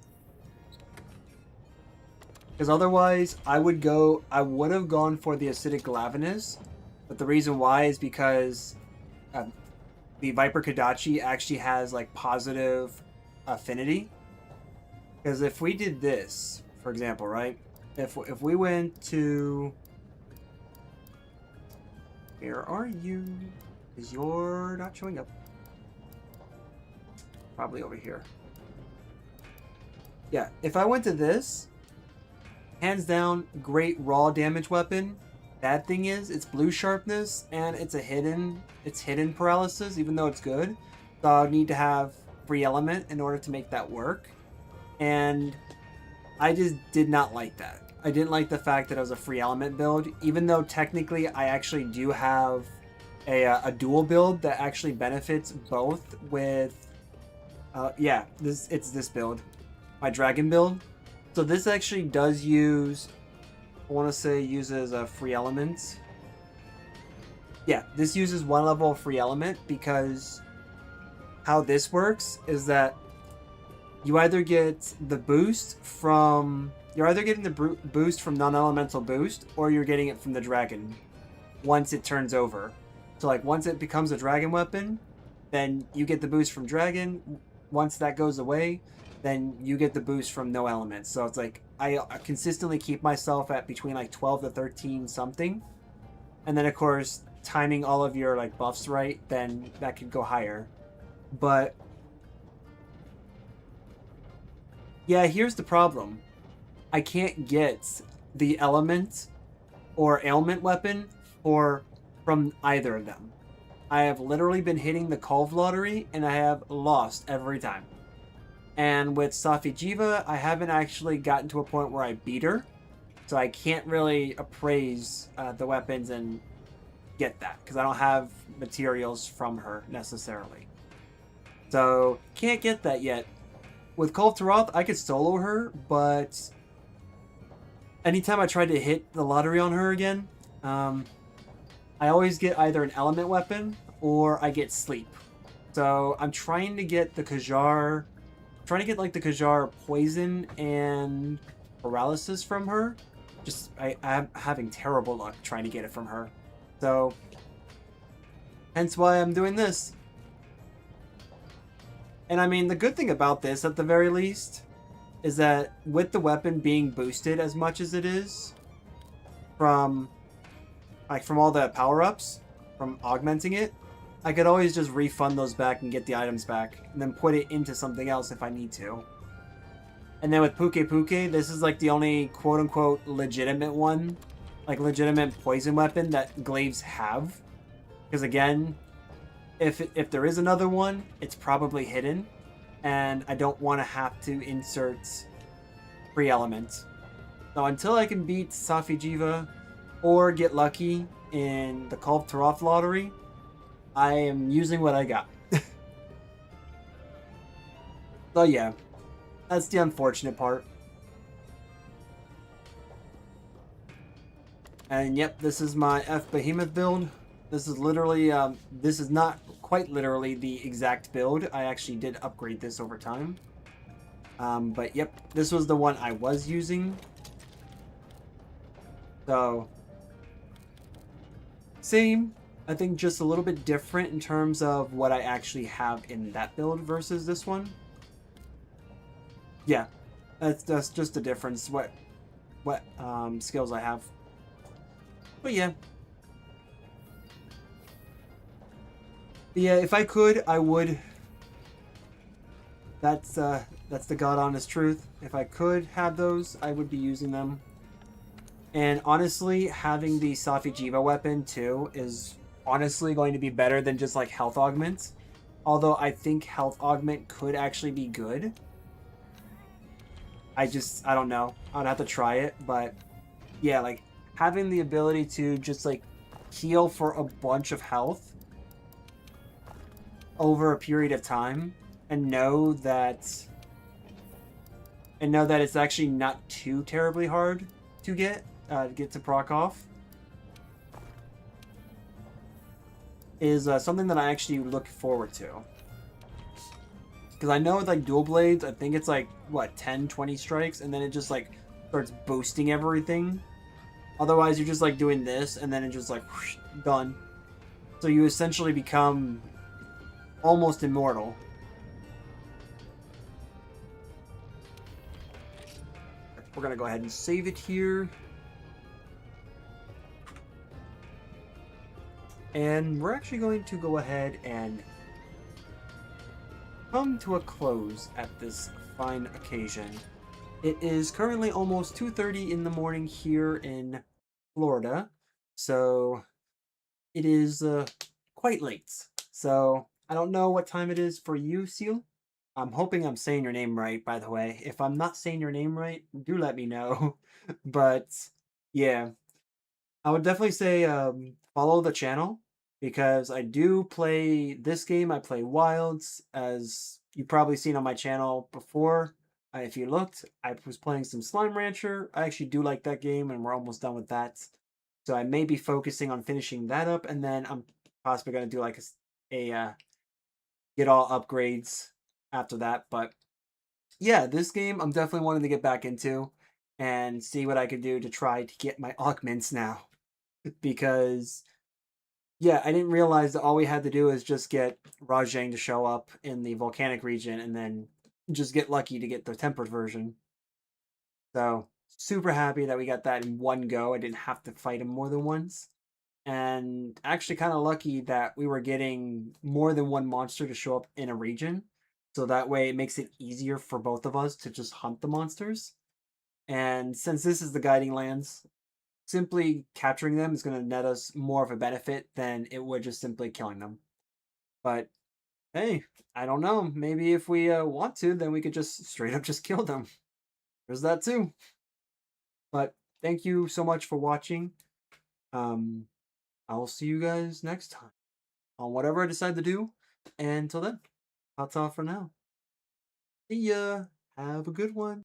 Because otherwise, I would have gone for the acidic glavinus. But the reason why is because the Viper Kodachi actually has like positive affinity. Because if we did this, for example, right? If we went to... Where are you? Because you're not showing up. Probably over here. Yeah, if I went to this, hands down, great raw damage weapon. Bad thing is, it's blue sharpness, and it's hidden paralysis, even though it's good. So I would need to have free element in order to make that work. And I just did not like that. I didn't like the fact that it was a free element build, even though technically I actually do have a dual build that actually benefits both with... yeah, it's this build. My dragon build. So this actually does use... I want to say uses a free element. Yeah, this uses one level of free element because how this works is that you either get the boost from... You're either getting the boost from non-elemental boost, or you're getting it from the dragon once it turns over. So like once it becomes a dragon weapon, then you get the boost from dragon. Once that goes away, then you get the boost from no elements. So it's like I consistently keep myself at between like 12 to 13 something. And then of course, timing all of your like buffs right, then that could go higher. But yeah, here's the problem. I can't get the element or ailment weapon from either of them. I have literally been hitting the Culve lottery and I have lost every time. And with Safi Jiva, I haven't actually gotten to a point where I beat her. So I can't really appraise the weapons and get that because I don't have materials from her necessarily. So can't get that yet. With Culve Taroth, I could solo her, but anytime I try to hit the lottery on her again, I always get either an element weapon or I get sleep. So I'm trying to get the Kajar, like the Kajar poison and paralysis from her. Just I'm having terrible luck trying to get it from her. So hence why I'm doing this. And I mean, the good thing about this, at the very least, is that with the weapon being boosted as much as it is from all the power-ups, from augmenting it, I could always just refund those back and get the items back, and then put it into something else if I need to. And then with Puke Puke, this is like the only quote-unquote legitimate one, like legitimate poison weapon that glaives have. Because again, if there is another one, it's probably hidden. and I don't want to have to insert free elements. So until I can beat Safijiva or get lucky in the Kulv Taroth lottery, I am using what I got. So yeah, that's the unfortunate part. And yep, this is my F Behemoth build. This is literally, this is not quite literally the exact build. I actually did upgrade this over time. But yep, this was the one I was using. So, same. I think just a little bit different in terms of what I actually have in that build versus this one. Yeah, that's just the difference. What skills I have. But yeah. But yeah, if I could, I would. That's the god honest truth. If I could have those, I would be using them. And honestly, having the Safi Jiva weapon too is honestly going to be better than just like health augments. Although I think health augment could actually be good. I don't know. I'd have to try it, but yeah, like having the ability to just like heal for a bunch of health over a period of time and know that it's actually not too terribly hard to get to proc off is something that I actually look forward to. Because I know with like dual blades, I think it's like what 10, 20 strikes, and then it just like starts boosting everything. Otherwise, you're just like doing this, and then it just like whoosh, done. So you essentially become almost immortal. We're gonna go ahead and save it here. And we're actually going to go ahead and come to a close at this fine occasion. It is currently almost 2:30 in the morning here in Florida, so it is quite late. So I don't know what time it is for you, Seal. I'm hoping I'm saying your name right, by the way. If I'm not saying your name right, do let me know. But yeah, I would definitely say follow the channel because I do play this game. I play Wilds, as you've probably seen on my channel before. If you looked, I was playing some Slime Rancher. I actually do like that game, and we're almost done with that. So I may be focusing on finishing that up, and then I'm possibly going to do like a get all upgrades after that. But yeah, this game I'm definitely wanting to get back into and see what I can do to try to get my augments now because yeah, I didn't realize that all we had to do is just get Rajang to show up in the volcanic region and then just get lucky to get the tempered version. So super happy that we got that in one go. I didn't have to fight him more than once. And actually kind of lucky that we were getting more than one monster to show up in a region. So that way it makes it easier for both of us to just hunt the monsters. And since this is the Guiding Lands, simply capturing them is going to net us more of a benefit than it would just simply killing them. But hey, I don't know. Maybe if we want to, then we could just straight up just kill them. There's that too. But thank you so much for watching. Um, I will see you guys next time on whatever I decide to do. And until then, that's all for now. See ya. Have a good one.